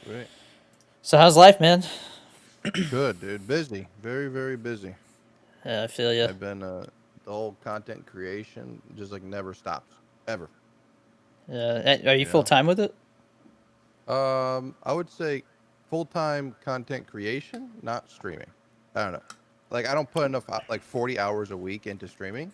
Right. So how's life, man? Good, dude. Busy. Very, very busy. Yeah, I feel you. I've been the whole content creation just like never stops ever. Yeah, are you You full know. time with it? I would say full-time content creation, not streaming. I don't know. Like I don't put enough like 40 hours a week into streaming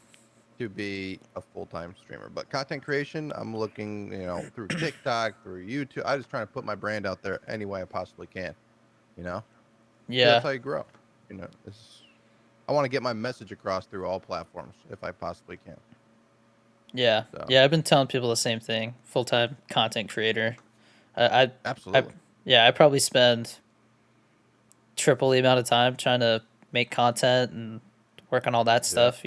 to be a full-time streamer. But content creation, I'm looking, through TikTok, through YouTube. I just trying to put my brand out there any way I possibly can. You know, 'cause that's Yeah, how you grow. I want to get my message across through all platforms if I possibly can. yeah, So yeah. I've been telling people the same thing. Full time content creator. I, I, absolutely, yeah. I probably spend triple the amount of time trying to make content and work on all that yeah. stuff.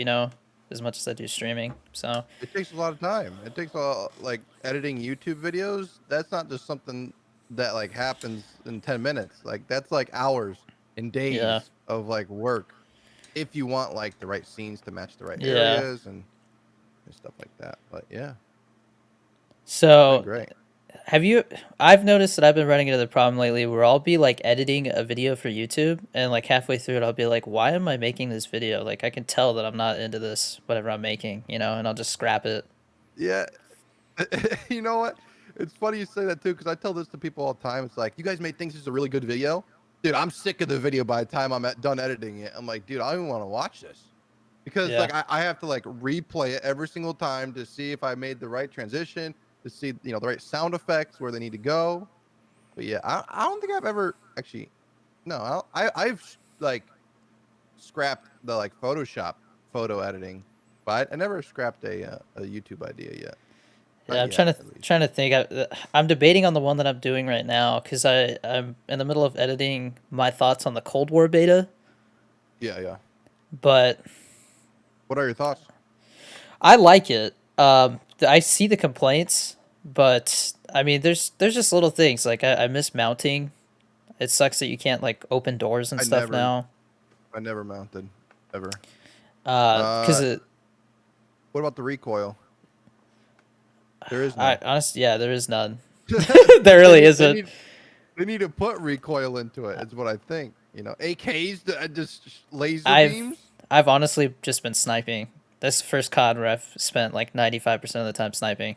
As much as I do streaming. So It takes a lot of time. It takes a like editing YouTube videos. That's not just something that like happens in 10 minutes. Like that's like hours and yeah, days of like work if you want like the right scenes to match the right yeah. areas and stuff like that. But yeah, it's been So great. have you? I've noticed that I've been running into the problem lately where I'll be like editing a video for YouTube and like halfway through it I'll be like, why am I making this video? Like I can tell that I'm not into this whatever I'm making, and I'll just scrap it. Yeah, you know what? It's funny you say that too, because I tell this to people all the time. It's like, you guys may think this is a really good video. Dude, I'm sick of the video by the time done editing it. I'm like, dude, I don't even want to watch this. Because Yeah. like I have to like replay it every single time to see if I made the right transition, to see, the right sound effects where they need to go. But yeah, I don't think I've ever actually no, I've like scrapped the like Photoshop photo editing, but I never scrapped a YouTube idea yet. Yeah, Not I'm yet, trying to at least. trying to think. I'm debating on the one that I'm doing right now because I'm in the middle of editing my thoughts on the Cold War beta, Yeah, yeah. but What are your thoughts? I like it. I see the complaints, but I mean, there's just little things like I miss mounting. It sucks that you can't like open doors and I stuff never, now. I never mounted ever. Because Uh, what about the recoil? There is I none. honestly, yeah, there is none. There they really need, they isn't. need, they need to put recoil into it. Is what I think. AKs, just laser I've beams. I've honestly just been sniping. That's the first COD where I've spent like 95% of the time sniping.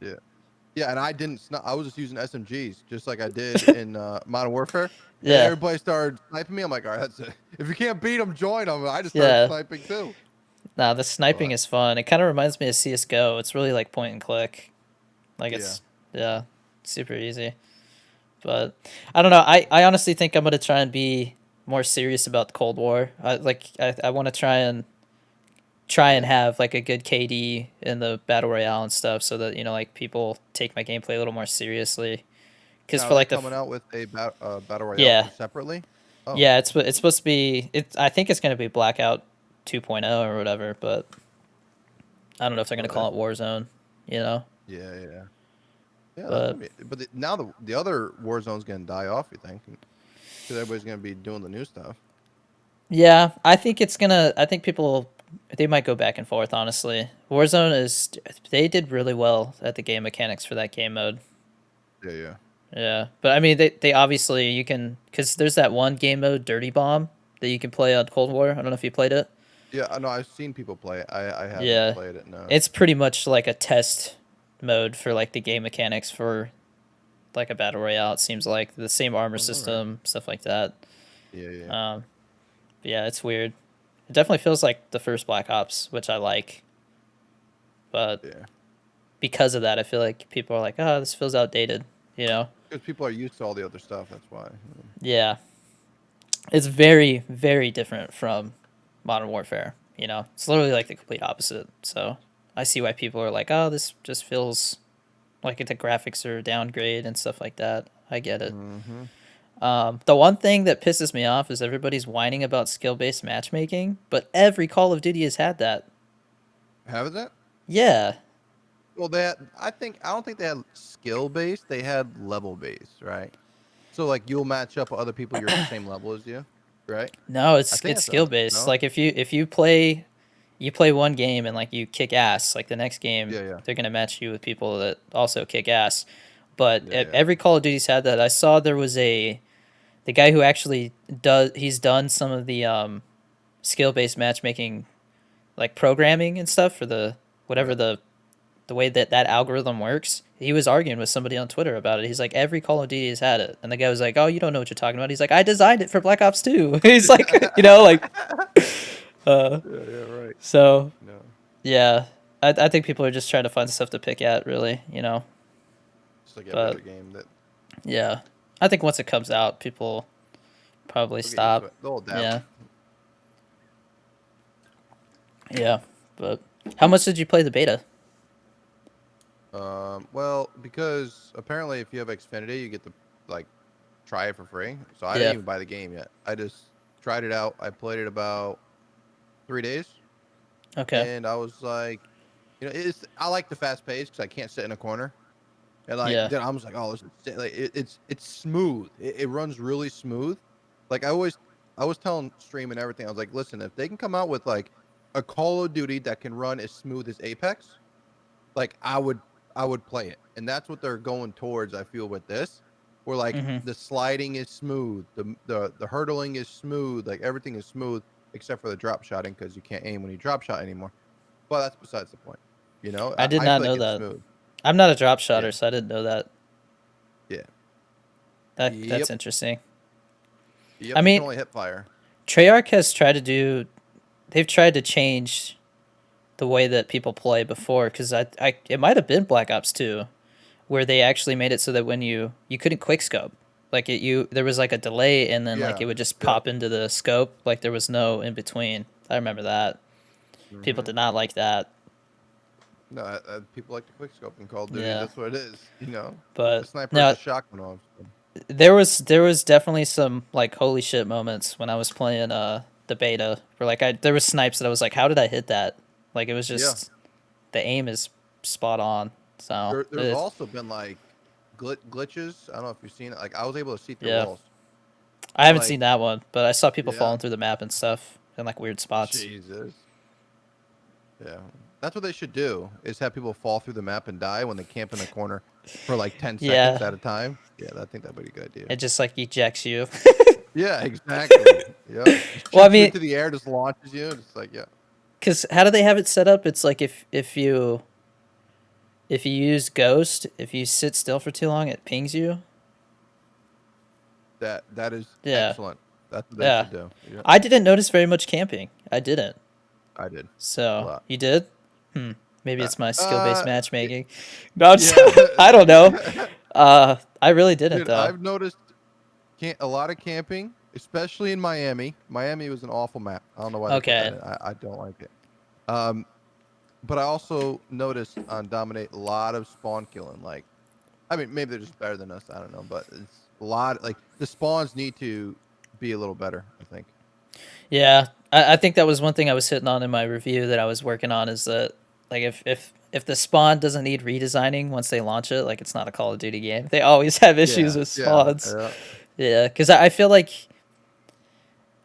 Yeah, yeah. And I didn't. I was just using SMGs, just like I did in Modern Warfare. And Yeah, everybody started sniping me. I'm like, all right, that's it. If you can't beat them, join them. I just started yeah. sniping too. Nah, the sniping But is fun. It kind of reminds me of CS:GO. It's really like point and click. Like yeah, it's yeah, super easy. But I don't know. I honestly think I'm gonna try and be more serious about the Cold War. I want to try and yeah. have like a good KD in the battle royale and stuff, so that like people take my gameplay a little more seriously. Because Now, are for they like coming out with a battle royale yeah, separately? Oh, yeah, it's supposed to be I think it's gonna be Blackout 2.0 or whatever, but I don't know if they're gonna really? call it Warzone. You know, Yeah, yeah, yeah. That's but gonna be. But now the other war zone's gonna die off. You think? Because everybody's gonna be doing the new stuff. yeah, I think it's gonna. I think people they might go back and forth. Honestly, Warzone is they did really well at the game mechanics for that game mode. Yeah, yeah, Yeah, but I mean they obviously you can because there's that one game mode Dirty Bomb that you can play on Cold War. I don't know if you played it. yeah. I know. I've seen people play it. I haven't Yeah, played it. No. it's pretty much like a test mode for like the game mechanics for like a battle royale. It seems like the same armor Oh, all right. system, stuff like that. Yeah, yeah, Um, yeah, it's weird. It definitely feels like the first Black Ops, which I like, but yeah. because of that, I feel like people are like, "Oh, this feels outdated." You know? Because people are used to all the other stuff. That's why. Yeah, it's very, very different from Modern Warfare. It's literally like the complete opposite. So I see why people are like, "Oh, this just feels like the graphics are downgrade and stuff like that." I get it. Mm-hmm. The one thing that pisses me off is everybody's whining about skill based matchmaking, but every Call of Duty has had that. Haven't it? Yeah, Well, they had. I don't think they had skill based. They had level based, right? So like you'll match up with other people you're at the same level as you, right? no, I it's think it's that's skill how. based. No. Like if you play one game and like you kick ass, like the next game Yeah, yeah. they're gonna match you with people that also kick ass. but Yeah. every Call of Duty's had that. I saw there was the guy who actually he's done some of the skill based matchmaking, like programming and stuff for the whatever Right. the way that algorithm works. He was arguing with somebody on Twitter about it. He's like, every Call of Duty has had it, and the guy was like, "Oh, you don't know what you're talking about." He's like, "I designed it for Black Ops 2." He's like, like, uh, Yeah, yeah, right. so No, yeah, I think people are just trying to find stuff to pick at, really, just like every But other game that yeah, I think once it comes out, people probably they'll get used to stop. it. They'll adapt. Yeah, yeah. But how much did you play the beta? Well, because apparently if you have Xfinity, you get to like try it for free. So I didn't Yeah. even buy the game yet. I just tried it out. I played it about 3 days, Okay. and I was like, I like the fast pace because I can't sit in a corner. And like Yeah. then I was like, oh, this is like it's smooth. It runs really smooth. Like I was telling Stream and everything. I was like, listen, if they can come out with like a Call of Duty that can run as smooth as Apex, like I would play it. And that's what they're going towards, I feel, with this. Where like Mhm. the sliding is smooth, the hurdling is smooth, like everything is smooth except for the drop shotting because you can't aim when you drop shot anymore. But that's besides the point. I did I not feel know like it's that. smooth. I'm not a drop Yeah. shotter, so I didn't know that. Yeah. That's Yep. interesting. Yep. I You can mean, only hip fire. Treyarch has tried to do. They've tried to change the way that people play before, because it might have been Black Ops 2, where they actually made it so that when you couldn't quick scope, like there was like a delay, and then like Yeah. it would just Yep. pop into the scope, like there was no in between. I remember that. People Hmm. did not like that. No, people like to quick scope in Call of Duty. Yeah, That's what it is. The but sniper is no, a shotgun off. there was definitely some like holy shit moments when I was playing the beta, where like there was snipes that I was like, how did I hit that? Like it was Yeah. just the aim is spot on. So There's also been like glitches. I don't know if you've seen it. Like I was able to see through yeah, walls. I haven't Like seen that one, but I saw people yeah, falling through the map and stuff in like weird spots. Jesus. Yeah, that's what they should do. Is have people fall through the map and die when they camp in the corner for like 10 seconds Yeah, at a time. Yeah, I think that would be a good idea. it just like ejects you. Yeah, exactly. Yep. Just Well, I shoots you mean, into the air, just launches you. Just like yeah. because how do they have it set up? It's like if you use Ghost, if you sit still for too long, it pings you. That is Yeah, excellent. That's what they yeah. should do. Yeah, I didn't notice very much camping. I didn't. I did a So lot. you did? Hmm. Maybe Uh, it's my skill based uh matchmaking. No, I'm just, I don't know. yeah. I really didn't Dude, though. I've noticed a lot of camping, especially in Miami. Miami was an awful map. I don't know why they put that Okay. in. I don't like it. Um, but I also noticed on Dominate a lot of spawn killing. Like, I mean, maybe they're just better than us. I don't know, but it's a lot. Like the spawns need to be a little better. I think. Yeah, I think that was one thing I was hitting on in my review that I was working on, is that like if the spawn doesn't need redesigning once they launch it, like it's not a Call of Duty game. They always have issues Yeah. with Yeah. spawns. Yeah. Yeah, because I feel like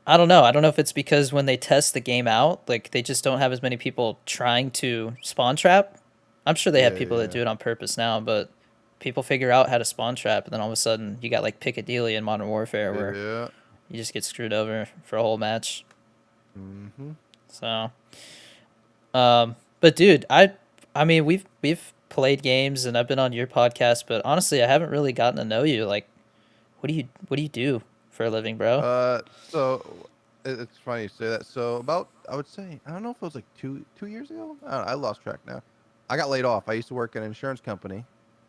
I don't know. I don't know if it's because when they test the game out, like they just don't have as many people trying to spawn trap. I'm sure they have Yeah. people that Yeah. do it on purpose now, but people figure out how to spawn trap, and then all of a sudden you got like Piccadilly in Modern Warfare Yeah. where Yeah. you just get screwed over for a whole match. Mm-hmm. So, but dude, I mean, we've played games and I've been on your podcast, but honestly, I haven't really gotten to know you. Like, what do you do for a living, bro? So it's funny you say that. So about, I would say, I don't know if it was like two years ago. I don't know, I lost track now. I got laid off. I used to work in an insurance company,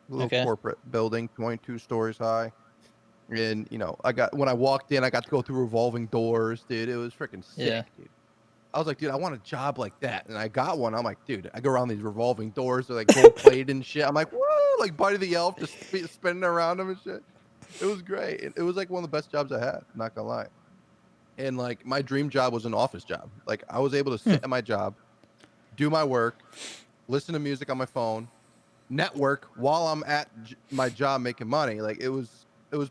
a little Okay. corporate building, 22 stories high. And when I walked in, I got to go through revolving doors, dude. It was freaking Yeah. sick, dude. I was like, dude, I want a job like that, and I got one. I'm like, dude, I go around these revolving doors, they're like gold plated and shit. I'm like, woo, like Buddy the Elf, just spinning around them and shit. It was great. It was like one of the best jobs I had. Not gonna lie. And like my dream job was an office job. Like I was able to Hmm. sit at my job, do my work, listen to music on my phone, network while I'm at my job making money. Like it was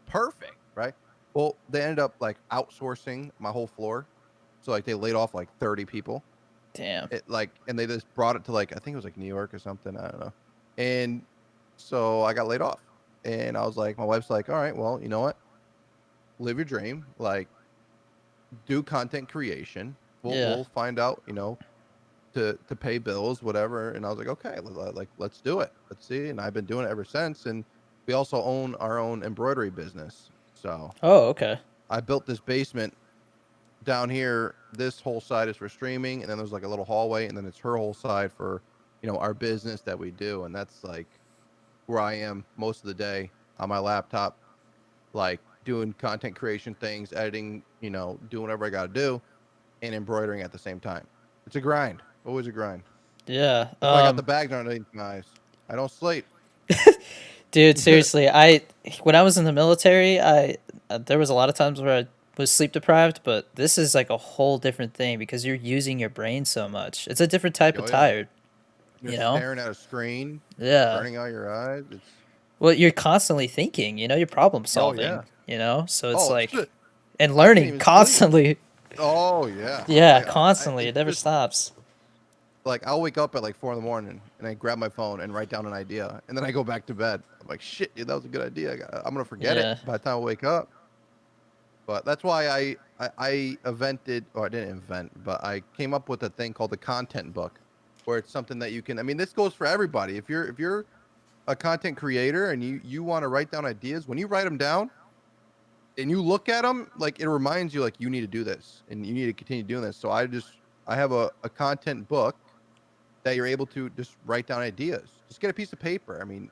perfect, right? Well, they ended up like outsourcing my whole floor. So like they laid off like 30 people. Damn. And they just brought it to like I think it was like New York or something, I don't know. And so I got laid off. And I was like, my wife's like, all right, well, you know what? Live your dream. Like, do content creation. Yeah. We'll find out, to pay bills, whatever. And I was like, okay, like let's do it. Let's see. And I've been doing it ever since. And we also own our own embroidery business. So Oh, okay. I built this basement down here. This whole side is for streaming, and then there's like a little hallway, and then it's her whole side for our business that we do. And that's like where I am most of the day on my laptop, like doing content creation things, editing, doing whatever I got to do, and embroidering at the same time. It's a grind. Always a grind. Yeah. That's why I got the bags underneath my eyes. I don't sleep. Dude, seriously, when I was in the military, I there was a lot of times where I was sleep deprived, but this is like a whole different thing because you're using your brain so much. It's a different type of Oh yeah. tired, You're you know? staring at a screen, Yeah. burning out your eyes. It's Well, you're constantly thinking, you're problem oh solving, yeah. So it's Oh like shit. and I can't learning even sleep. constantly. Oh yeah. Yeah, I constantly. It it's never just stops. like I'll wake up at like 4 in the morning and I grab my phone and write down an idea and then I go back to bed. I'm like, shit, dude, that was a good idea. I'm gonna forget it Yeah. by the time I wake up. But that's why I invented, or I didn't invent, but I came up with a thing called the content book, where it's something that you can. I mean, this goes for everybody. If you're a content creator and you want to write down ideas, when you write them down and you look at them, like it reminds you like you need to do this and you need to continue doing this. So I have a content book that you're able to just write down ideas. Just get a piece of paper. I mean,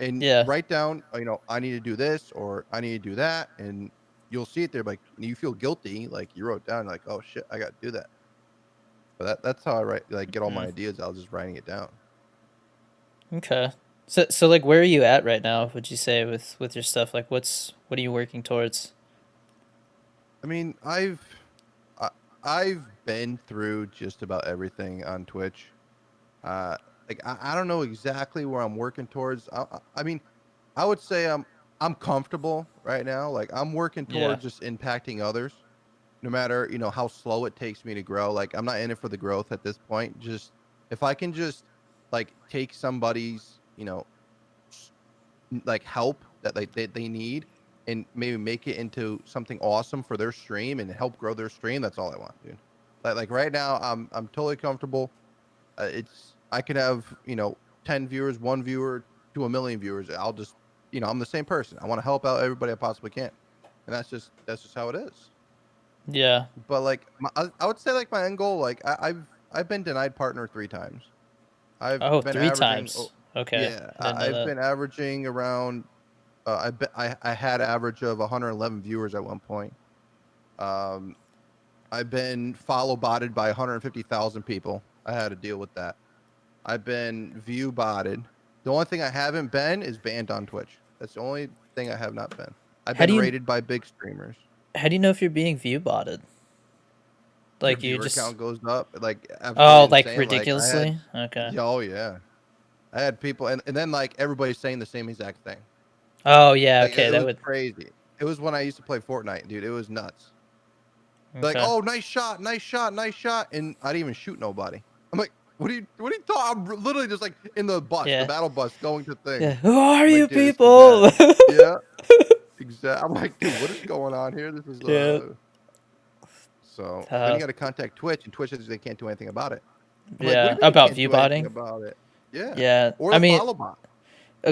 and Yeah. write down, I need to do this or I need to do that, and you'll see it there. Like you feel guilty, like you wrote down, like, oh shit, I got to do that. But that's how I write, like get all my Mm. ideas. I was just writing it down. Okay. So like where are you at right now, would you say with your stuff? Like what are you working towards? I mean, I, I've been through just about everything on Twitch. Uh, like I don't know exactly where I'm working towards. I mean, I would say I'm comfortable right now. Like I'm working Yeah. towards just impacting others, no matter how slow it takes me to grow. Like I'm not in it for the growth at this point. Just if I can just like take somebody's like help that they need and maybe make it into something awesome for their stream and help grow their stream. That's all I want, dude. Like right now, I'm totally comfortable. It's I could have 10 viewers, one viewer to a million viewers. I'll just I'm the same person. I want to help out everybody I possibly can, and that's just how it is. Yeah. But like I would say like my end goal, like I've been denied partner 3 times. I've Oh, been three averaging, times. Okay. yeah, I didn't know I've that. been averaging around. I had average of 111 viewers at one point. Um, I've been follow botted by 150,000 people. I had to deal with that. I've been view botted. The only thing I haven't been is banned on Twitch. That's the only thing I have not been. I've How been do you rated by big streamers. how do you know if you're being view botted? Your Like you viewer just count goes up like absolutely Oh, like insane. Like I had, ridiculously? Okay. oh yeah, I had people, and then like everybody's saying the same exact thing. Oh, yeah, Like okay, it that was would crazy. It was when I used to play Fortnite, dude. It was nuts. Like, okay. oh, nice shot, nice shot, nice shot, and I didn't even shoot nobody. I'm like, what are you talking? I'm literally just like in the bus, the Yeah. battle bus, going to Yeah. thing. Who are I'm you like, dude, this is people? bad. Yeah, exactly. I'm like, dude, what is going on here? This is Yeah. so then you Uh, got to contact Twitch, and Twitch says they can't do anything about it. I'm like, what do yeah, you mean you about can't view do anything botting. about it? Yeah, Yeah. or I the mean, follow bot.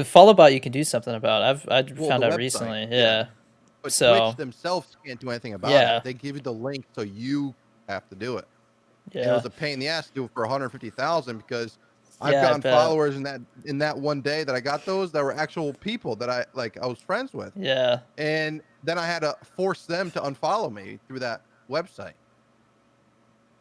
follow bot you can do something about. I Well, the found out website, recently. yeah. Yeah. But Twitch So, themselves can't do anything about it. yeah. They give you the link, so you have to do it. And it Yeah. was a pain in the ass to do it for 150,000 because I've Yeah, I gotten bet. followers in that one day that I got those that were actual people that I was friends with, Yeah. and then I had to force them to unfollow me through that website.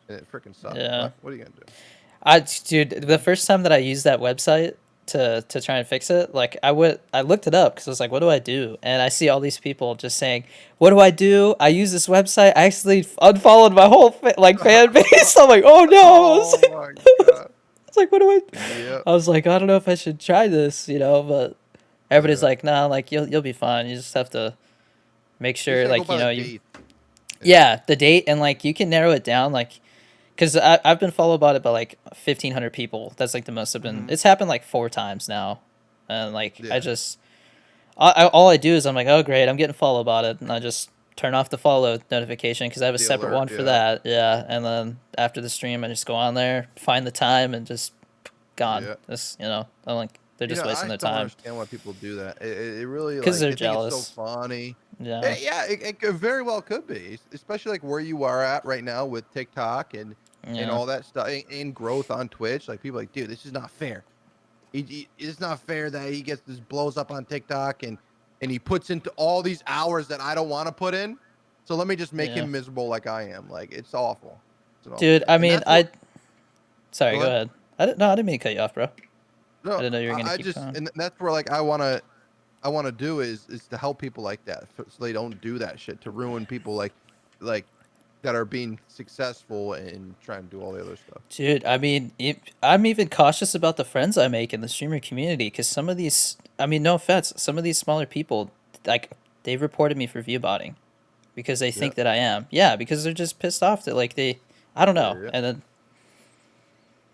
And it freaking sucked. Yeah. But what are you gonna do? Dude, the first time that I used that website to try and fix it, like I looked it up because I was like, what do I do? And I see all these people just saying, what do I do? I use this website. I actually unfollowed my whole fan base. I'm like, oh no! Oh my god. It's like, what do I? Yeah. I was like, I don't know if I should try this, but everybody's Yeah. like, nah, like you'll be fine. You just have to make You just sure, gotta go like by the you, date. Yeah. yeah, the date and like you can narrow it down, like because I've been followed by it by like 1,500 people. That's like the most I've been. Hmm. It's happened like 4 times now, and like Yeah. all I do is I'm like, oh great, I'm getting follow botted, and I just turn off the follow notification because I have a The separate alert, one for yeah, that. Yeah, and then after the stream, I just go on there, find the time, and just gone. yeah. This, I'm like, they're just I wasting their just don't time understand why people do that. It really because like they're they think it's so jealous. funny. Yeah, Yeah, it very well could be, especially like where you are at right now with TikTok and yeah, all that stuff and growth on Twitch. Like people are like, dude, this is not fair. It's not fair that he gets this blows up on TikTok and he puts into all these hours that I don't want to put in. So let me just make yeah. him miserable like I am. Like it's awful. It's an awful Dude, thing. I And mean, that's what sorry, go go ahead. ahead. I didn't mean to cut you off, bro. I No, didn't know you were gonna I keep just going. and that's where like I want to do is to help people like that so they don't do that shit to ruin people like that are being successful and trying to do all the other stuff. Dude, I mean, I'm even cautious about the friends I make in the streamer community because some of these, I mean, no offense, some of these smaller people, like, they've reported me for view botting because they Yeah. think that I am. Yeah, because they're just pissed off that, like, I don't Yeah, know. yeah. And then,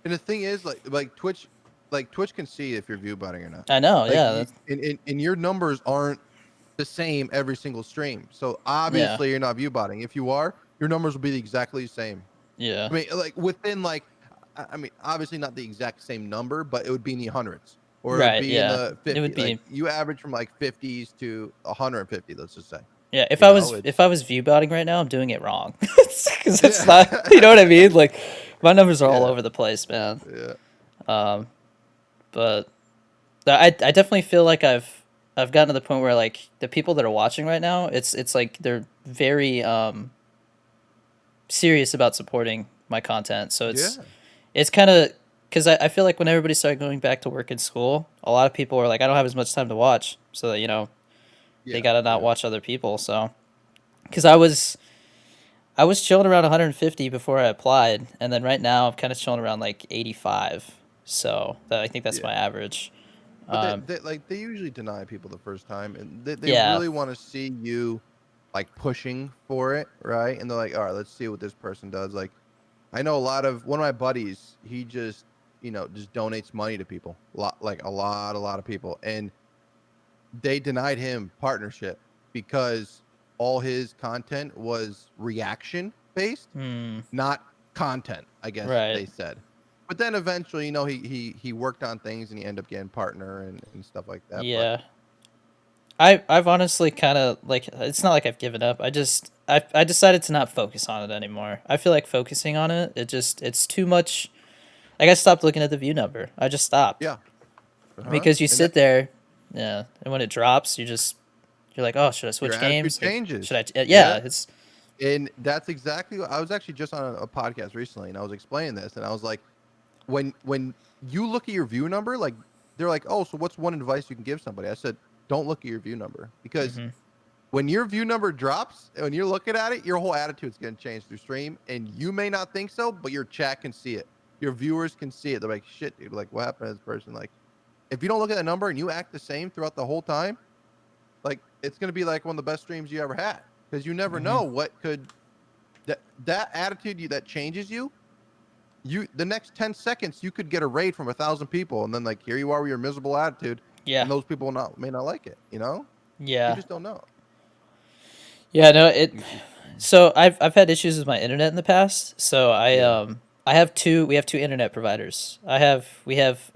And the thing is like Twitch can see if you're view butting or not. I know, Like yeah, you and your numbers aren't the same every single stream. So yeah, obviously you're not view botting. If you are, your numbers will be exactly the same. yeah, I mean, like within like, I mean, obviously not the exact same number, but it would be in the hundreds, or it would right, be in yeah. the It would 50. Like be, you average from like 50s to 150, let's just say. yeah, You know, if it's I was view botting right now, I'm doing it wrong. Because it's not, you know yeah, what I mean? Like, my numbers are all yeah, over the place, man. yeah, Um, but I definitely feel like I've gotten to the point where like the people that are watching right now, it's like they're very serious about supporting my content. So yeah, it's kind of because I feel like when everybody started going back to work and school, a lot of people were like, I don't have as much time to watch, so that they yeah, gotta not yeah. watch other people. So because I was chilling around 150 before I applied, and then right now I'm kind of chilling around like 85. So I think that's Yeah. my average. But Um, they usually deny people the first time, and they yeah. really want to see you like pushing for it, right? And they're like, all right, let's see what this person does. Like I know a lot of one of my buddies, he just just donates money to people, a lot of people, and they denied him partnership because all his content was reaction based, Hmm. not content, I guess Right. they said. But then eventually, he worked on things and he ended up getting partner and stuff like that. But Yeah. I've honestly kind of like it's not like I've given up. I decided to not focus on it anymore. I feel like focusing on it, it's too much. Like I stopped looking at the view number. I just stopped yeah, uh-huh. because you And that sit there, yeah, and when it drops, you're like, oh, should I your switch attitude games? Like, should changes. I? Yeah, Yeah. it's And that's exactly what I was actually just on a podcast recently and I was explaining this and I was like, when you look at your view number, like they're like, oh, so what's one advice you can give somebody? I said, don't look at your view number because hmm when your view number drops and when you're looking at it, your whole attitude's going to change through stream. And you may not think so, but your chat can see it. Your viewers can see it. They're like, shit, dude, like what happened to this person? Like, if you don't look at the number and you act the same throughout the whole time, like it's going to be like one of the best streams you ever had because you never hmm know what could that attitude that changes you the next 10 seconds you could get a raid from 1,000 people and then like here you are with your miserable attitude yeah, and those people may not like it, you yeah, just don't know. yeah. No, it. You- So I've had issues with my internet in the past. So yeah, I have two. We have two internet providers. We have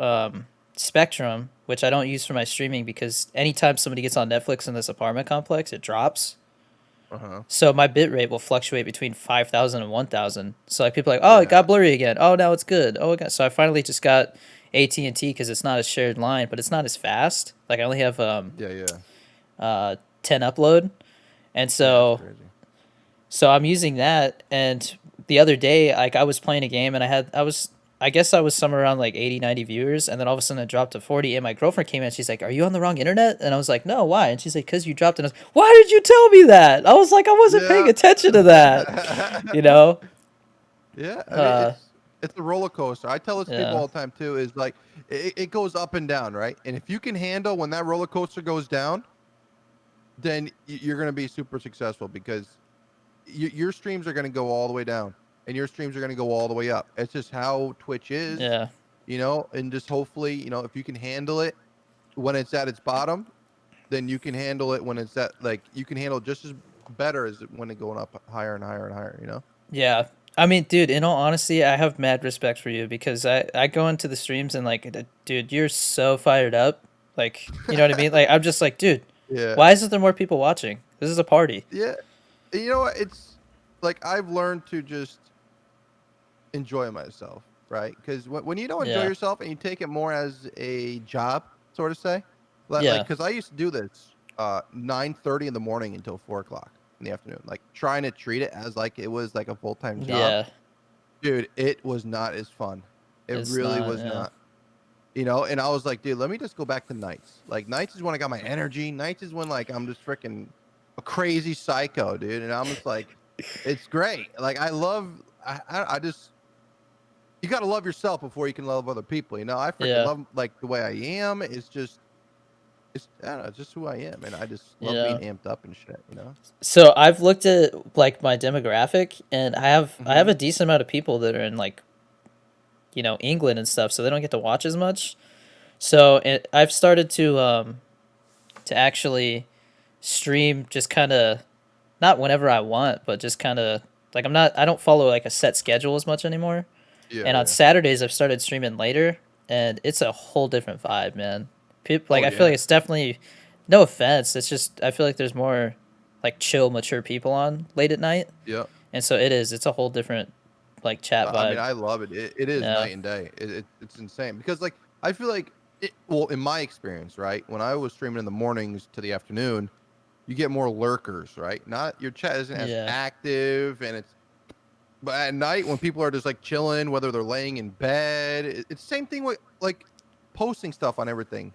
Spectrum, which I don't use for my streaming because anytime somebody gets on Netflix in this apartment complex, it drops. uh-huh, So my bit rate will fluctuate between 5,000 and 1,000. So like people are like, oh, it yeah, got blurry again. Oh, now it's good. Oh, it got. So I finally just got AT&T because it's not a shared line, but it's not as fast. Like I only have yeah, yeah, 10 upload, and yeah, that's crazy. so I'm using that. And the other day, like I was playing a game and I guess I was somewhere around like 80, 90 viewers. And then all of a sudden it dropped to 40. And my girlfriend came in. She's like, are you on the wrong internet? And I was like, no, why? And she's like, because you dropped it. And I was, why did you tell me that? I was like, I wasn't paying Yeah. attention to that. You know? Yeah, I mean Uh, it's a roller coaster. I tell this to people yeah. all the time too is like it goes up and down, right? And if you can handle when that roller coaster goes down, then you're going to be super successful because your streams are going to go all the way down and your streams are going to go all the way up. It's just how Twitch is, Yeah. and just hopefully, if you can handle it when it's at its bottom, then you can handle it when it's at like you can handle it just as better as when it going up higher and higher and higher. You know? Yeah. I mean, dude, in all honesty, I have mad respect for you because I go into the streams and like, dude, you're so fired up. Like, you know what I mean? Like, I'm just like, dude, Yeah, why isn't there more people watching? This is a party. yeah. And you know what? It's like I've learned to just enjoy myself, right? Because when you don't enjoy Yeah. yourself and you take it more as a job, sort of say, like Yeah. because I used to do this 9:30 in the morning until 4 o'clock in the afternoon, like trying to treat it as like it was like a full time job. Yeah. Dude, it was not as fun. It It's really not, was yeah. not. You know, and I was like, dude, let me just go back to nights. Like nights is when I got my energy. Nights is when like I'm just freaking a crazy psycho, dude. And I'm just like, it's great. Like I love, I just you got to love yourself before you can love other people. You know, I freaking Yeah. love like the way I am. It's just, I don't know, it's just who I am, and I just love being Yeah. amped up and shit. You know. So I've looked at like my demographic and I have Hmm. a decent amount of people that are in like, England and stuff, so they don't get to watch as much. So I've started to actually stream just kind of not whenever I want, but just kind of like I don't follow like a set schedule as much anymore. Yeah, And on yeah. Saturdays I've started streaming later, and it's a whole different vibe, man. People Oh like I feel like yeah. it's definitely no offense, it's just I feel like there's more like chill, mature people on late at night, Yeah. and so it's a whole different like chat I mean, vibe. I love it. It is Yeah, night and day. It's insane because like I feel like well, in my experience, right, when I was streaming in the mornings to the afternoon, you get more lurkers, right? Not your chat isn't as yeah, active, and it's but at night when people are just like chilling, whether they're laying in bed, it's the same thing with like posting stuff on everything.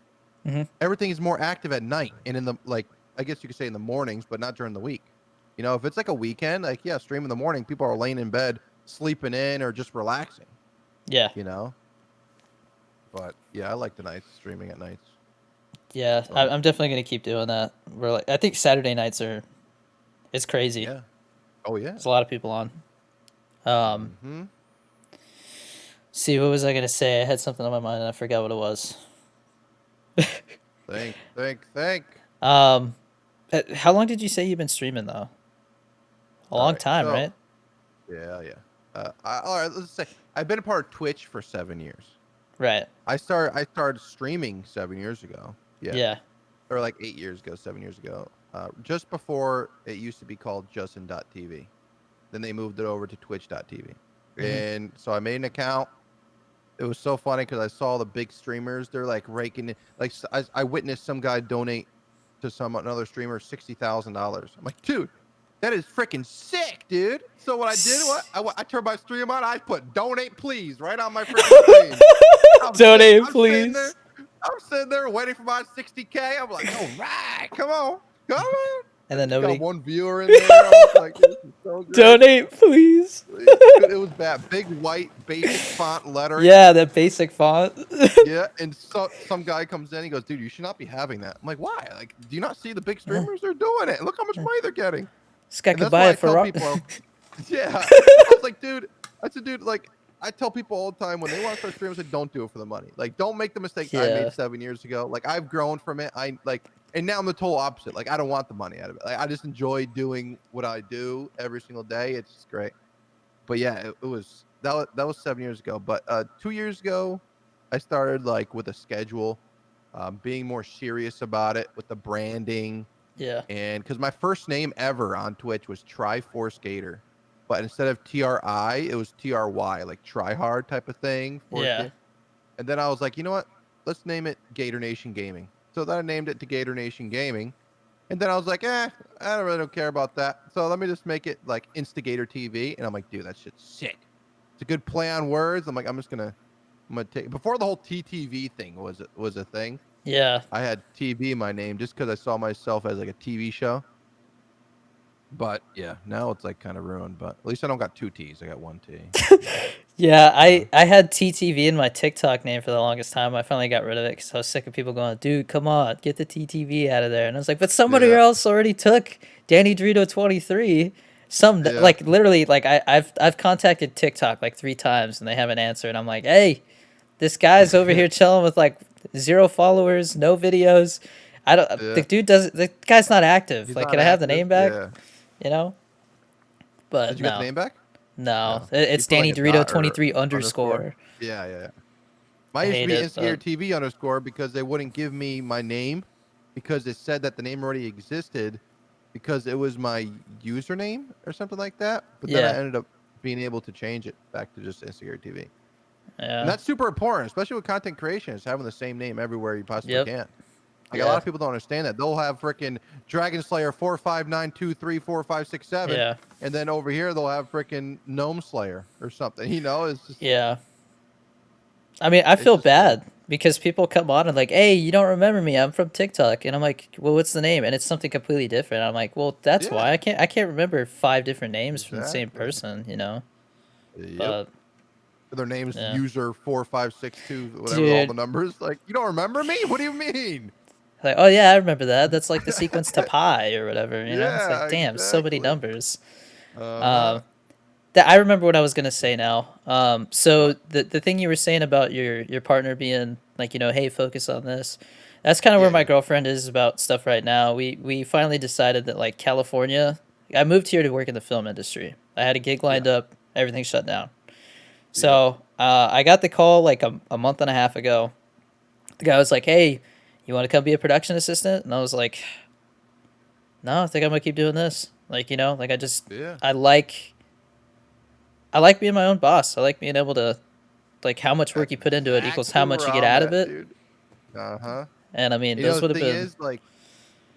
hmm, Everything is more active at night and in the like I guess you could say in the mornings, but not during the week. You know, if it's like a weekend, like yeah, stream in the morning, people are laying in bed, sleeping in or just relaxing, yeah, you know? But yeah, I like the nights, streaming at nights. yeah. But I'm definitely gonna keep doing that. We're like I think Saturday nights are it's crazy. yeah. Oh yeah. There's a lot of people on. Um, Mm-hmm. see, what was I gonna say? I had something on my mind and I forgot what it was. Think. Um, how long did you say you've been streaming though? A All long right. time, So right? yeah, yeah. All right, let's say I've been a part of Twitch for 7 years. Right. I started streaming 7 years ago. Yeah. Yeah. Or like 8 years ago, 7 years ago. Just before it used to be called Justin.tv. Then they moved it over to Twitch.tv. Hmm. And so I made an account. It was so funny because I saw the big streamers. They're like raking it. Like I witnessed some guy donate to another streamer $60,000. I'm like, dude, that is freaking sick, dude. So what I did, I turned my stream on. I put donate please right on my freaking screen. Donate, I'm sitting there. please. I'm sitting there waiting for my 60K. I'm like, all right, come on. And I then just got nobody one viewer in there. I was like, this is so great. donate, please. Dude, it was bad. Big white basic font lettering. Yeah, that basic font. Yeah, and so some guy comes in. He goes, "Dude, you should not be having that." I'm like, "Why? Like, do you not see the big streamers? They're doing it. Look how much money they're getting." This guy And could that's buy why I it for tell Ro- people, yeah, I was like, dude, I said, dude, like, I tell people all the time when they want to start streaming, I say, don't do it for the money. Like, don't make the mistake I Yeah. made 7 years ago. Like, I've grown from it. I like, and now I'm the total opposite. Like, I don't want the money out of it. Like, I just enjoy doing what I do every single day. It's just great. But yeah, it was that was 7 years ago. But 2 years ago, I started like with a schedule, being more serious about it with the branding, Yeah. and because my first name ever on Twitch was Triforce Gator, but instead of TRI, it was TRY, like try hard type of thing. Force Yeah. Gator. And then I was like, you know what? Let's name it Gator Nation Gaming. So then I named it to Gator Nation Gaming. And then I was like, I don't care about that. So let me just make it like InstaGatorTV. And I'm like, dude, that shit's sick. It's a good play on words. I'm like, I'm gonna take before the whole TTV thing was a thing. Yeah. I had TV in my name just because I saw myself as like a TV show. But yeah, now it's like kind of ruined. But at least I don't got two T's. I got one T. Yeah, Yeah. I had TTV in my TikTok name for the longest time. I finally got rid of it because I was sick of people going, "Dude, come on, get the TTV out of there." And I was like, "But somebody Yeah. else already took Danny Dorito 23." Yeah. Like literally, like I've contacted TikTok like 3 times and they haven't answered. I'm like, "Hey, this guy's over here chilling with like 0 followers, no videos." I don't. The Yeah. dude does. The guy's not active. He's Like, not can I have the active. name back? Yeah. You know. But Did you get the no, name back? no. No. You It's put like Danny a Dorito dot or 23 underscore. underscore. Yeah, yeah, yeah. Mine I used to hate be it, Instigator but TV underscore because they wouldn't give me my name because it said that the name already existed because it was my username or something like that. But then I yeah, ended up being able to change it back to just Instigator TV. And yeah, that's super important, especially with content creation, is having the same name everywhere you possibly yep, can. Like a lot yeah, of people don't understand that. They'll have freaking Dragon Slayer 459234567, yeah, and then over here they'll have freaking Gnome Slayer or something. yeah. I mean, I It's feel just weird. bad because people come on and like, "Hey, you don't remember me? I'm from TikTok," and I'm like, "Well, what's the name?" And it's something completely different. I'm like, "Well, that's why Yeah, I can't remember 5 different names from the same exactly. person," you know. Yep. But Their name's yeah, user 4562, whatever all the dude, numbers. Like, you don't remember me? What do you mean? like, oh yeah, I remember that. That's like the sequence to pi or whatever, you know. It's like, Yeah, damn, so many exactly. numbers. Uh-huh. Um, that I remember what I was gonna say now. So What? the thing you were saying about your partner being like, hey, focus on this. That's kind of where Yeah, my yeah. girlfriend is about stuff right now. We finally decided that like California. I moved here to work in the film industry. I had a gig Yeah. lined up. Everything shut down. Yep. So I got the call like a month and a half ago. The guy was like, "Hey, you want to come be a production assistant?" And I was like, "No, I think I'm gonna keep doing this." Like, like Yeah. I like I like being my own boss. I like being able to like how much work That's you put into it equals exactly how where much you get I'm out of at, it. dude. Uh-huh. And I mean, those The would have thing been, is, like,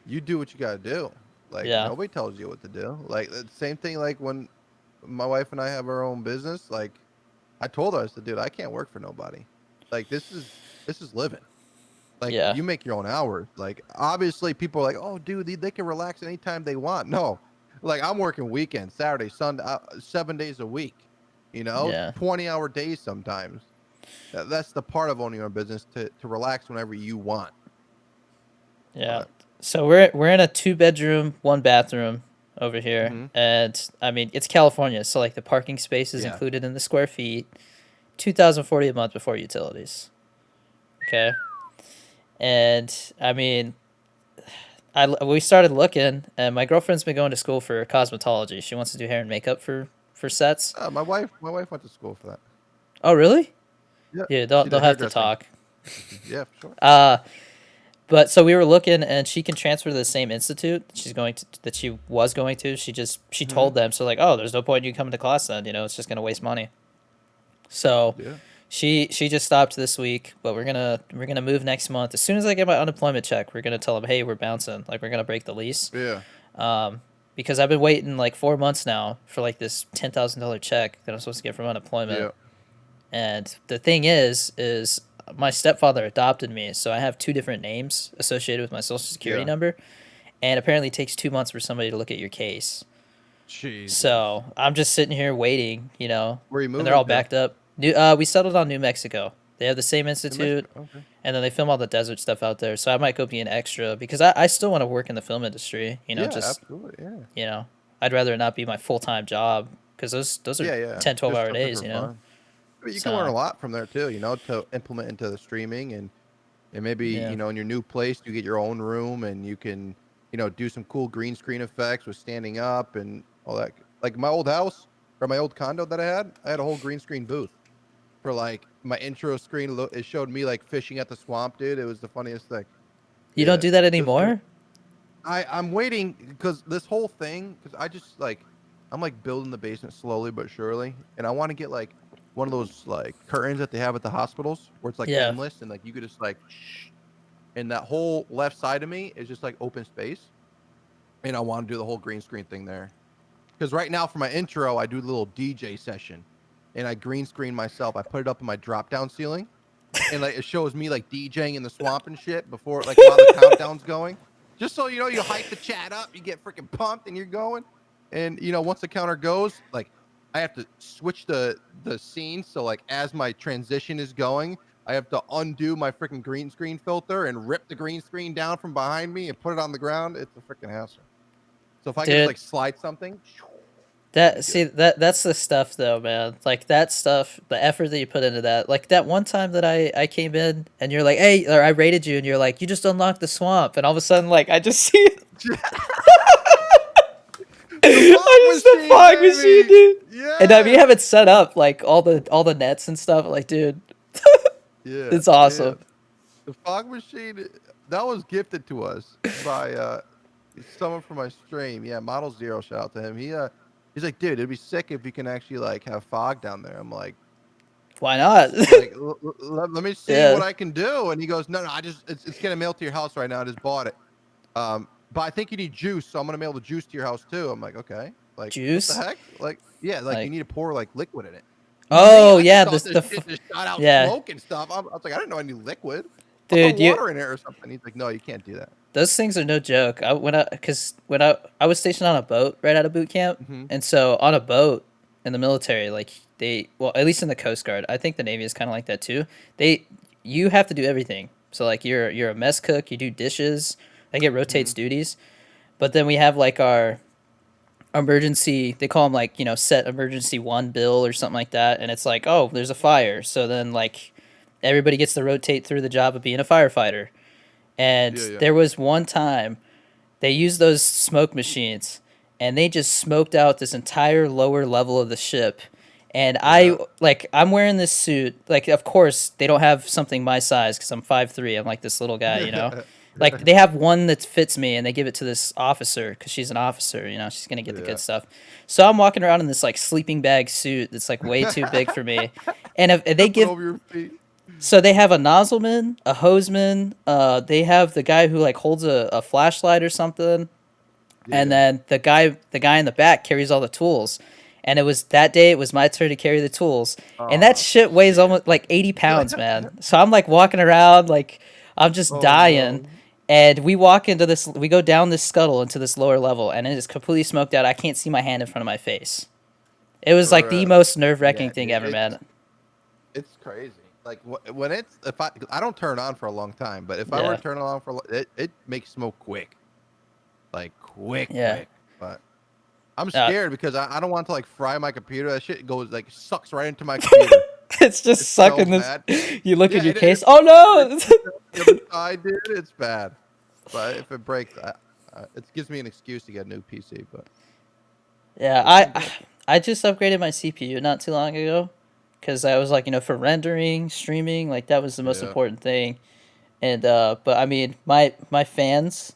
you do what you gotta do. Like, yeah, nobody tells you what to do. Like, the same thing, like, when my wife and I have our own business, like, I told her, I said, dude, I can't work for nobody. Like, this is living. Like, yeah, you make your own hours. Like, obviously, people are like, oh, dude, they can relax anytime they want. No, like, I'm working weekends, Saturday, Sunday, 7 days a week, yeah, 20-hour days sometimes. That's the part of owning your own business to relax whenever you want. yeah. But, So we're in a 2 bedroom, 1 bathroom over here, hmm and I mean it's California, so like the parking space is yeah, included in the square feet, 2,040 a month before utilities. Okay, and I mean we started looking, and my girlfriend's been going to school for cosmetology. She wants to do hair and makeup for sets. my wife went to school for that. Oh, really? Yeah, Yeah, she they'll did have to hairdressing. talk. Yeah, for sure. Uh, but so we were looking, and she can transfer to the same institute that she was going to. She Hmm told them, so like, oh, there's no point in you coming to class then. It's just gonna waste money. So Yeah. she just stopped this week, but we're gonna move next month. As soon as I get my unemployment check, we're gonna tell them, hey, we're bouncing. Like we're gonna break the lease. Yeah. Um, because I've been waiting like 4 months now for like this $10,000 check that I'm supposed to get from unemployment. Yeah. And the thing is my stepfather adopted me, so I have 2 different names associated with my social security Yeah. number, and apparently it takes 2 months for somebody to look at your case. Jesus. So I'm just sitting here waiting, Where are you and they're moving all to? backed up. We settled on New Mexico. They have the same New institute, Mexico. Okay. and then they film all the desert stuff out there. So I might go be an extra because I still want to work in the film industry. Yeah, Just absolutely. Yeah. you know, I'd rather it not be my full time job because those are Yeah, yeah. 10, 12 Just hour something days. for fun. But you can learn a So lot from there too, to implement into the streaming and maybe, yeah, in your new place you get your own room and you can, do some cool green screen effects with standing up and all that. Like my old house or my old condo that I had a whole green screen booth for like my intro screen. It showed me like fishing at the swamp, dude. It was the funniest thing. you don't Yeah. do that It was great. anymore. I'm waiting because this whole thing, because I just like, I'm like building the basement slowly but surely, and I want to get like one of those like curtains that they have at the hospitals where it's like Yeah, endless and like you could just like, and that whole left side of me is just like open space, and I want to do the whole green screen thing there. Because right now for my intro, I do the little DJ session, and I green screen myself. I put it up in my drop down ceiling, and like it shows me like DJing in the swamp and shit before like while the countdown's going. Just so you hype the chat up, you get freaking pumped and you're going. And once the counter goes, like I have to switch the scene. So like as my transition is going, I have to undo my freaking green screen filter and rip the green screen down from behind me and put it on the ground. It's a freaking hassle. So if I could just dude. like slide something, That Be see good. that's the stuff though, man. Like that stuff, the effort that you put into that. Like that one time that I came in and you're like, hey, or I rated you and you're like, you just unlocked the swamp, and all of a sudden like I just see The fog I just the machine, fog machine, baby. dude. And I mean, you Yeah. have it set up like all the nets and stuff. Like, dude, Yeah. it's Yeah. awesome. The fog machine that was gifted to us by someone from my stream. Yeah, Model Zero. Shout out to him. He's like, dude, it'd be sick if you can actually like have fog down there. I'm Why not? like, let me see Yeah, what I can do. And he goes, no, I just it's gonna mail to your house right now. I just bought it. But I think you need juice, so I'm gonna mail the juice to your house too. I'm like, okay, like what the juice. heck? Like, yeah, like you Like, need to pour like liquid in it. Me, oh I just yeah, thought this the shit just shot out yeah, smoke and stuff. I was like, I didn't know I need liquid. I'll throw dude, you water in it or something. He's like, no, you can't do that. those things are no joke. When I was stationed on a boat right out of boot camp, Hmm. and so on a boat in the military, like well, at least in the Coast Guard, I think the Navy is kind of like that too. They you have to do everything. So like you're a mess cook, you do dishes. I get Hmm. rotates duties, but then we have like our emergency. They call them like set emergency one bill or something like that, and it's like oh there's a fire, so then like everybody gets to rotate through the job of being a firefighter. And Yeah, yeah, there was one time they used those smoke machines and they just smoked out this entire lower level of the ship. And yeah. I'm wearing this suit. Like, of course, they don't have something my size because I'm 5'3". I'm like this little guy, you know? Like, they have one that fits me and they give it to this officer because she's an officer, she's going to get the good Yeah. stuff. So I'm walking around in this, like, sleeping bag suit that's, like, way too big for me. And if they Put give over your feet. so they have a nozzleman, a hoseman. They have the guy who like holds a flashlight or something, Yeah, and yeah. then the guy in the back carries all the tools. And it was that day. It was my turn to carry the tools, and that Oh shit weighs shit. almost like 80 pounds, man. So I'm like walking around like I'm just Oh dying. no. And we walk into this. We go down this scuttle into this lower level, and it is completely smoked out. I can't see my hand in front of my face. It was like the Bruh. most nerve wracking Yeah, thing dude. ever, man. It's crazy. Like when it's if I don't turn it on for a long time, but if I were Yeah, to turn it on for it makes smoke quick, like quick, yeah. quick. But I'm Uh, scared because I don't want to like fry my computer. That shit goes like sucks right into my computer. It's just It sucking smells this. bad. You look Yeah, at your it case. Oh breaks no! the other side, dude. It's bad. But if it breaks, it gives me an excuse to get a new PC. But Yeah, it's been I good. I just upgraded my CPU not too long ago, because I was like, for rendering, streaming, like that was the most Yeah, important thing. And but I mean, my fans,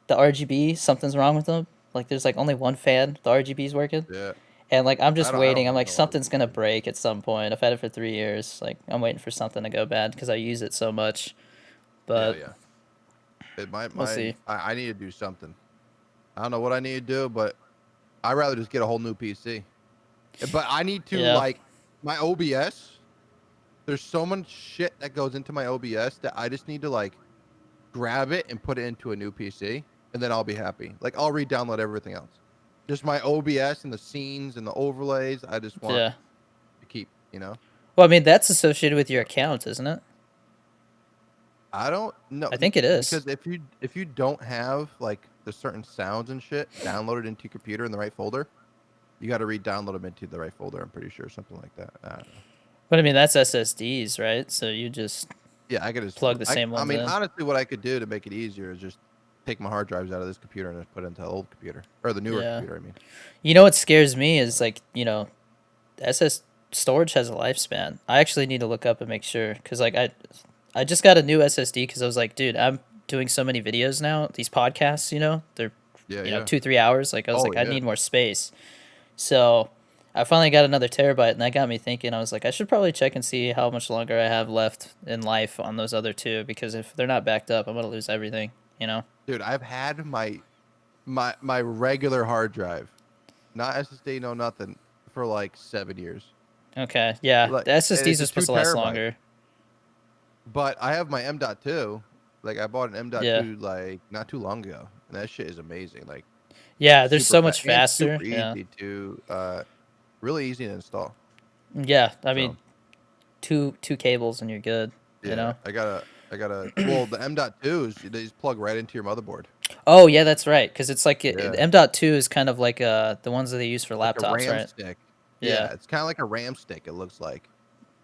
the RGB, something's wrong with them. Like there's like only one fan, the RGB's working, yeah. and like I'm I just don't. I waiting. don't I'm have like no something's gonna RGB. break at some point. I've had it for 3 years. Like I'm waiting for something to go bad because I use it so much. Yeah, But yeah. It might. we'll see. I need to do something. I don't know what I need to do, but I'd rather just get a whole new PC. But I need to Yeah. like my OBS. There's so much shit that goes into my OBS that I just need to like grab it and put it into a new PC, and then I'll be happy. Like I'll re-download everything else. Just my OBS and the scenes and the overlays. I just want Yeah. to keep. Well, I mean, that's associated with your account, isn't it? I don't know I think it is. because if you don't have like the certain sounds and shit downloaded into your computer in the right folder, you got to re-download them into the right folder. I'm pretty sure something like that. I don't know. But I mean, that's SSDs, right? So you just Yeah, I could just. plug the same I ones mean, in. honestly, what I could do to make it easier is just take my hard drives out of this computer and just put it into the old computer or the newer Yeah. computer. I mean, You know what scares me is like, SS storage has a lifespan. I actually need to look up and make sure because like I just got a new SSD because I was like, dude, I'm doing so many videos now. These podcasts, they're yeah, yeah. 2-3 hours. Like I was Oh like, I yeah. need more space. So I finally got another terabyte, and that got me thinking. I was like, I should probably check and see how much longer I have left in life on those other two, because if they're not backed up, I'm gonna lose everything. You know? Dude, I've had my regular hard drive, not SSD, no nothing, for like 7 years. Okay, yeah. Like, The and SSDs it's are a two supposed to last terabyte. longer. But I have my M.2. Like I bought an Yeah, M.2 like not too long ago, and that shit is amazing. Like yeah. They're super so fast much and faster. super Yeah, easy to really easy to install. yeah. I mean, So two cables and you're good. You yeah, know? I got a well the M.2s they just plug right into your motherboard. Oh yeah, that's right. Because it's like Yeah, M.2 is kind of like the ones that they use for like a laptops, RAM right? stick. Yeah, Yeah, it's kind of like a RAM stick. It looks like,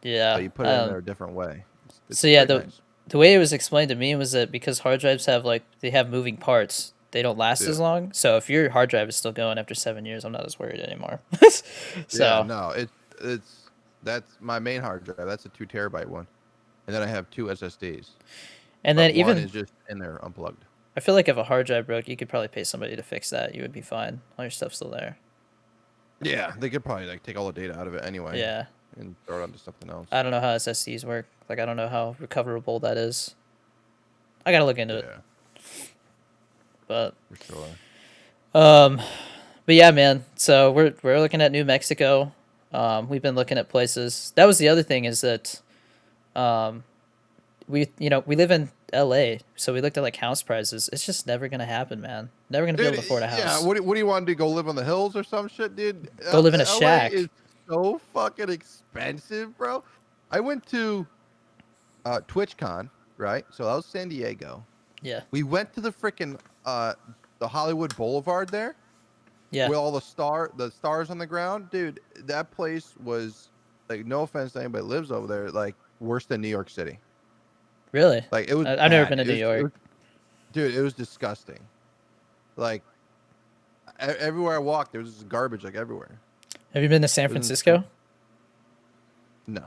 but yeah. you put it in there a different way. It's So yeah, pretty the nice. the way it was explained to me was that because hard drives have like they have moving parts, they don't last Yeah, as long. So if your hard drive is still going after 7 years, I'm not as worried anymore. yeah. So No, it's that's my main hard drive. That's a 2 terabyte one, and then I have two SSDs, and but then one even is just in there unplugged. I feel like if a hard drive broke, you could probably pay somebody to fix that. You would be fine. All your stuff's still there. Yeah, they could probably like take all the data out of it anyway Yeah. and throw it onto something else. I don't know how SSDs work. Like I don't know how recoverable that is. I gotta look into it. Yeah, But for sure. um but yeah, man. So we're looking at New Mexico. We've been looking at places. That was the other thing is that um we live in LA, so we looked at like house prices. It's just never gonna happen, man. Never gonna be able Dude, to afford a yeah. house. What do you want to do? Go live on the hills or some shit, dude? Go live in a LA is shack. so fucking expensive, bro. I went to TwitchCon, right? So that was San Diego. Yeah. We went to the freaking the Hollywood Boulevard there Yeah. with all the stars on the ground, dude. That place was like, no offense to anybody that lives over there, like worse than New York City. Really? Like it was I've never bad. been to New It York. was, dude, it was disgusting. Like everywhere I walked, there was just garbage like everywhere. Have you been to San It was insane. Francisco? No.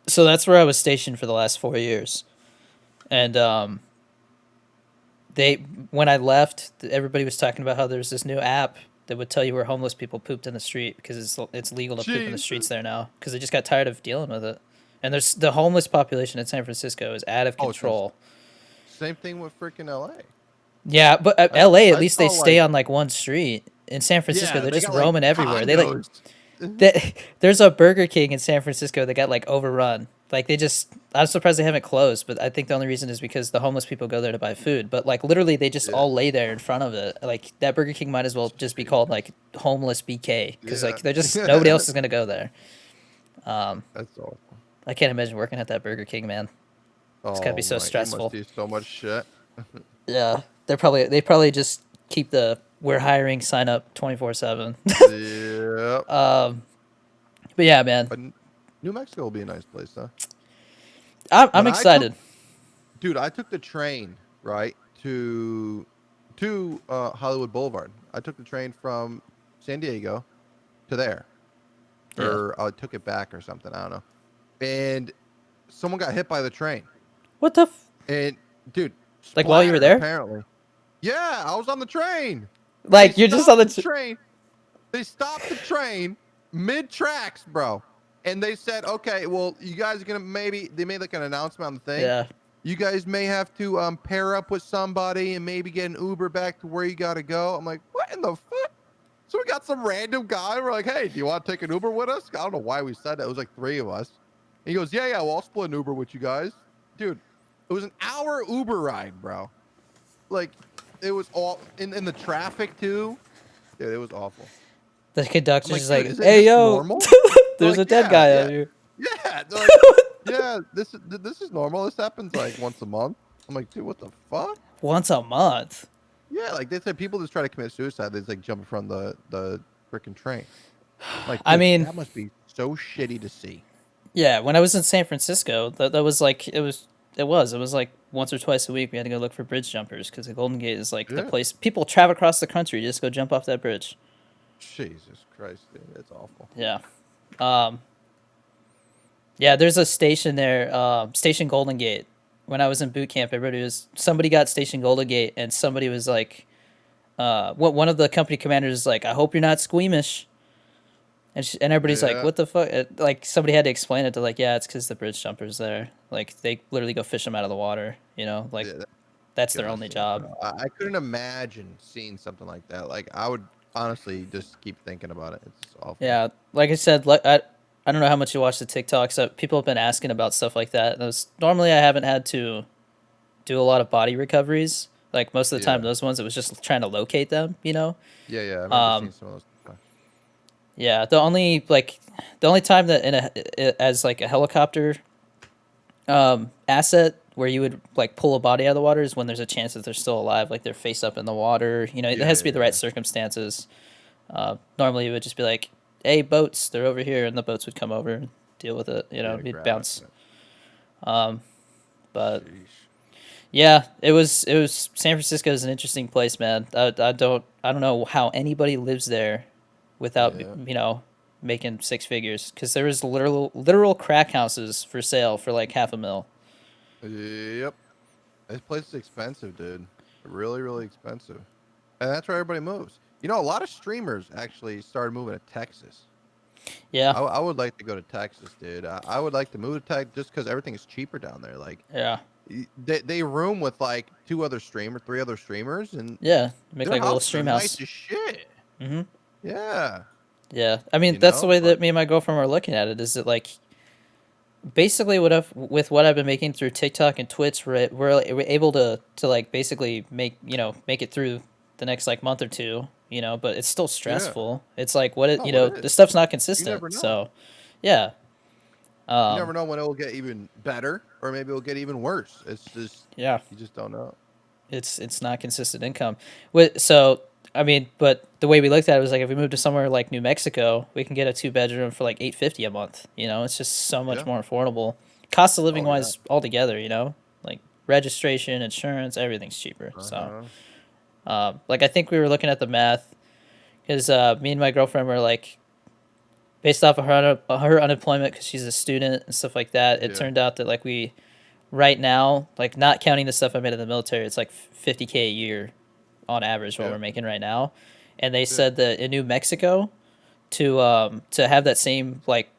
So that's where I was stationed for the last 4 years. And they when I left, everybody was talking about how there's this new app that would tell you where homeless people pooped in the street because it's legal to poop in the streets Jesus. there now because they just got tired of dealing with it. And there's the homeless population in San Francisco is out of Oh, it's control. same thing with freaking LA. Yeah, but I LA at I least saw they stay like, on like one street. In San Francisco, yeah, they're they just got like roaming everywhere. They like condos. there's a Burger King in San Francisco that got like overrun. Like they just, I'm surprised they haven't closed, but I think the only reason is because the homeless people go there to buy food. But like literally, they just Yeah. all lay there in front of it. Like that Burger King might as well just be called like homeless BK because Yeah. like they're just nobody else is gonna go there. Um, That's awful. I can't imagine working at that Burger King, man. It's gotta be Oh so my, you must stressful. do so much shit. Yeah, they probably just keep the we're hiring sign up 24/7. Yep. But yeah, man, But New Mexico will be a nice place, though. I'm But excited. dude, I took the train right to Hollywood Boulevard. I took the train from San Diego to there, Yeah. or I took it back or something. I don't know. And someone got hit by the train. What the? And dude, Like while you were splattered there? apparently. Yeah, I was on the train. They Like you're just on stopped the. the train. They stopped the train mid tracks, bro. And they said, okay, well, you guys are gonna they made like an announcement on the thing. Yeah. You guys may have to pair up with somebody and maybe get an Uber back to where you gotta go. I'm like, what in the fuck? So we got some random guy. We're like, hey, do you want to take an Uber with us? I don't know why we said that. It was like 3 of us. And he goes, yeah, well, I'll split an Uber with you guys. Dude, it was an hour Uber ride, bro. Like, it was all in the traffic too. Dude, it was awful. The I'm conductor's like, just dude, like, is it "Hey just yo, normal? They're there's a like, dead yeah, guy yeah, out here." yeah. They're like, yeah, this is normal. This happens like once a month. I'm like, dude, what the fuck? Once a month. Yeah, like they said, people just try to commit suicide. They just like jump from the freaking train. Like, I dude, mean, that must be so shitty to see. yeah. When I was in San Francisco, that was like it was like once or twice a week we had to go look for bridge jumpers because the Golden Gate is like the Yeah. place people travel across the country just go jump off that bridge. Jesus Christ, dude, it's awful. Yeah. Um. Yeah. There's a station there. Station Golden Gate. When I was in boot camp, somebody got Station Golden Gate, and somebody was like, what one of the company commanders is like, "I hope you're not squeamish." And everybody's like, Yeah, "What the fuck?" Like somebody had to explain it to like, "Yeah, it's because the bridge jumpers there. Like they literally go fish them out of the water. You know, like yeah, that's that's their only disgusting, job." bro. I couldn't imagine seeing something like that. Like, I would honestly just keep thinking about it. It's awful. Yeah, like I said, like I don't know how much you watch the TikToks. People have been asking about stuff like that. Normally I haven't had to do a lot of body recoveries. Like most of the time, Yeah, those ones it was just trying to locate them. You know. yeah, yeah. I remember seeing Um, some of those. yeah, the only time that as like a helicopter asset where you would like pull a body out of the water is when there's a chance that they're still alive, like they're face up in the water. You know, it Yeah, has to yeah, be the right yeah. circumstances. Normally, it would just be like, "Hey, boats, they're over here," and the boats would come over and deal with it. You know, Yeah, it'd grab it. bounce. Yeah. But Sheesh. yeah, it was San Francisco is an interesting place, man. I don't know how anybody lives there without Yeah. making six figures, because there was literal crack houses for sale for like half a mil. Yep. This place is expensive, dude. Really, really expensive. And that's where everybody moves. You know, a lot of streamers actually started moving to Texas. Yeah, I would like to go to Texas, dude. I would like to move to Texas just because everything is cheaper down there. Like, yeah, they room with like three other streamers, and yeah. Make their like a little houses are stream nice house. as shit. Mm-hmm. Yeah, Yeah, I mean you that's the know, way but that me and my girlfriend were looking at it. Is that like basically what I've been making through TikTok and Twitch, we're able to like basically make it through the next like month or two, but it's still yeah. stressful. It's like what it Oh, it the is. stuff's not You consistent. never know. So, yeah. You Um never know when it will get even better, or maybe it'll get even worse. It's just yeah, you just don't know. it's not consistent income. So I mean, but the way we looked at it was like if we moved to somewhere like New Mexico, we can get a two-bedroom for like 850 a month. It's just so much Yeah. more affordable. Cost of living Oh yeah. wise altogether, like registration, insurance, everything's cheaper. Uh So, huh. like I think we were looking at the math because me and my girlfriend were like based off of her unemployment because she's a student and stuff like that. It Yeah. turned out that like we right now, like not counting the stuff I made in the military, it's like 50K a year on average what Yeah. we're making right now. And they Yeah. said that in New Mexico to have that same like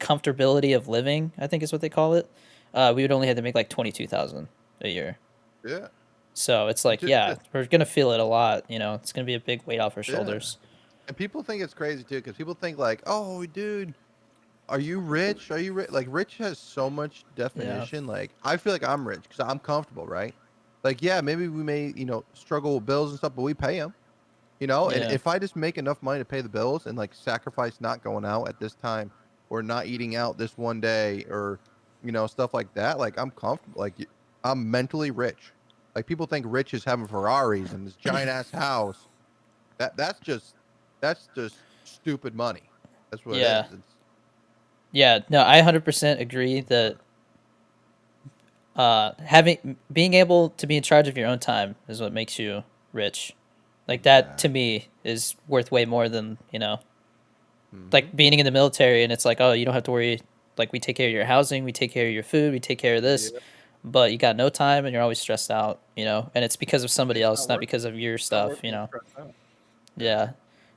comfortability of living, I think is what they call it, we would only have to make like 22,000 a year. Yeah. So it's like, yeah, Just we're gonna feel it a lot. It's gonna be a big weight off our yeah. shoulders. And people think it's crazy too, because people think like, "Oh, dude, are you rich? Are you rich?" Like, rich has so much Yeah, definition. Like, I feel like I'm rich because I'm comfortable, right? Like, yeah, maybe we may, struggle with bills and stuff, but we pay them. And yeah, if I just make enough money to pay the bills and like sacrifice not going out at this time or not eating out this one day or stuff like that, like I'm comfortable. Like I'm mentally rich. Like people think rich is having Ferraris and this giant ass house. That's just stupid money. That's what it is. yeah, It's yeah. No, I 100% agree that having being able to be in charge of your own time is what makes you rich. Like that to exactly. me is worth way more than Hmm. like being in the military and it's like, oh, you don't have to worry. Like we take care of your housing, we take care of your food, we take care of this, Yeah, but you got no time and you're always stressed out, and it's because of somebody it's else, not not worth it. because of your It's not stuff, worth being stressed out. Yeah. Yeah.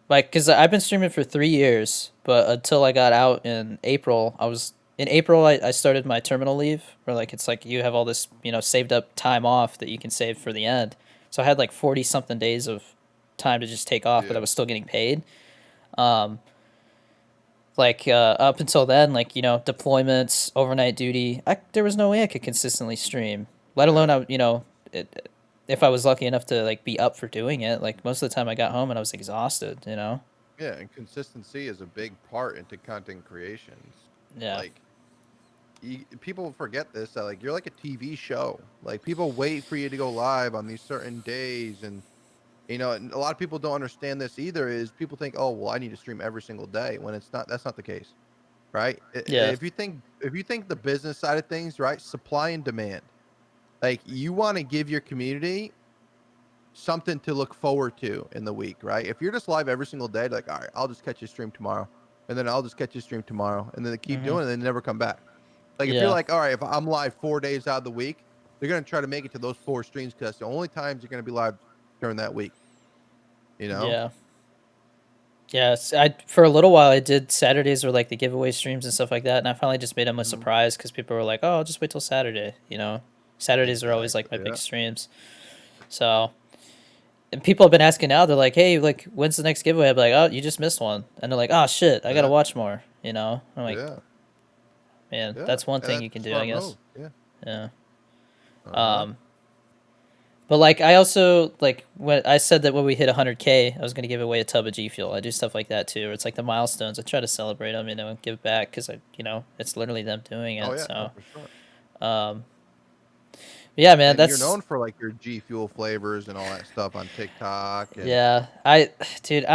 Like, because I've been streaming for 3 years, but until I got out in April, in April, I started my terminal leave, where like it's like you have all this, saved up time off that you can save for the end. So I had like 40 something days of time to just take off, but I Yeah. was still getting paid. Um, like up until then, like deployments, overnight duty, there was no way I could consistently stream. Let Yeah. alone if I was lucky enough to like be up for doing it. Like most of the time, I got home and I was exhausted. Yeah, and consistency is a big part into content creations. Yeah. Like people forget this that like you're like a TV show. Like people wait for you to go live on these certain days, and and a lot of people don't understand this either. Is people think, oh well, I need to stream every single day when it's not. That's not the case, right? Yeah. If you think the business side of things, right, supply and demand. Like you want to give your community something to look forward to in the week, right? If you're just live every single day, like, all right, I'll just catch you stream tomorrow, and then I'll just catch you stream tomorrow, and then they keep Hmm. doing it and they never come back. Like if you're Yeah. like, all right, if I'm live 4 days out of the week, they're gonna try to make it to those four streams because that's the only times you're gonna be live during that week. You know? Yeah. Yeah. I for a little while I did Saturdays or like the giveaway streams and stuff like that, and I finally just made them a Mhm. surprise because people were like, "Oh, I'll just wait till Saturday." Saturdays are always like Exactly. my big Yeah. streams. So and people have been asking now. They're like, "Hey, like, when's the next giveaway?" I'm like, "Oh, you just missed one," and they're like, "Oh shit, I gotta Yeah. watch more." I'm like, Yeah. man, Yeah. that's one And thing that's you a can do, I smart guess. move. Yeah. Yeah. Uh huh. Um, but like, I also like when I said that when we hit 100K, I was gonna give away a tub of G Fuel. I do stuff like that too. Where it's like the milestones. I try to celebrate them, and give back because it's literally them doing Oh it. yeah. No, So, for sure. um, Yeah, man, And you're that's known for like your G Fuel flavors and all that stuff on TikTok, and yeah. Dude,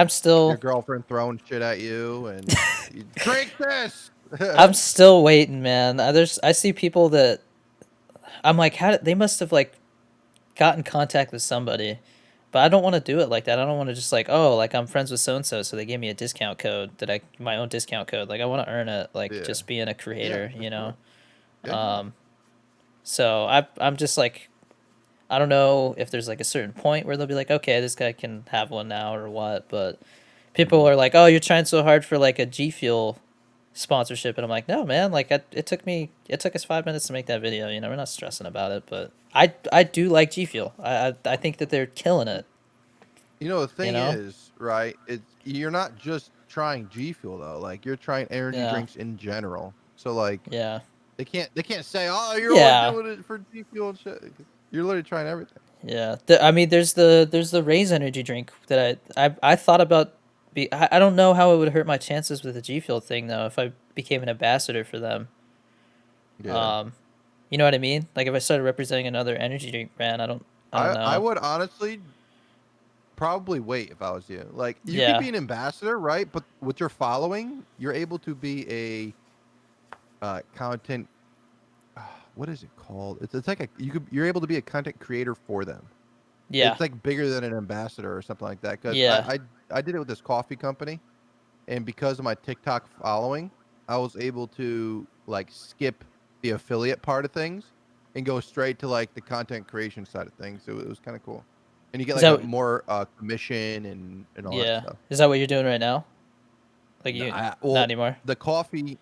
your girlfriend throwing shit at you, and you drink this. I'm still waiting, man. I see people that I'm like, they must have like got in contact with somebody, but I don't want to do it like that. I don't want to just like, oh, like I'm friends with so and so, so they gave me a discount code my own discount code. Like I want to earn it, like Yeah, just being a yeah, creator, for you know. sure. Yeah, Um, so I'm just like, I don't know if there's like a certain point where they'll be like, okay, this guy can have one now or what, but people mhm. are like, oh, you're trying so hard for like a G Fuel sponsorship, and I'm like, no, man, like it took us 5 minutes to make that video. You know, we're not stressing about it, but I do like G Fuel. I think that they're killing it. You know, the You thing know? is, right? It's you're not just trying G Fuel though. Like you're trying energy Yeah, drinks in general. So like yeah, they can't say, oh, you're only yeah, doing it for G Fuel and shit. You're literally trying everything. yeah. I mean, there's the Raise energy drink that I thought about. I don't know how it would hurt my chances with the G Fuel thing though if I became an ambassador for them. Yeah. Um, you know what I mean? Like if I started representing another energy drink brand, I don't I know. would honestly probably wait if I was you. Like you could Yeah, be an ambassador, right? But with your following, you're able to be a content what is it called? It's like you're able to be a content creator for them. yeah, It's like bigger than an ambassador or something like that. Because yeah. I did it with this coffee company, and because of my TikTok following, I was able to like skip the affiliate part of things and go straight to like the content creation side of things. So it was kind of cool, and you get Is like a that more commission and all that yeah? stuff. Is that what you're doing right now? Like No, you not well, anymore? the coffee,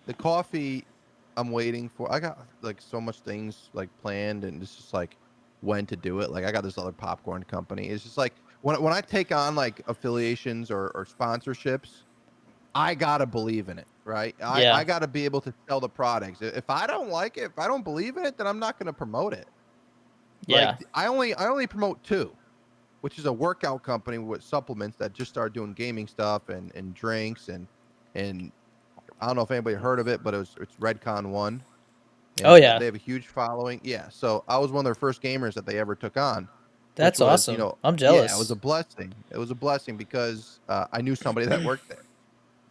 I'm waiting for. I got like so much things like planned, and it's just like when to do it. Like I got this other popcorn company. It's just like when I take on like affiliations or sponsorships, I gotta believe in it, right? I Yeah, gotta be able to sell the products. If I don't like it, if I don't believe in it, then I'm not gonna promote it. yeah. Like I only promote two, which is a workout company with supplements that just started doing gaming stuff and drinks and I don't know if anybody heard of it, but it's Redcon One, Oh and yeah, they have a huge following. Yeah, so I was one of their first gamers that they ever took on, which that's was awesome. I'm yeah, it was a jealous. blessing. It was a blessing because I knew somebody that worked there,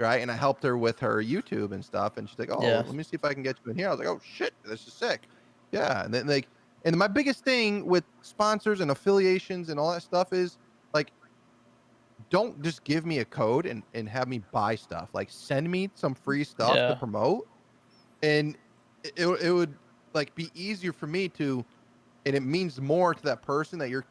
right? And I helped her with her YouTube and stuff, and she's like, "Oh, Yeah, let me see if I can get you in here." I was like, "Oh shit, this is sick." Yeah, and then like, and my biggest thing with sponsors and affiliations and all that stuff is like don't just give me a code and have me buy stuff. Like send me some free stuff to yeah. promote and it would like be easier for me to and it means more to that person that you're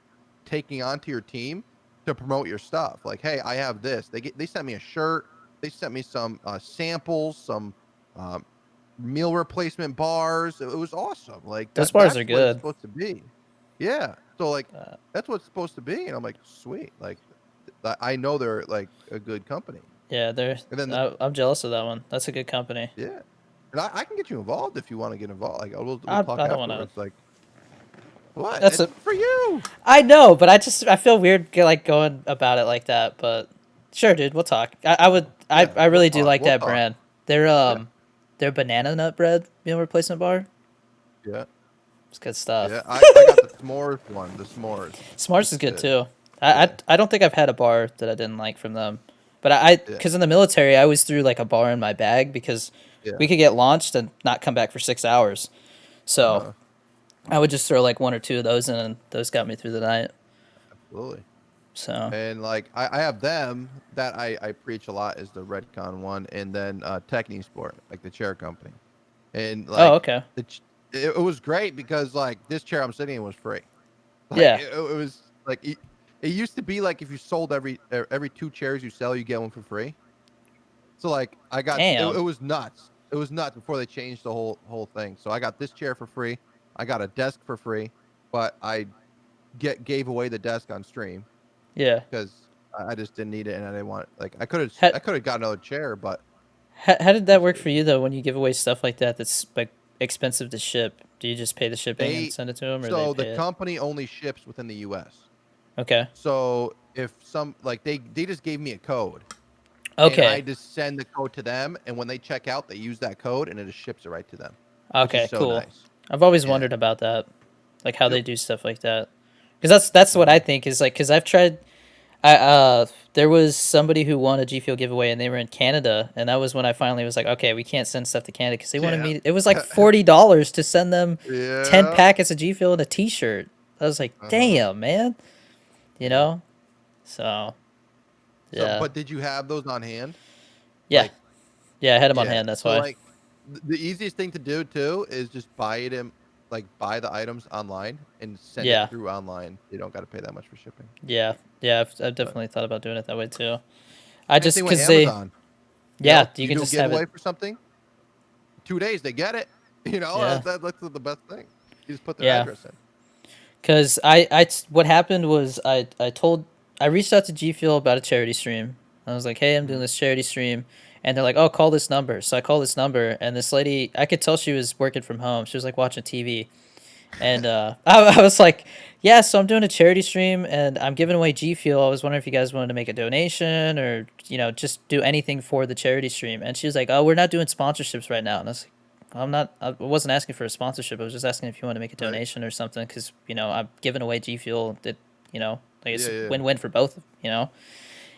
taking onto your team to promote your stuff. Like, hey, I have this. They sent me a shirt. They sent me some samples, some um, meal replacement bars. It was awesome. Like Those that. bars are That's what it's good. supposed to be. Yeah. So like Uh, that's what it's supposed to be. And I'm like, sweet. Like I know they're like a good company. yeah, they're. And then I'm jealous of that one. That's a good company. yeah. And I can get you involved if you want to get involved. Like we'll talk I don't want to. afterwards. Like what? That's It's a. for you. I know, but I feel weird like going about it like that. But sure, dude, we'll talk. I would. Yeah, I we'll really do talk. like We'll that talk. brand. Yeah. Their banana nut bread meal replacement bar. Yeah. It's good stuff. Yeah. I got the s'mores one. The s'mores. S'mores is It's good good. too. Yeah. I don't think I've had a bar that I didn't like from them. But I Yeah. because in the military I always threw like a bar in my bag because Yeah. we could get launched and not come back for 6 hours. So Uh-huh. I would just throw like one or two of those in, and those got me through the night. Absolutely. So And like I have them that I preach a lot is the Redcon one, and then Techni Sport, like the chair company. And oh like okay it was great because like this chair I'm sitting in was free. Like yeah it was like it used to be like if you sold every two chairs you sell, you get one for free. So like I got it damn was nuts. It was nuts before they changed the whole thing. So I got this chair for free. I got a desk for free, but I gave away the desk on stream yeah. because I just didn't need it and I didn't want like I could have How, got another chair, but how did that it's work for you though? When you give away stuff like that, that's like expensive to ship. Do you just pay the shipping and they send it to them, or they so the pay it? company only ships within the US. Okay. So if some like they just gave me a code and I Okay. just send the code to them and when they check out they use that code and it just ships it right to them, which is Okay. so Cool. nice. I've always Yeah. wondered about that. like how Yep. they do stuff like that. Because that's what I think is like, because I've tried. There was somebody who won a G Fuel giveaway, and they were in Canada, and that was when I finally was like, okay, we can't send stuff to Canada because they wanted Yeah. me. It was like $40 to send them 10 Yeah. packets of G Fuel and a T-shirt. I was like, Uh-huh. damn, man, you Yeah. know. So So, yeah, but did you have those on hand? yeah, Like, yeah. I had them on yeah. hand. That's So, why. like, the easiest thing to do too is just buy the items online and send it Yeah, through online. You don't got to pay that much for shipping. yeah, yeah. I've But definitely thought about doing it that way too. I same just thing with because they, Amazon. yeah, you You can do a just have it. giveaway for something, 2 days they get it. Yeah, That's the best thing. You just put their yeah. address in. Because what happened was I reached out to G Fuel about a charity stream. I was like, hey, I'm doing Mhm. this charity stream, and they're like, oh, call this number. So I called this number, and this lady, I could tell she was working from home. She was like watching TV, and I was like, yeah, so I'm doing a charity stream, and I'm giving away G Fuel. I was wondering if you guys wanted to make a donation or just do anything for the charity stream. And she was like, oh, we're not doing sponsorships right now. And I was like, I wasn't asking for a sponsorship. I was just asking if you want to make a Right. donation or something because I'm giving away G Fuel. That like it's Yeah, a yeah. win-win for both.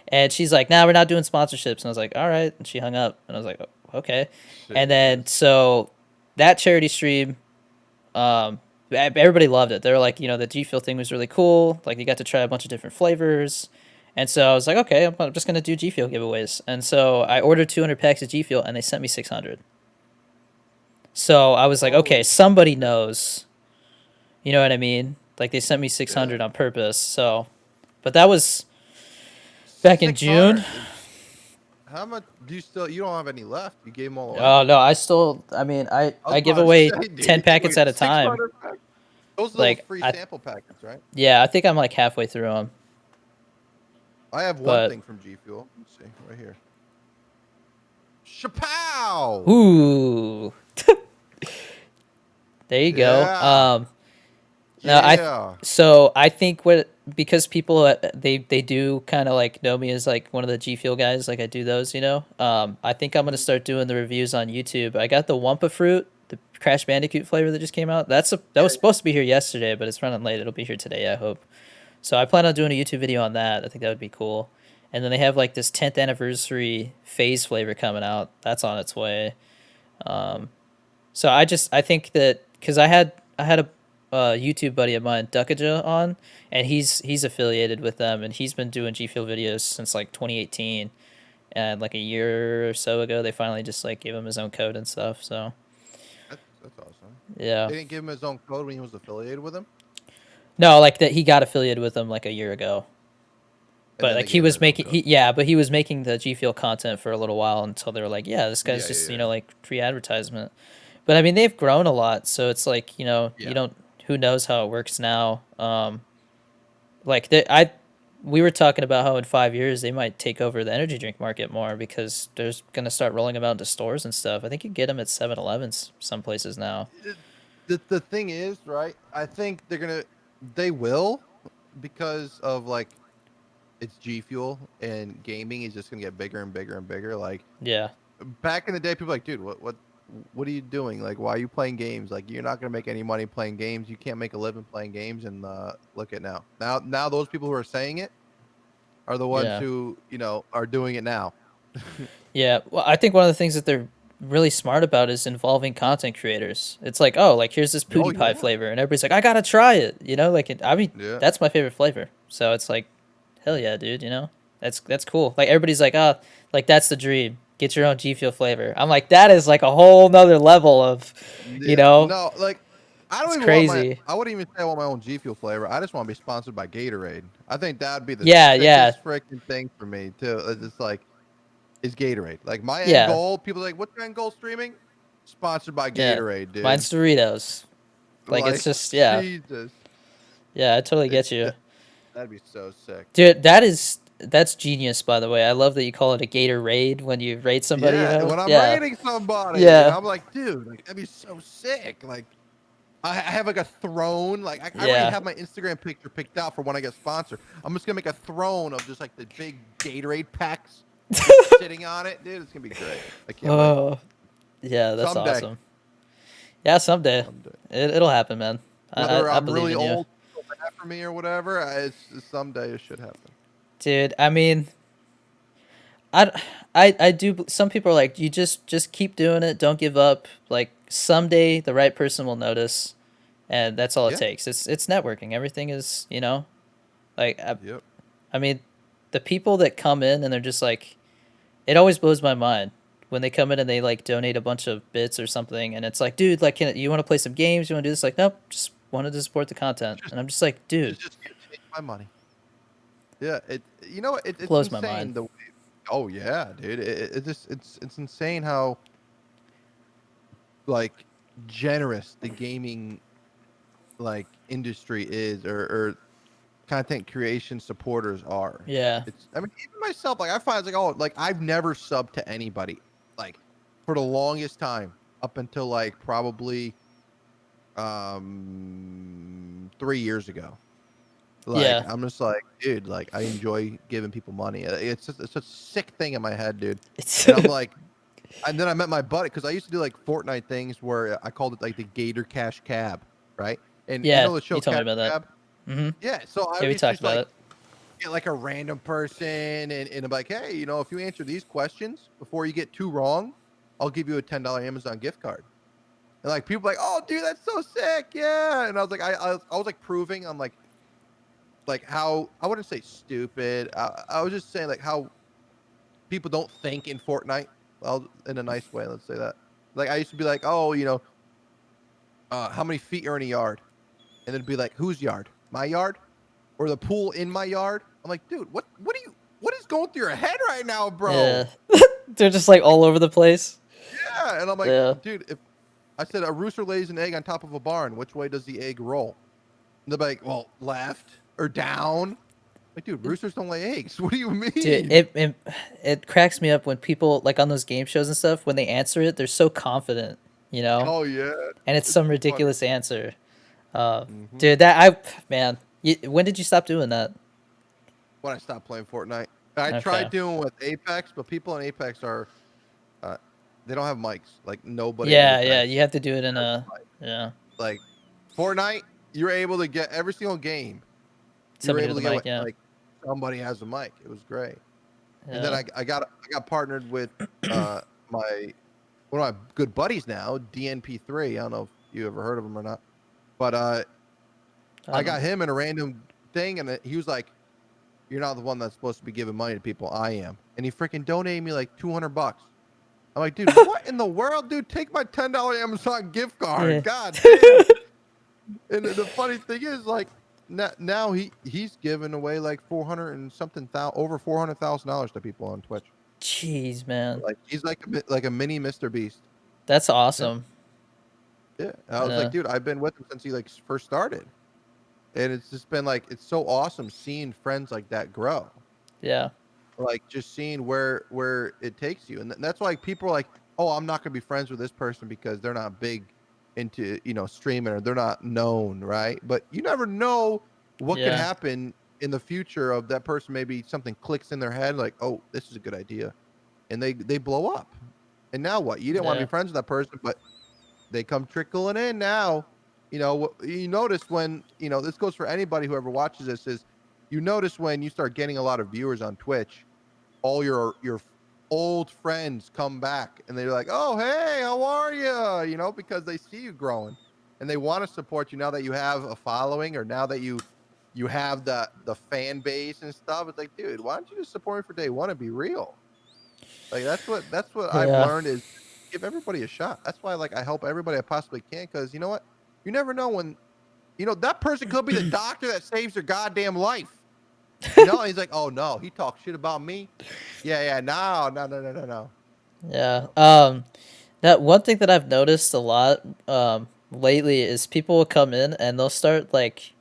And she's like, nah, we're not doing sponsorships. And I was like, all right. And she hung up. And I was like, okay. And then Jesus. so that charity stream, everybody loved it. They were like, the G Fuel thing was really cool. Like you got to try a bunch of different flavors. And so I was like, okay, I'm just gonna do G Fuel giveaways. And so I ordered 200 packs of G Fuel, and they sent me 600. So I was like, okay, Holy somebody shit. knows. You know what I mean? Like they sent me Yeah. 600 on purpose. So, but that was back in June. 600. How much do you don't have any left? You gave them all away? Oh no, I mean, I was I give about to away say, dude, 10 you gave packets away at a time. 600 packs. Those are those Like free sample packets, right? yeah, I think I'm like halfway through them. I have one But thing from G Fuel. Let's see, right here. Chapow! ooh, there you go. Yeah. No, Yeah. so I think because people they do kind of like know me as like one of the G Fuel guys, like I do those. I think I'm gonna Mhm. start doing the reviews on YouTube. I got the Wumpa Fruit, the Crash Bandicoot flavor that just came out. That Yeah, was supposed to be here yesterday, but it's running late. It'll be here today, I hope. So I plan on doing a YouTube video on that. I think that would be cool. And then they have like this 10th anniversary phase flavor coming out. That's on its way. Um, so I think that because I had a YouTube buddy of mine, Duckaja, on, and he's affiliated with them, and he's been doing G Fuel videos since like 2018, and like a year or so ago, they finally just like gave him his own code and stuff. So that's awesome. yeah, They didn't give him his own code when he was affiliated with him, no, like that he got affiliated with them like a year ago, and but then they like he gave him was his own making code. but he was making the G Fuel content for a little while until they were like, yeah, this guy's Yeah, just yeah, like free advertisement. But I mean, they've grown a lot, so it's like you yeah. don't who knows how it works now. Like we were talking about how in 5 years they might take over the energy drink market more because there's gonna start rolling them out into stores and stuff. I think you get them at 7-Elevens some places now. The thing is, right? I think they will, because of like it's G Fuel and gaming is just gonna get bigger and bigger and bigger. Like Yeah, back in the day, people were like, dude, what are you doing? Like, why are you playing games? Like, you're not gonna make any money playing games. You can't make a living playing games. And look at now. Now those people who are saying it are the ones yeah, who are doing it now. yeah. Well, I think one of the things that they're really smart about is involving content creators. It's like, oh, like here's this Oh PewDiePie yeah, flavor, and everybody's like, I gotta try it. Like I mean, yeah. that's my favorite flavor. So it's like, hell yeah, dude. That's cool. Like everybody's like, oh, like that's the dream. Get your own G Fuel flavor. I'm like, that is like a whole nother level of, you Yeah, know, no, like I don't it's even want crazy. I wouldn't even say I want my own G Fuel flavor. I just want to be sponsored by Gatorade. I think that would be the Yeah, yeah, sickest freaking thing for me too. It's just like is Gatorade. Like my end yeah, goal, people are like, what's your end goal streaming? Sponsored by yeah. Gatorade, dude. Mine's Doritos. Like it's Like just yeah, Jesus, yeah. I totally it get you, that'd be so sick. dude. That's genius, by the way. I love that you call it a Gator raid when you raid somebody. Yeah, when I'm Yeah, rating somebody, yeah, I'm like, dude, like that'd be so sick. Like I have like a throne. Like I already yeah. have my Instagram picture picked out for when I get sponsored. I'm just gonna make a throne of just like the big Gatorade packs just sitting on it, dude. It's gonna be great. I can't wait. Oh, yeah. That's Someday. awesome. Yeah, someday Someday. it'll happen, man. Whether I I'm believe really in you, old, feel bad for me or whatever, it's someday it should happen. dude. I mean, I, I do. Some people are like, you just keep doing it. Don't give up. Like someday the right person will notice, and that's all it Yeah. takes. It's networking. Everything is, like Yep. I mean, the people that come in and they're just like, it always blows my mind when they come in and they like donate a bunch of bits or something, and it's like, dude, like, you want to play some games? You want to do this? Like, nope, just wanted to support the content, Just and I'm just like, dude, just take my money. Yeah. It's blows my mind. insane the. Oh yeah, dude. It just it's insane how like generous the gaming like industry is or content creation supporters are. Yeah, It's I mean even myself like I find it's like oh like I've never subbed to anybody like for the longest time up until like probably 3 years ago. Like yeah. I'm just like dude like I enjoy giving people money. It's such a sick thing in my head, dude. It's And I'm like and then I met my buddy because I used to do like Fortnite things where I called it like the Gator Cash Cab, right? And you yeah. know the You show told me Cash about that. Cab? Mm-hmm. Yeah, so I Yeah, we used to talked just about like it. get like a random person and I'm like, hey, if you answer these questions before you get two wrong, I'll give you a $10 Amazon gift card. And like people like, oh, dude, that's so sick, yeah. And I was like, I was like proving I'm like how I wouldn't say stupid. I was just saying like how people don't think in Fortnite. Well, in a nice way, let's say that. Like I used to be like, oh, how many feet are in a yard? And then it'd be like, whose yard? My yard? Or the pool in my yard? I'm like, dude, what is going through your head right now, Yeah, bro? they're just like all over the place. Yeah. And I'm like, Yeah, dude, if I said a rooster lays an egg on top of a barn, which way does the egg roll? And they're like, well, left or down. Like, dude, roosters don't lay eggs. What do you dude, mean? it cracks me up when people like on those game shows and stuff when they answer it, they're so confident, Oh yeah, and it's it's some funny. ridiculous answer. Hmm. Dude, that I man, when did you stop doing that? When I stopped playing Fortnite, I Okay. tried doing with Apex, but people in Apex are, uh, they don't have mics. Like nobody in Yeah, yeah, Apex you have to do it in has a a mic. yeah. Like Fortnite, you're able to get every single game. You were Somebody able with a to get mic, yeah. like somebody has a mic. It was great. And then Yeah. I got partnered with my one of my good buddies now, DNP3. I don't know if you ever heard of him or not, but I I don't got know. him in a random thing, and he was like, "You're not the one that's supposed to be giving money to people. I am." And he freaking donated me like $200. I'm like, dude, what in the world, dude? Take my $10 Amazon gift card. Yeah. God damn. And the funny thing is, like, now he's giving away like 400 and something thousand, over $400,000 to people on Twitch. Jeez, man. Like he's like like a mini Mr. Beast. That's Yeah, awesome. yeah. And I was like, Yeah. dude, I've been with him since he like first started, and it's just been like it's so awesome seeing friends like that grow. Yeah. Like just seeing where it takes you, and that's why people are like, oh, I'm not gonna be friends with this person because they're not big into streaming or they're not known, right? But you never know what could Yeah. happen in the future of that person. Maybe something clicks in their head, like, oh, this is a good idea, and they blow up. And now what? You didn't want to Yeah. be friends with that person, but they come trickling in now. You notice when this goes for anybody who ever watches this is you notice when you start getting a lot of viewers on Twitch, all your old friends come back and they're like, "Oh, hey, how are you?" Because they see you growing and they want to support you now that you have a following or now that you have the fan base and stuff. It's like, dude, why don't you just support me for day one and be real? Like that's what I've Yeah. learned is give everybody a shot. That's why like I help everybody I possibly can because you know what? You never know when that person could be the doctor that saves their goddamn life. And he's like, oh no, he talks shit about me. Yeah, yeah, no, no, no, no, no, no. Yeah. No. That one thing that I've noticed a lot lately is people will come in and they'll start like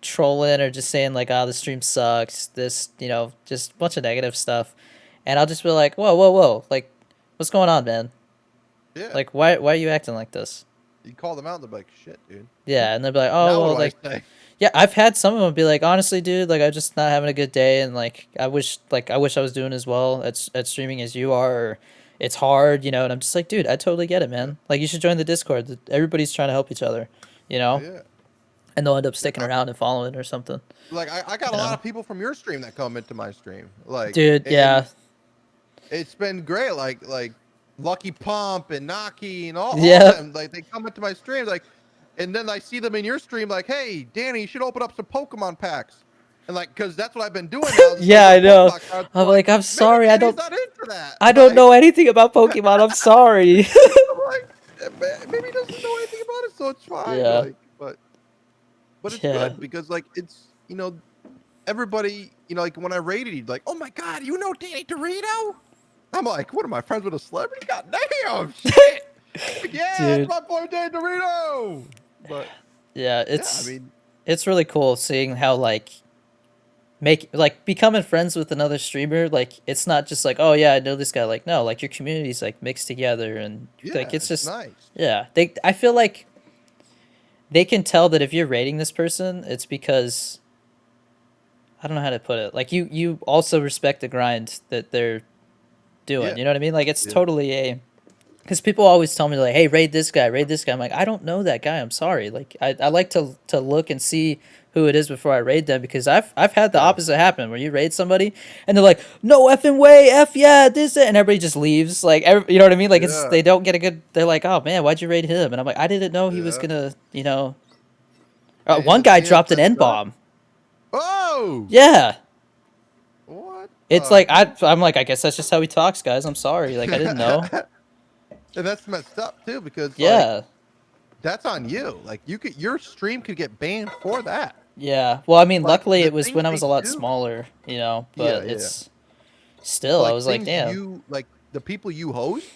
trolling or just saying like, "Oh, the stream sucks." This, just a bunch of negative stuff, and I'll just be like, "Whoa, whoa, whoa! Like, what's going on, man? Yeah. Like, why are you acting like this?" You call them out and they're like, shit, dude. Yeah, and they'll be like, "Oh, Now what well, do I like, say? yeah." I've had some of them be like, "Honestly, dude, like, I'm just not having a good day, and like, I wish I was doing as well at streaming as you are. Or, it's hard, And I'm just like, dude, I totally get it, Yeah. man. Like, you should join the Discord. Everybody's trying to help each other, you know." Yeah. and they'll end up Yeah, sticking around and following or something. like I got You a lot know, of people from your stream that come into my stream, like, dude. and Yeah, it's been great. Like Lucky Pump and Naki and all of yep, them. Like they come into my stream, like, and then I see them in your stream, like, hey, Danny, you should open up some Pokemon packs. And like, cause that's what I've been doing now, is yeah. opening I up know. Pokemon cards. I'm I'm like, like, I'm maybe sorry. Danny's not into that. I don't Like, know anything about Pokemon. I'm sorry. I'm like, maybe he doesn't know anything about it, so it's fine. Yeah, Like, but it's yeah, good because like it's everybody like when I rated you, like, oh my god, you know Danny Dorito? I'm like, what am I friends with a celebrity? God damn, shit. Like, yeah, that's dude. my boy Danny Dorito. But Yeah, yeah, I mean, it's really cool seeing how like becoming friends with another streamer. Like it's not just like, oh yeah, I know this guy. Like no, like your community's like mixed together, and like yeah, it's it's just nice. yeah. I feel like they can tell that if you're rating this person, it's because I don't know how to put it. Like you also respect the grind that they're doing. Yeah, You know what I mean? Like it's yeah, totally a because people always tell me like, hey, raid this guy, raid this guy. I'm like, I don't know that guy. I'm sorry. Like I like to look and see who it is before I raid them because I've had the yeah, opposite happen where you raid somebody and they're like, no effing way, f yeah, this it, and everybody just leaves. Like you know what I mean? Like it's yeah, they don't get a good. They're like, oh man, why'd you raid him? And I'm like, I didn't know he was yeah. gonna. And One the guy thing dropped an that's N messed up. bomb. Oh, Yeah. what It's the like heck? I'm like I guess that's just how he talks, guys. I'm sorry. Like I didn't know. And that's messed up too because like Yeah. that's on you. Like your stream could get banned for that. Yeah. Well, I mean, Like luckily the it was things when I was they a lot do. smaller, Yeah, but yeah. it's still, I Like was like, things damn. you like the people you host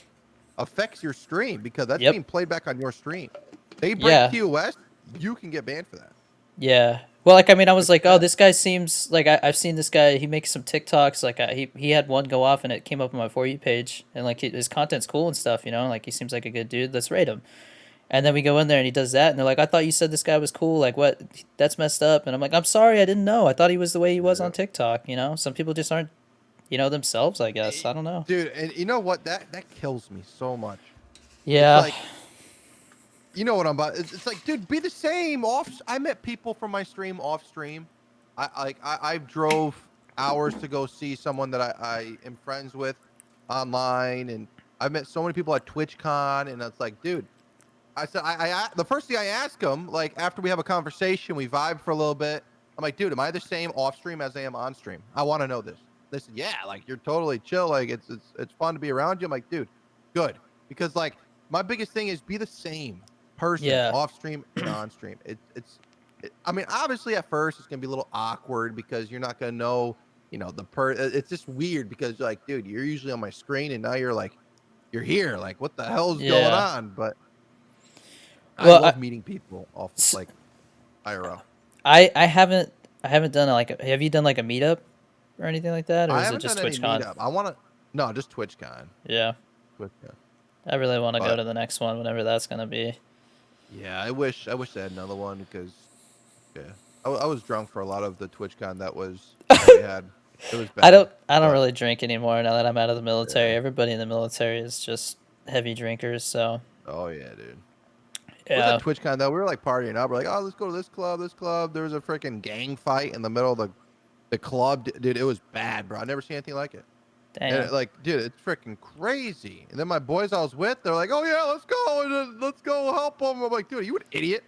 affects your stream because that's Yep. being played back on your stream. They break Yeah. TOS, you can get banned for that. Yeah. Well, like, I mean, I was Which is like, oh, bad. this guy seems like I've seen this guy. He makes some TikToks. Like, he had one go off and it came up on my For You page. And, like, his content's cool and stuff, Like, he seems like a good dude. Let's rate him. And then we go in there and he does that. And they're like, I thought you said this guy was cool. Like, what? That's messed up. And I'm like, I'm sorry. I didn't know. I thought he was the way he was Yeah. on TikTok, Some people just aren't, themselves, I guess. I don't know. Dude, and you know what? That kills me so much. It's Yeah. like you know what I'm about. It's like, dude, be the same. I met people from my stream off stream. I drove hours to go see someone that I am friends with online, and I've met so many people at TwitchCon, and it's like, dude, I said the first thing I ask them, like after we have a conversation, we vibe for a little bit. I'm like, dude, am I the same off stream as I am on stream? I want to know this. They said, yeah, like you're totally chill. Like it's fun to be around you. I'm like, dude, good, because like my biggest thing is be the same person Yeah. off stream and on stream. I mean, obviously at first it's gonna be a little awkward because you're not gonna know, it's just weird because like, dude, you're usually on my screen and now you're here. Like, what the hell's going Yeah. on? But I Well, love meeting people off s- like IRL. I haven't done like have you done like a meetup or anything like that, or I is it haven't just done any TwitchCon? meetup. I want to no, just TwitchCon. Yeah. TwitchCon. I really want to go But to the next one, whenever that's gonna be. yeah, I wish they had another one because yeah, I was drunk for a lot of the TwitchCon that we had. It was I bad, don't I don't but really drink anymore now that I'm out of the military. yeah. Everybody in the military is just heavy drinkers, so Oh yeah, dude. It was yeah. at TwitchCon though. We were like partying out. We're like, oh, let's go to this club, this club. There was a freaking gang fight in the middle of the club, dude. It was bad, bro. I never seen anything like it. And Damn. like, dude, it's freaking crazy. And then my boys I was with, they're like, "Oh yeah, let's go, let's go help them." I'm like, "Dude, are you an idiot?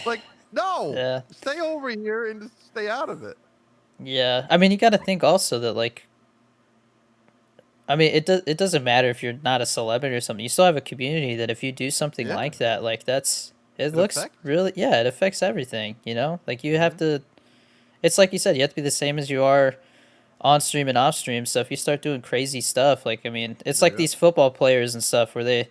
Like, no, Yeah. stay over here and just stay out of it." Yeah. I mean, you got to think also that like I mean, it doesn't matter if you're not a celebrity or something. You still have a community that if you do something Yeah, like that, like it it looks affects. really yeah, it affects everything. Like you have Hmm. to it's like you said, you have to be the same as you are on stream and off stream. So if you start doing crazy stuff, like I mean, it's like Yeah, these football players and stuff where they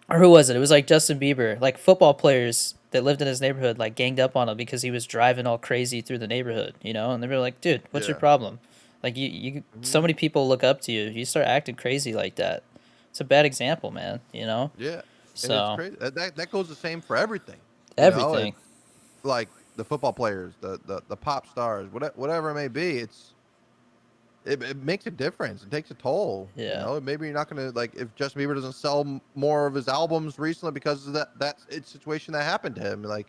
or who was it? It was like Justin Bieber, like football players that lived in his neighborhood, like ganged up on him because he was driving all crazy through the neighborhood, and they were like, "Dude, what's your yeah, problem?" Like so hmm, many people look up to you. If you start acting crazy like that, it's a bad example, man. yeah. And it's So crazy. That goes the same for everything. everything, It's like the football players, the pop stars, whatever it may be. It makes a difference. It takes a toll. yeah, Maybe you're not gonna like if Justin Bieber doesn't sell more of his albums recently because of that situation that happened to him. Like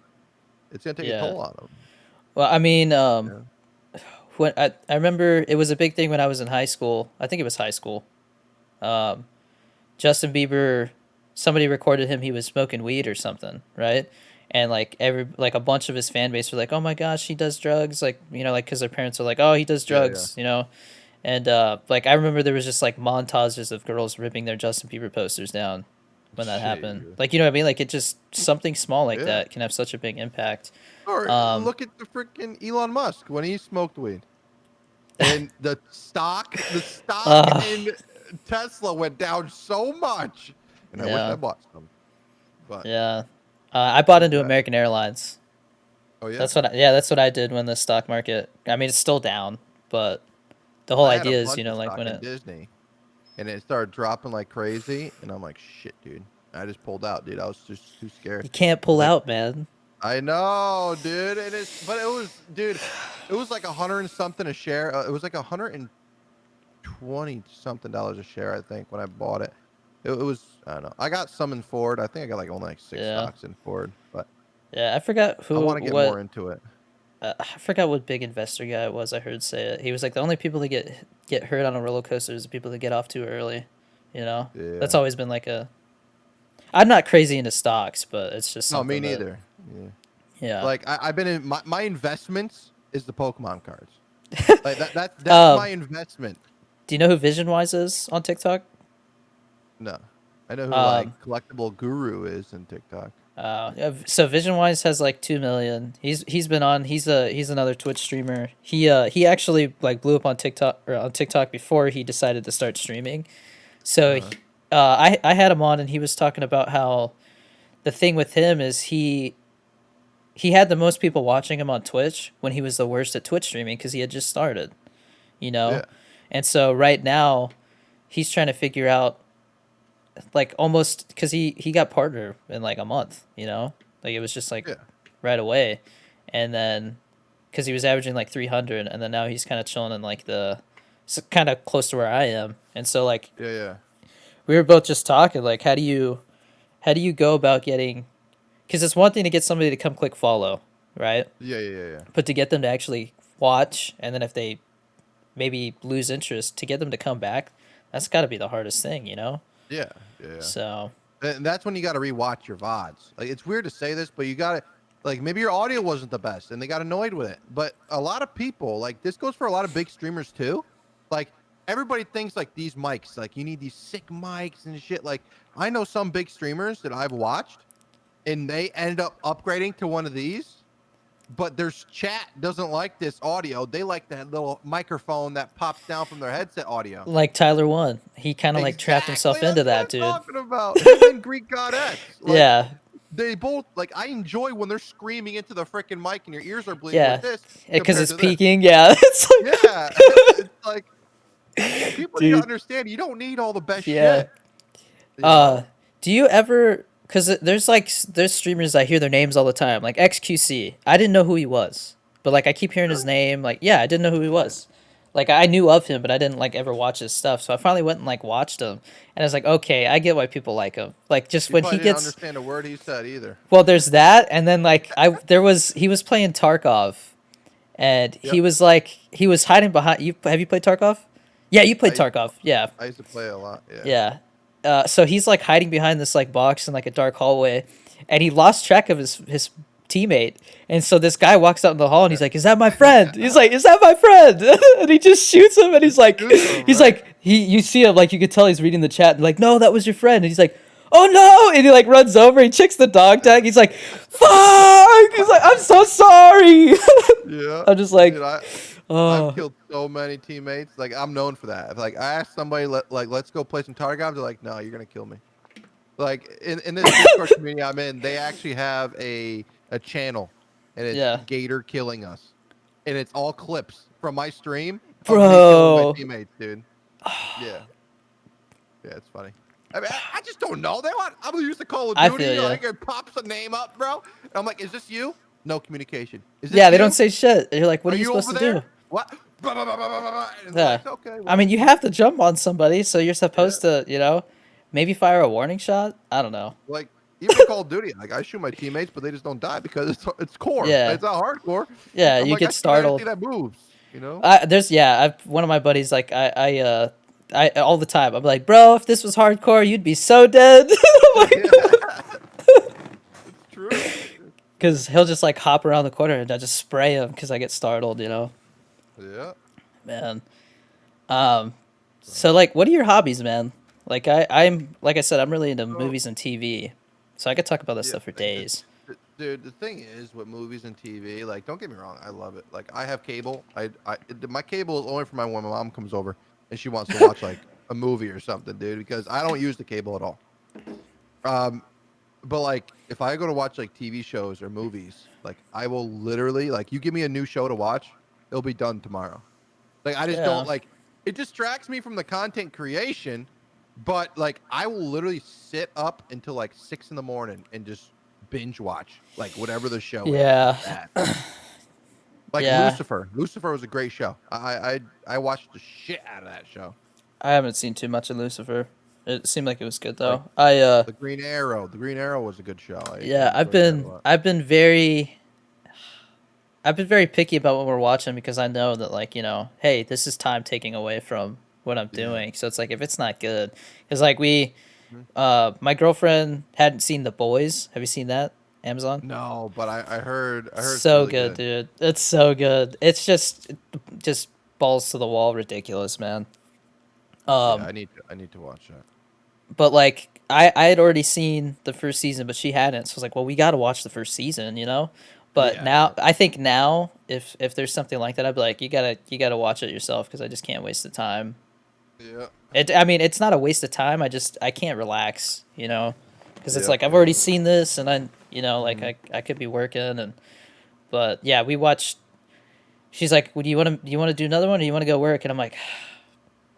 It's gonna take a Yeah. toll on them. Well, I mean, Yeah. when I remember it was a big thing when I was in high school. I think it was high school. Um, Justin Bieber, somebody recorded him. He was smoking weed or something, right? And like like a bunch of his fan base were like, "Oh my gosh, he does drugs!" Like like because their parents are like, "Oh, he does Yeah, yeah. drugs," And like I remember there was just like montages of girls ripping their Justin Bieber posters down when that happened. Jeez. Like you know what I mean? Like it just something small like Yeah. that can have such a big impact. Or Um, look at the freaking Elon Musk when he smoked weed, and the stock uh, in Tesla went down so much, and I wish I yeah, bought some, but yeah. I bought too into bad. American Airlines. Oh yeah, That's what I did when the stock market. I mean, it's still down, but the whole I had a idea is, bunch of like stock when in it Disney, and it started dropping like crazy, and I'm like, shit, dude. I just pulled out, dude. I was just too scared. you can't I was pull like, out, man. I know, dude. But it was, dude. It was like 100 and something a share. It was like 120 something dollars a share, I think, when I bought it. It was, I don't know. I got some in Ford. I think I got like only like six Yeah, stocks in Ford, but yeah. I forgot I want to get more what into it. I forgot what big investor guy it was. I heard say it. He was like the only people that get hurt on a roller coaster is the people that get off too early. That's Yeah. always been like a. I'm not crazy into stocks, but it's just No, me something that neither. Yeah. yeah. Like I've been in my investments is the Pokemon cards. Like that's my Um, investment. do you know who Vision Wise is on TikTok? No, I know who like Um, collectible guru is in TikTok. yeah, so Vision Wise has like 2 million. He's been on. He's another Twitch streamer. He actually like blew up on TikTok before he decided to start streaming. So Uh-huh. I had him on and he was talking about how the thing with him is he had the most people watching him on Twitch when he was the worst at Twitch streaming because he had just started, you know, Yeah. and so right now he's trying to figure out like almost because he got partner in like a month, like it was just like Yeah. right away, and then because he was averaging like 300, and then now he's kind of chilling in like the kind of close to where I am, and so like Yeah. Yeah. we were both just talking like how do you go about getting because it's one thing to get somebody to come click follow, right? Yeah. Yeah. Yeah. Yeah. But to get them to actually watch, and then if they maybe lose interest, to get them to come back, that's got to be the hardest thing. Yeah. Yeah. So And that's when you got to rewatch your VODs. Like it's weird to say this, but you got to like maybe your audio wasn't the best and they got annoyed with it. But a lot of people, like this goes for a lot of big streamers too. Like everybody thinks like these mics, like you need these sick mics and shit. Like I know some big streamers that I've watched and they end up upgrading to one of these, but their chat doesn't like this audio. They like that little microphone that pops down from their headset audio. like Tyler One, he kind of like trapped himself Exactly. into That's what that, I'm dude. talking about. Him and Greek Goddess. Like Yeah, they both like I enjoy when they're screaming into the freaking mic and your ears are bleeding yeah, with this because compared it's to this. peaking. Yeah, it's like Yeah. It's like people need to dude. understand you don't need all the best Yeah. shit. You know? Do you ever? Because there's streamers I hear their names all the time, like XQC. I didn't know who he was, but like I keep hearing his Really? name. Like yeah, I didn't know who he was. Like I knew of him, but I didn't like ever watch his stuff. So I finally went and like watched him, and I was like, okay, I get why people like him. Like just You when probably he didn't gets understand a word he said either. well, there's that, and then like he was playing Tarkov, and Yep. he was hiding behind you. Have you played Tarkov? Yeah, you played I Tarkov. Yeah, I used to play a lot. Yeah. yeah. So he's like hiding behind this like box in like a dark hallway, and he lost track of his teammate. And so this guy walks out in the hall and he's like, "Is that my friend?" He's like, "Is that my friend?" And he just shoots him, and Shoots him, right? you see him like you could tell he's reading the chat and like, "No, that was your friend." And he's like, "Oh no!" And he like runs over, he checks the dog tag. He's like, "Fuck!" He's like, "I'm so sorry." Yeah. I'm just like, Dude, I've oh killed so many teammates. Like I'm known for that. If, like I asked somebody, let's go play some Tarkov. They're like, no, you're gonna kill me. Like in this Discord community I'm in, they actually have a channel, and it's yeah, Gator killing us, and it's all clips from my stream of me killing my bro. teammates, dude. Yeah, yeah, it's funny. I mean, I just don't know. I'm used to Call of I Duty. feel ya. Like it pops a name up, bro. And I'm like, is this you? No communication. Is this Yeah, they you? don't say shit. You're like, what are you supposed over to do? there? What? Blah, blah, blah, blah, blah, blah. And it's Yeah. like, okay, I well, mean, you have to jump on somebody, so you're yeah. supposed to, maybe fire a warning shot. I don't know. Like even in Call of Duty, like I shoot my teammates, but they just don't die because it's core. Yeah, It's not hardcore. yeah. I'm You like, I get shoot anything startled. that moves. You know? There's one of my buddies like I all the time. I'm like, bro, if this was hardcore, you'd be so dead. It's true, dude. Because he'll just like hop around the corner and I just spray him because I get startled. Yeah. Man. So, So like, what are your hobbies, man? Like I'm like I said, I'm really into so movies and TV, so I could talk about this yeah, stuff for like days. dude, the thing is with movies and TV, like, don't get me wrong, I love it. Like, I have cable. My cable is only for when my mom comes over and she wants to watch like a movie or something, dude, because I don't use the cable at all. Um, but like, if I go to watch like TV shows or movies, like, I will literally like, you give me a new show to watch, it'll be done tomorrow. Like, I just don't Yeah, like. It distracts me from the content creation, but like, I will literally sit up until like 6 in the morning and just binge watch like whatever the show is. yeah, Like that. Like yeah. Lucifer. Lucifer was a great show. I watched the shit out of that show. I haven't seen too much of Lucifer. It seemed like it was good Like though. I the Green Arrow. The Green Arrow was a good show. I Yeah, enjoyed that a lot. I've been very picky about what we're watching because I know that like, hey, this is time taking away from what I'm Yeah. doing. So it's like if it's not good, because like Mhm. my girlfriend hadn't seen The Boys. Have you seen that? Amazon? No, but I heard it's So really good, good. dude. It's so good. It's just balls to the wall ridiculous, man. Yeah, Um, I need to watch that. but like I had already seen the first season, but she hadn't. So I was like, well, we got to watch the first season. But Yeah, yeah, now I think now if there's something like that, I'd be like, you gotta watch it yourself because I just can't waste the time. yeah, I mean, it's not a waste of time. I can't relax. Because it's yeah, like I've yeah. already seen this, and like Mhm. I could be working, but yeah, we watched. She's like, well, do you want to do another one, or do you want to go work? And I'm like,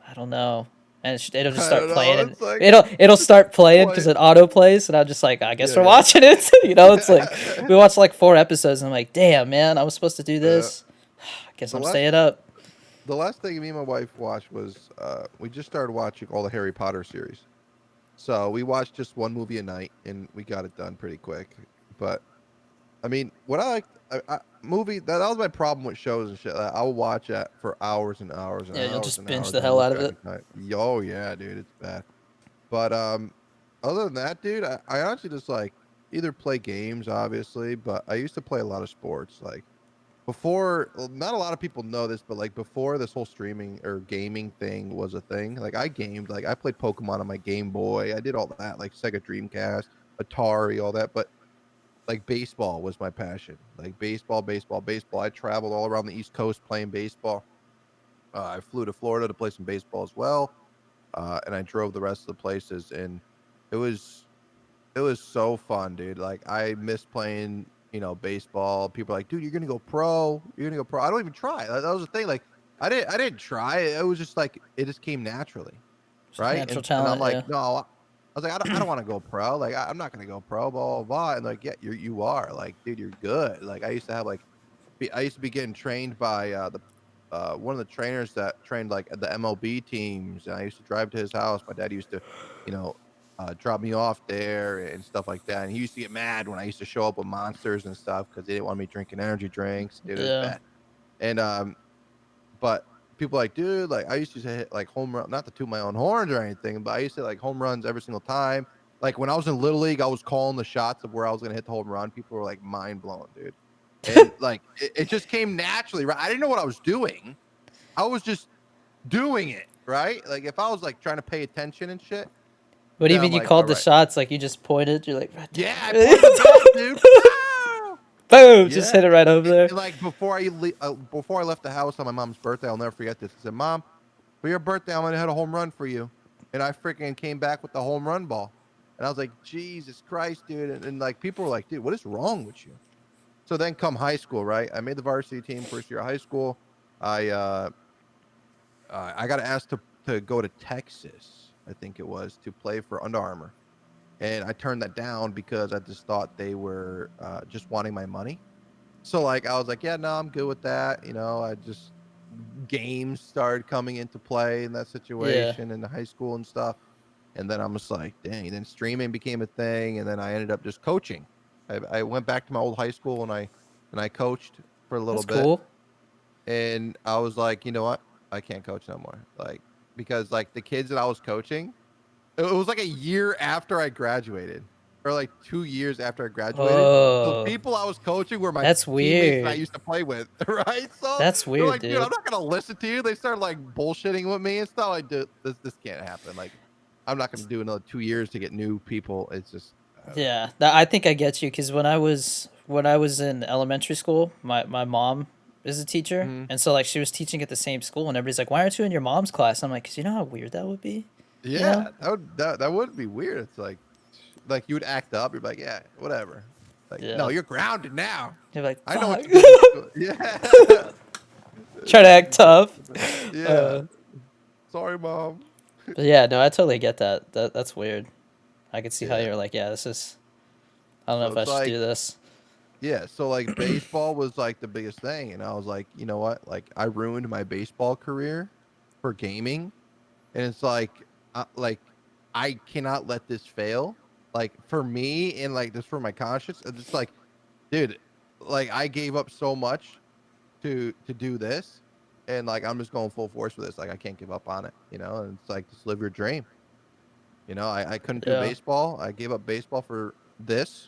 I don't know. And it'll just I start don't know. playing, and It's like it'll start playing because play. it auto plays, and I'm just like, I guess Yeah, we're yeah. watching it. It's like we watched like 4 episodes, and I'm like, damn, man, I was supposed to do Yeah. this. I guess The I'm last staying up. the last thing me and my wife watched was we just started watching all the Harry Potter series. So we watched just one movie a night and we got it done pretty quick. But I mean, what I like movie that was my problem with shows and shit. I'll watch it for hours and hours and Yeah, you'll hours just and binge hours the and I hell lose out of track it. of time. Yo, yeah, dude, it's bad. But other than that, dude, I honestly just like either play games, obviously, but I used to play a lot of sports. Like before, well, not a lot of people know this, but like before this whole streaming or gaming thing was a thing, like I gamed, like I played Pokemon on my Game Boy. I did all that, like Sega Dreamcast, Atari, all that. But like baseball was my passion. Like baseball, baseball, baseball. I traveled all around the East Coast playing baseball. I flew to Florida to play some baseball as well, and I drove the rest of the places, and it was it was so fun, dude. Like I miss playing, baseball. People are like, dude, you're gonna go pro. You're gonna go pro. I don't even try. That was the thing. Like I didn't try. It was just like it just came naturally, Just right? natural And I'm talent. like, Yeah. no. I was like, I don't want to go pro. Like I'm not gonna go pro. Blah blah blah. And like, yeah, you are. Like, dude, you're good. Like I used to have like, I used to be getting trained by the one of the trainers that trained like the MLB teams, and I used to drive to his house. My dad used to, you know, drop me off there and stuff like that. And he used to get mad when I used to show up with monsters and stuff because they didn't want me drinking energy drinks. Dude, it was Yeah. bad. And but people like, dude, like I used to hit like home run, not to toot my own horns or anything, but I used to like home runs every single time. Like when I was in Little League, I was calling the shots of where I was gonna hit the home run. People were like mind blown, dude. And like it just came naturally, right? I didn't know what I was doing. I was just doing it, right? Like if I was like trying to pay attention and shit, What do you then I'm mean you like, all called the right. shots? Like you just pointed? You're like, right Yeah, I there. pointed the bat, dude. Pow! Boom! Just Yeah. hit it right over there. And like before I left the house on my mom's birthday, I'll never forget this. I said, "Mom, for your birthday, I'm gonna hit a home run for you." And I freaking came back with the home run ball. And I was like, Jesus Christ, dude. And like people were like, dude, what is wrong with you? So then come high school, right? I made the varsity team first year of high school. I got asked to go to Texas, I think it was, to play for Under Armour. And I turned that down because I just thought they were just wanting my money. So like I was like, yeah, no, I'm good with that. I just games started coming into play in that Yeah. situation in the high school and stuff. And then I'm just like, dang. Then streaming became a thing, and then I ended up just coaching. I went back to my old high school and I coached for a little That's bit, cool. and I was like, you know what? I can't coach no more. Like because like the kids that I was coaching, it was like a year after I graduated, or like 2 years after I graduated. The Oh, people I was coaching were my that's teammates that I weird. used to play with, right? So That's they're weird, like, dude, I'm dude. not gonna listen to you. They started like bullshitting with me and stuff. Like, dude, this can't happen. Like, I'm not gonna do another 2 years to get new people. It's just, I don't know. Yeah, I think I get you because when I was in elementary school, my mom is a teacher, Mhm. and so like she was teaching at the same school, and everybody's like, "Why aren't you in your mom's class?" I'm like, "Cause you know how weird that would be, you know?" Yeah, that would be weird. It's like you would act up. You're like, yeah, whatever. Like, no, Yeah, you're grounded now. you're like, I know "Fuck," what you did in school. Yeah. try to act tough. Yeah. Uh, Sorry, mom. but yeah, no, I totally get that. That's weird. I could see how Yeah. you're like, yeah, this is. I don't know So if I it's should like, do this. yeah. So like baseball was like the biggest thing. And I was like, you know what? Like I ruined my baseball career for gaming. And it's like I cannot let this fail. Like for me and like this for my conscience. It's just like, dude, like I gave up so much to do this. And like I'm just going full force with this. Like I can't give up on it, and it's like just live your dream. I couldn't do Yeah, baseball. I gave up baseball for this,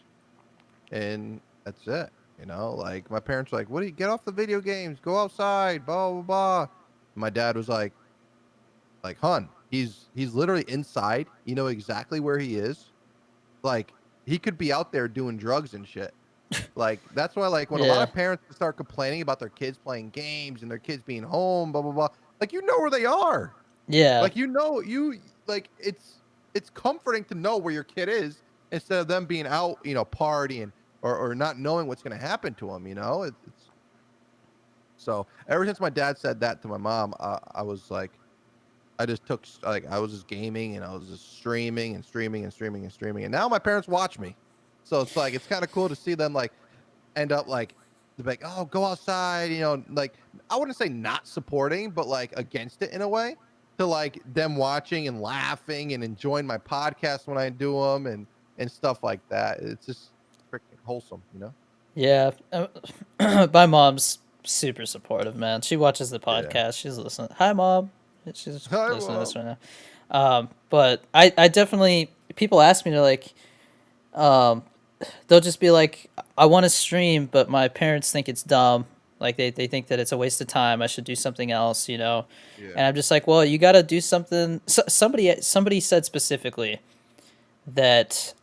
and that's it. Like my parents were like, "What do you get off the video games? Go outside." Blah blah blah. My dad was like, "Hun, he's literally inside. You know exactly where he is. Like he could be out there doing drugs and shit." Like that's why like when a lot yeah, of parents start complaining about their kids playing games and their kids being home, blah blah blah. Like you know where they are. yeah, Like you like it's comforting to know where your kid is instead of them being out, partying or not knowing what's going to happen to them. It's so ever since my dad said that to my mom, I was like, I just took like I was just gaming and I was just streaming and streaming and streaming and streaming, and now my parents watch me, so it's like it's kind of cool to see them like end up like they're like, oh, go outside, like I wouldn't say not supporting, but like against it in a way. To like them watching and laughing and enjoying my podcast when I do them and stuff like that. It's just freaking wholesome. yeah. My mom's super supportive, man. She watches the Yeah. podcast. She's listening. Hi, mom. She's Hi, listening to this mom. right now. But I definitely people ask me to like, um, they'll just be like, I want to stream, but my parents think it's dumb. Like they think that it's a waste of time. I should do something else, you know. Yeah. And I'm just like, well, you got to do something. Somebody said specifically that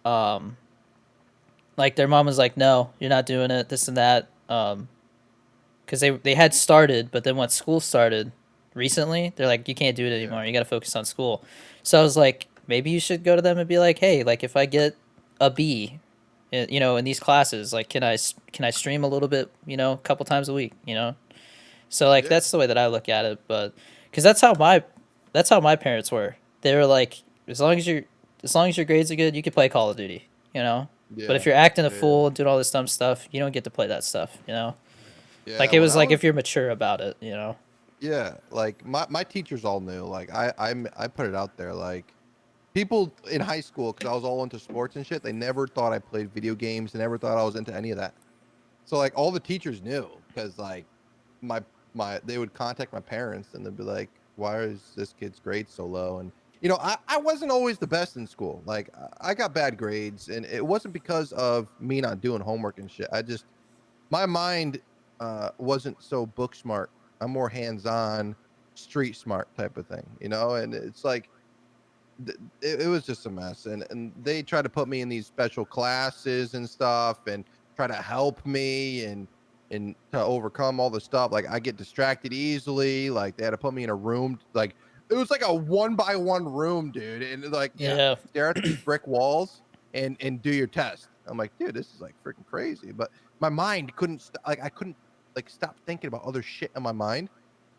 like their mom was like, no, you're not doing it, this and that. Because they had started, but then when school started recently, they're like, you can't do it Yeah. anymore. You got to focus on school. So I was like, maybe you should go to them and be like, hey, like if I get a B, in these classes, like can I stream a little bit, a couple times a week, So like Yeah. that's the way that I look at it, but because that's how my parents were. They were like, as long as your grades are good, you can play Call of Duty, you know. But if Yeah. you're acting a Yeah. fool and doing all this dumb stuff, you don't get to play that stuff. Yeah. Like it When was I like was if you're mature about it. Yeah, like my teachers all knew. Like I put it out there. Like people in high school, because I was all into sports and shit, they never thought I played video games. They never thought I was into any of that. So like all the teachers knew because like my they would contact my parents and they'd be like, "Why is this kid's grade so low?" And I wasn't always the best in school. Like I got bad grades, and it wasn't because of me not doing homework and shit. I just my mind wasn't so book smart. I'm more hands on, street smart type of thing. And it's like it was just a mess, and they try to put me in these special classes and stuff and try to help me and to overcome all the stuff. Like I get distracted easily. Like they had to put me in a room. Like it was like a 1 by 1 room, dude, and like, yeah, Yeah. stare at these brick walls and do your test. I'm like, dude, this is like freaking crazy. But my mind couldn't like I couldn't like stop thinking about other shit in my mind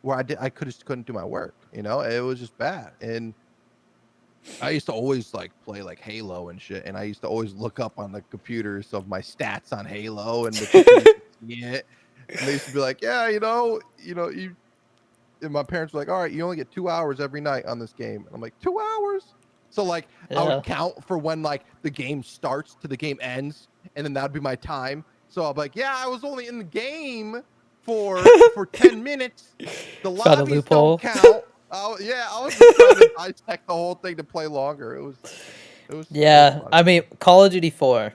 where I couldn't do my work. It was just bad. And I used to always like play like Halo and shit, and I used to always look up on the computers of my stats on Halo, and the teacher used to see it, and they used to be like, "Yeah, you." And my parents were like, "All right, you only get 2 hours every night on this game." And I'm like, 2 hours? So like I Yeah. would count for when like the game starts to the game ends, and then that would be my time. So I'm like, yeah, I was only in the game for 10 minutes. The Found a lobbies don't loophole. count. Oh yeah, I was just trying to dissect the whole thing to play longer. It was Yeah, fun. I mean, Call of Duty 4.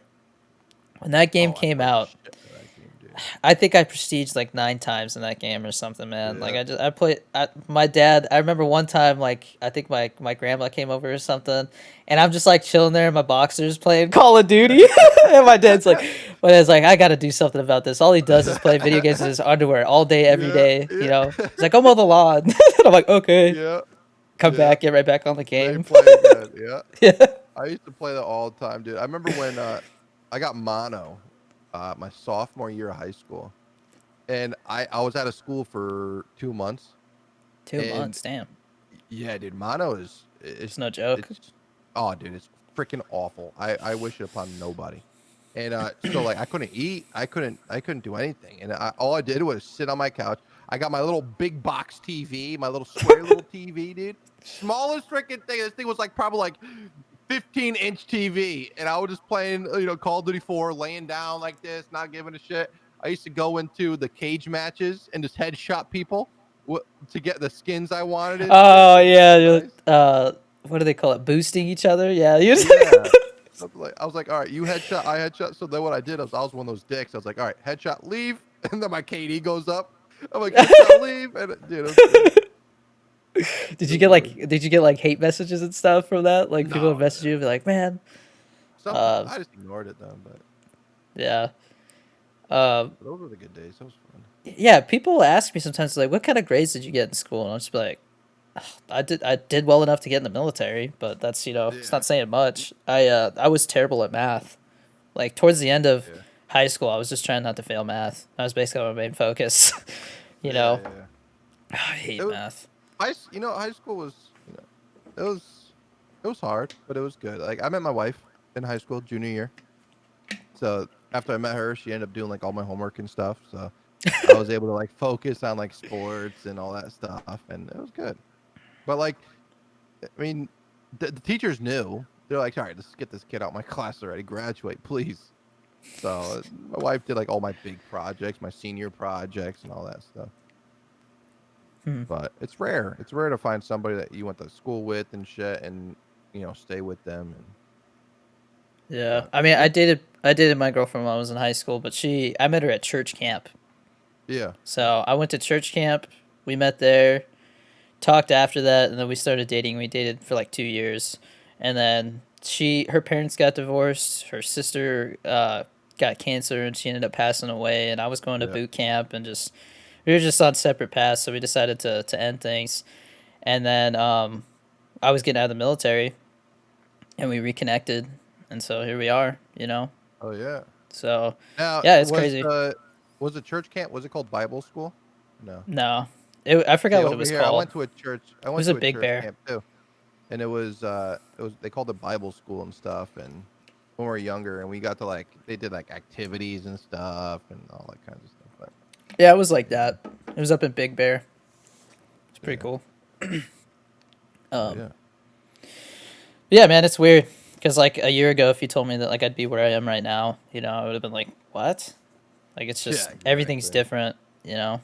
When that game Oh, I came played the out, shit out of that game, dude. I think I prestiged like 9 times in that game or something, man. Like Yeah. I played. My dad. I remember one time, like I think my grandma came over or something, and I'm just like chilling there in my boxers playing Call of Duty, and my dad's like, I got to do something about this. All he does is play video games in his underwear all day, every Yeah, day. You yeah, know, he's like, go mow the lawn, and I'm like, okay, yeah, come yeah. back, get right back on the They game. play again. Yeah. Yeah. I used to play that all the time, dude. I remember when I got mono my sophomore year of high school, and I was out of school for 2 months, Two and months, damn, yeah, dude, mono it's no joke. it's oh, dude, it's freaking awful. I wish it upon nobody. And so like I couldn't eat, I couldn't do anything, and all I did was sit on my couch. I got my little big box TV, my little square little TV, dude, smallest freaking thing. This thing was like probably like 15-inch TV, and I was just playing, Call of Duty 4, laying down like this, not giving a shit. I used to go into the cage matches and just headshot people to get the skins I wanted and shit. Oh It was yeah, so nice. what do they call it? Boosting each other? Yeah, you. Yeah. I was like, all right, you headshot, I headshot. So then what I did was I was one of those dicks. I was like, all right, headshot, leave, and then my KD goes up. I'm like, headshot, leave, and dude, it was good. Did It you was get really like good. did you get like hate messages and stuff from that? Like people would No, message you and be like, man, sometimes uh, I just ignored it though, but yeah. Um, those were the good days. That was fun. yeah, people ask me sometimes like, what kind of grades did you get in school? And I'll just be like, I did well enough to get in the military, but that's it's Yeah, not saying much. I was terrible at math. Like towards the end of yeah, high school, I was just trying not to fail math. That was basically my main focus. you yeah, know, yeah. I It hate was math. high school was, it was hard, but it was good. Like I met my wife in high school, junior year. So after I met her, she ended up doing like all my homework and stuff. So I was able to like focus on like sports and all that stuff, and it was good. But like, I mean, the teachers knew. They're like, all right, let's get this kid out of my class already. Graduate, please. So my wife did like all my big projects, my senior projects, and all that stuff. Hmm. But it's rare. It's rare to find somebody that you went to school with and shit, and stay with them. And Yeah, but I mean, yeah, I dated my girlfriend when I was in high school, but I met her at church camp. yeah, So I went to church camp. We met there, talked after that, and then we started dating. We dated for like 2 years, and then her parents got divorced. Her sister got cancer, and she ended up passing away. And I was going to yeah. boot camp, and we were just on separate paths. So we decided to end things. And then I was getting out of the military, and we reconnected, and so here we are. Oh yeah. So Now yeah, it's was crazy. the church camp? Was it called Bible school? No. No, I forgot See, what it over was here, I called. went to a church. I It went was a to a Big church Bear. camp too, and it was they called it Bible school and stuff. And when we were younger, and we got to like they did like activities and stuff and all that kinds of stuff. But Yeah, it was like yeah, that. It was up in Big Bear. It's pretty yeah, cool. oh Um, yeah, yeah, man, it's weird because like a year ago, if you told me that like I'd be where I am right now, I would have been like, what? Like it's yeah, just everything's exactly. different. You know,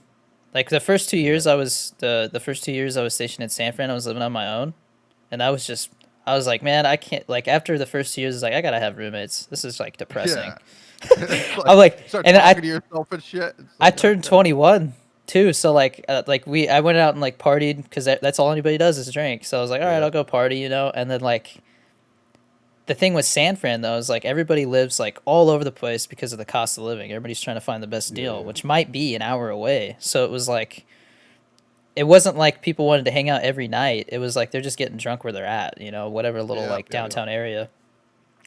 like the first 2 years Yeah, the first 2 years I was stationed in San Fran, I was living on my own, and I was like, man, I can't. Like after the first 2 years, it's like I gotta have roommates. This is like depressing. yeah. It's like I'm like, start and talking to yourself and shit. It's I like, oh turned crap. 21 too, so I went out and like partied because that's all anybody does is drink. So I was like, all right, Yeah, I'll go party, and then like the thing with San Fran though is like everybody lives like all over the place because of the cost of living. Everybody's trying to find the best yeah, deal, yeah, which might be an hour away. So it was like it wasn't like people wanted to hang out every night. It was like they're just getting drunk where they're at, whatever little yeah, like yeah, yeah. downtown area.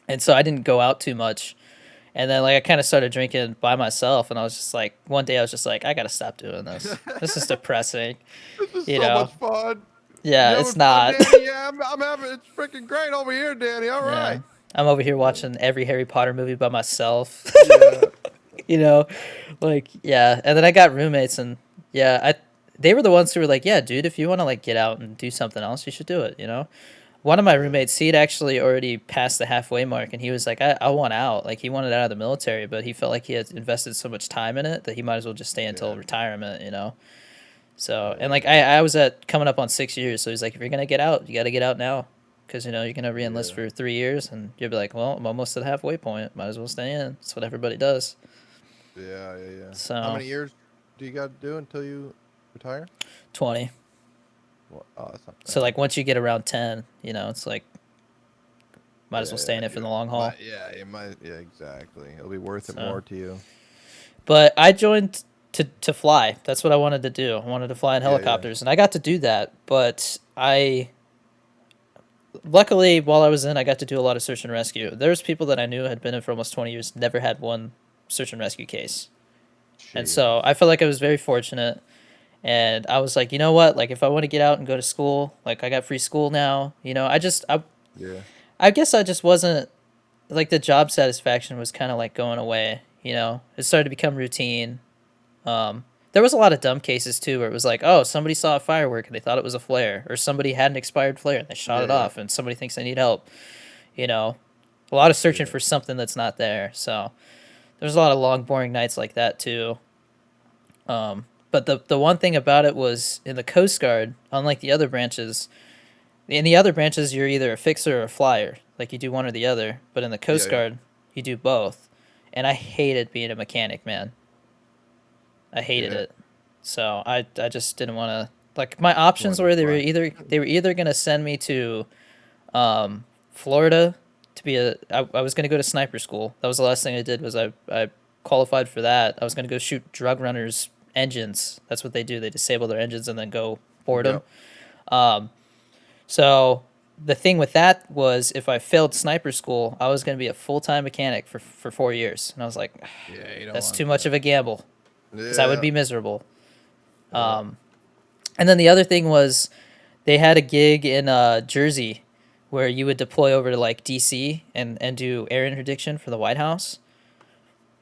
And so I didn't go out too much. And then like I kind of started drinking by myself, and I was just like, one day I was just like, I gotta stop doing this. This is depressing, This is you so know. much fun. Yeah, You it's having fun, not. Danny? Yeah, I'm having. It's freaking great over here, Danny. All Yeah, right. I'm over here Yeah, watching every Harry Potter movie by myself. yeah, you know, like yeah. And then I got roommates, and yeah, they were the ones who were like, yeah, dude, if you want to like get out and do something else, you should do it. one of my roommates, he'd actually already passed the halfway mark, and he was like, I want out. Like, he wanted out of the military, but he felt like he had invested so much time in it that he might as well just stay until Yeah. retirement, you know? So, Yeah. and like, Yeah. I was at coming up on 6 years, so he's like, if you're gonna get out, you got to get out now, because you know you're gonna re-enlist Yeah. for 3 years, and you'll be like, well, I'm almost to the halfway point, might as well stay in. That's what everybody does. Yeah. Yeah. Yeah. How So, many years do you got to do until you retire? 20. Well, oh, that's not So bad. like once you get around 10, you know, it's like might as Yeah. well stay Yeah. in it for You the long haul. might. Yeah. You might. Yeah. Exactly. It'll be worth it So, more to you. but I joined to fly. That's what I wanted to do. I wanted to fly in Yeah. Yeah. helicopters, and I got to do that. But I luckily while I was in, I got to do a lot of search and rescue. There's people that I knew had been in for almost 20 years, never had one search and rescue case. And so Jesus. I felt like I was very fortunate. And I was like, you know what? Like, if I want to get out and go to school, like, I got free school now. You know, Yeah. I guess I just wasn't like the job satisfaction was kind of like going away. You know, it started to become routine. There was a lot of dumb cases too, where it was like, oh, somebody saw a firework and they thought it was a flare, or somebody had an expired flare and they shot Yeah. it Yeah. off, and somebody thinks they need help. You know, a lot of searching Yeah. for something that's not there. So there's a lot of long, boring nights like that too. But the one thing about it was in the Coast Guard, unlike the other branches, in the other branches you're either a fixer or a flyer, like you do one or the other. But in the Yeah. Coast Yeah. Guard, you do both, and I hated being a mechanic, man. I hated Yeah. it. So I just didn't want to. Like my You options wanted to were fly. they were either gonna send me to Florida to be I was gonna go to sniper school. That was the last thing I did was I qualified for that. I was gonna go shoot drug runners engines. That's what they do. They disable their engines and then go board them. Yep. So the thing with that was if I failed sniper school, I was gonna be a full time mechanic for 4 years, and I was like, Yeah. You don't that's want too much that. of a gamble because I would Yeah. be miserable. Yeah. And then the other thing was they had a gig in Jersey where you would deploy over to like DC and do air interdiction for the White House.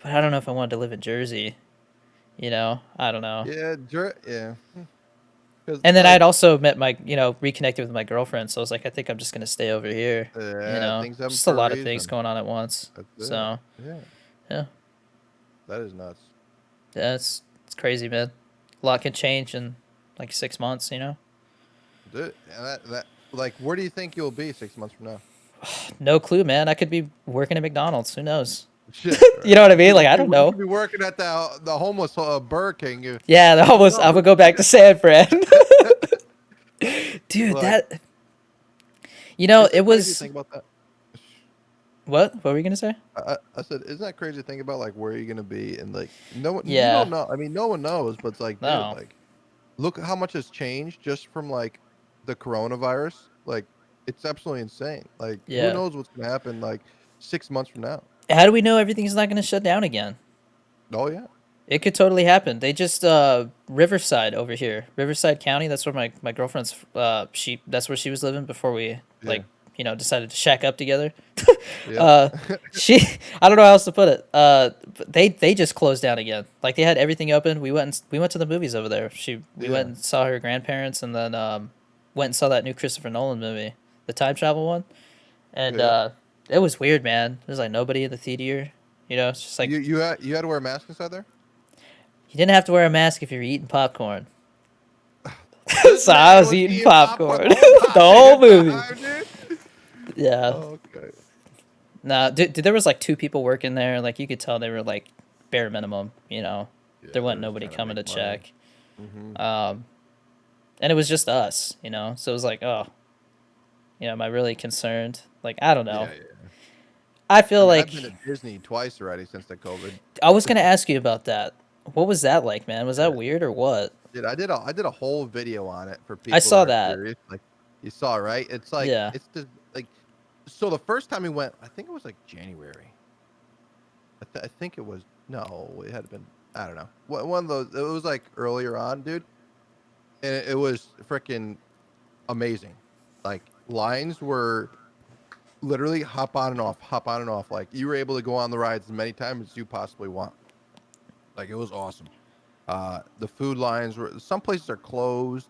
But I don't know if I wanted to live in Jersey. You know, I don't know. Yeah. Yeah. Because And then I'd like, also met reconnected with my girlfriend. So I was like, I think I'm just gonna stay over here. You yeah, know, things happen just a for a lot of things reason. going on at once. That's it. So Yeah. yeah, That is nuts. yeah, it's crazy, man. A lot can change in like 6 months. You know, Dude, and that like, where do you think you'll be 6 months from now? no clue, man. I could be working at McDonald's. Who knows? Shit. You know what I mean? Like I don't You could know. be working at the homeless Burger King. Yeah, You don't I know. would go back to San Fran. Dude, Like, that you know, isn't it that crazy to was think about that? what? What were you gonna say? I said, isn't that crazy to think about, like, where you're gonna be, and like, no one, you Yeah, don't know. I mean, no one knows, but it's like, dude, no, like, look at how much has changed just from like the coronavirus. Like, it's absolutely insane. Like, who yeah. knows what's gonna happen like 6 months from now? How do we know everything's not gonna shut down again? Oh yeah, It could totally happen. They just Riverside over here, Riverside County. That's where my girlfriend's she that's where she was living before we yeah, decided to shack up together. yeah, uh, she I don't know how else to put it. But they just closed down again. Like they had everything open. We went to the movies over there. We went yeah, and saw her grandparents, and then went and saw that new Christopher Nolan movie, the time travel one. And yeah. it was weird, man. There's like nobody in the theater. You know, it's just like You had to wear a mask inside there. you didn't have to wear a mask if you were eating popcorn. This So I man was was eating eating popcorn popcorn the whole the whole goddamn movie. time, dude. Yeah. Okay. Nah, dude, there was like two people working there. Like you could tell they were like bare minimum. You know, Yeah, there they're wasn't just nobody trying to coming make to money. check. Hmm. Um, and it was just us. You know, so it was like, oh, you know, am I really concerned? Like I don't know. Yeah, yeah. I I feel mean, I've like been to Disney twice already since the COVID. I was gonna ask you about that. What was that like, man? Was that Yeah. weird or what? Dude, I did a whole video on it for I people that saw are that. curious. Like, you saw, right? It's like, Yeah. it's just like, so the first time we went, I think it was like January. I think it was, no, it had been, I don't know. One of those, it was like earlier on, dude. And it was freaking amazing. Like, lines were literally hop on and off, hop on and off. Like, you were able to go on the rides as many times as you possibly want. Like, it was awesome. The food lines were, some places are closed.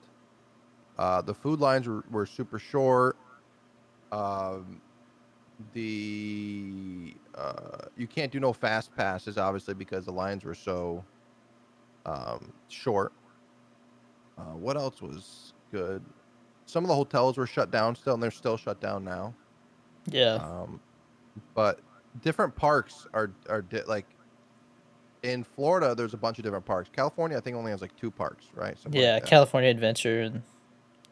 The food lines were super short. Um, you can't do no fast passes obviously because the lines were so short. What else was good? Some of the hotels were shut down still, and they're still shut down now. Yeah. Um, but different parks like in Florida. There's a bunch of different parks. California, I think, only has like 2 parks, right? Something like Yeah. that. California Adventure and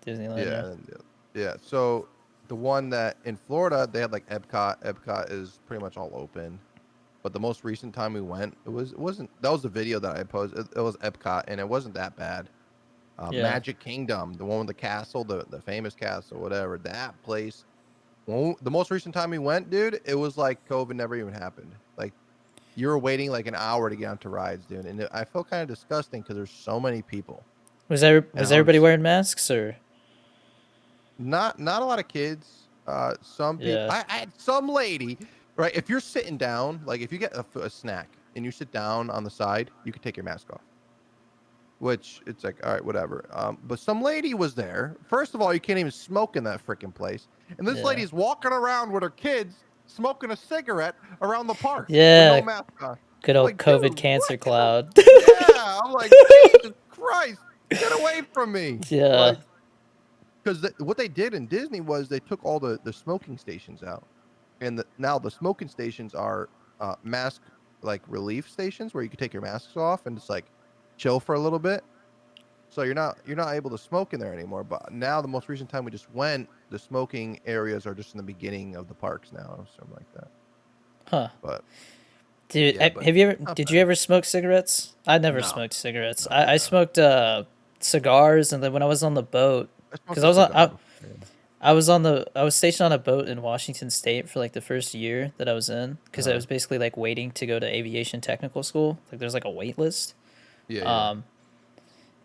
Disneyland. Yeah. Yeah, yeah. So the one that in Florida they had like Epcot. Epcot is pretty much all open. But the most recent time we went, it wasn't that was the video that I posted. It was Epcot, and it wasn't that bad. Yeah. Magic Kingdom, the one with the castle, the famous castle, whatever. That place. Well, the most recent time we went, dude, it was like COVID never even happened. Like you were waiting like an hour to get onto rides, dude, and I felt kind of disgusting because there's so many people, and Was I everybody was wearing masks or? not a lot of kids. Some people. Yeah. I had some lady, right? If you're sitting down, like if you get a snack and you sit down on the side, you can take your mask off. Which it's like, all right, whatever. But some lady was there. First of all, you can't even smoke in that freaking place. And this Yeah. lady's walking around with her kids smoking a cigarette around the park with no Yeah. mask on. Good old Like, dude, COVID cancer what kind of cloud. yeah. I'm like, Jesus Christ, get away from me. Yeah. Like, because what they did in Disney was they took all the smoking stations out, and now the smoking stations are mask like relief stations where you can take your masks off and just like chill for a little bit. So you're not able to smoke in there anymore. But now the most recent time we just went, the smoking areas are just in the beginning of the parks now, or something like that. Huh. But Dude, yeah, but have you ever? not Did you bad. ever smoke cigarettes? I never No, smoked cigarettes. no, I no. smoked cigars, and then when I was on the boat, I because smoked a cigar before. Yeah. I was stationed on a boat in Washington State for like the first year that I was in, because I Uh-huh. was basically like waiting to go to aviation technical school. Like there's like a wait list. Yeah, yeah. Um,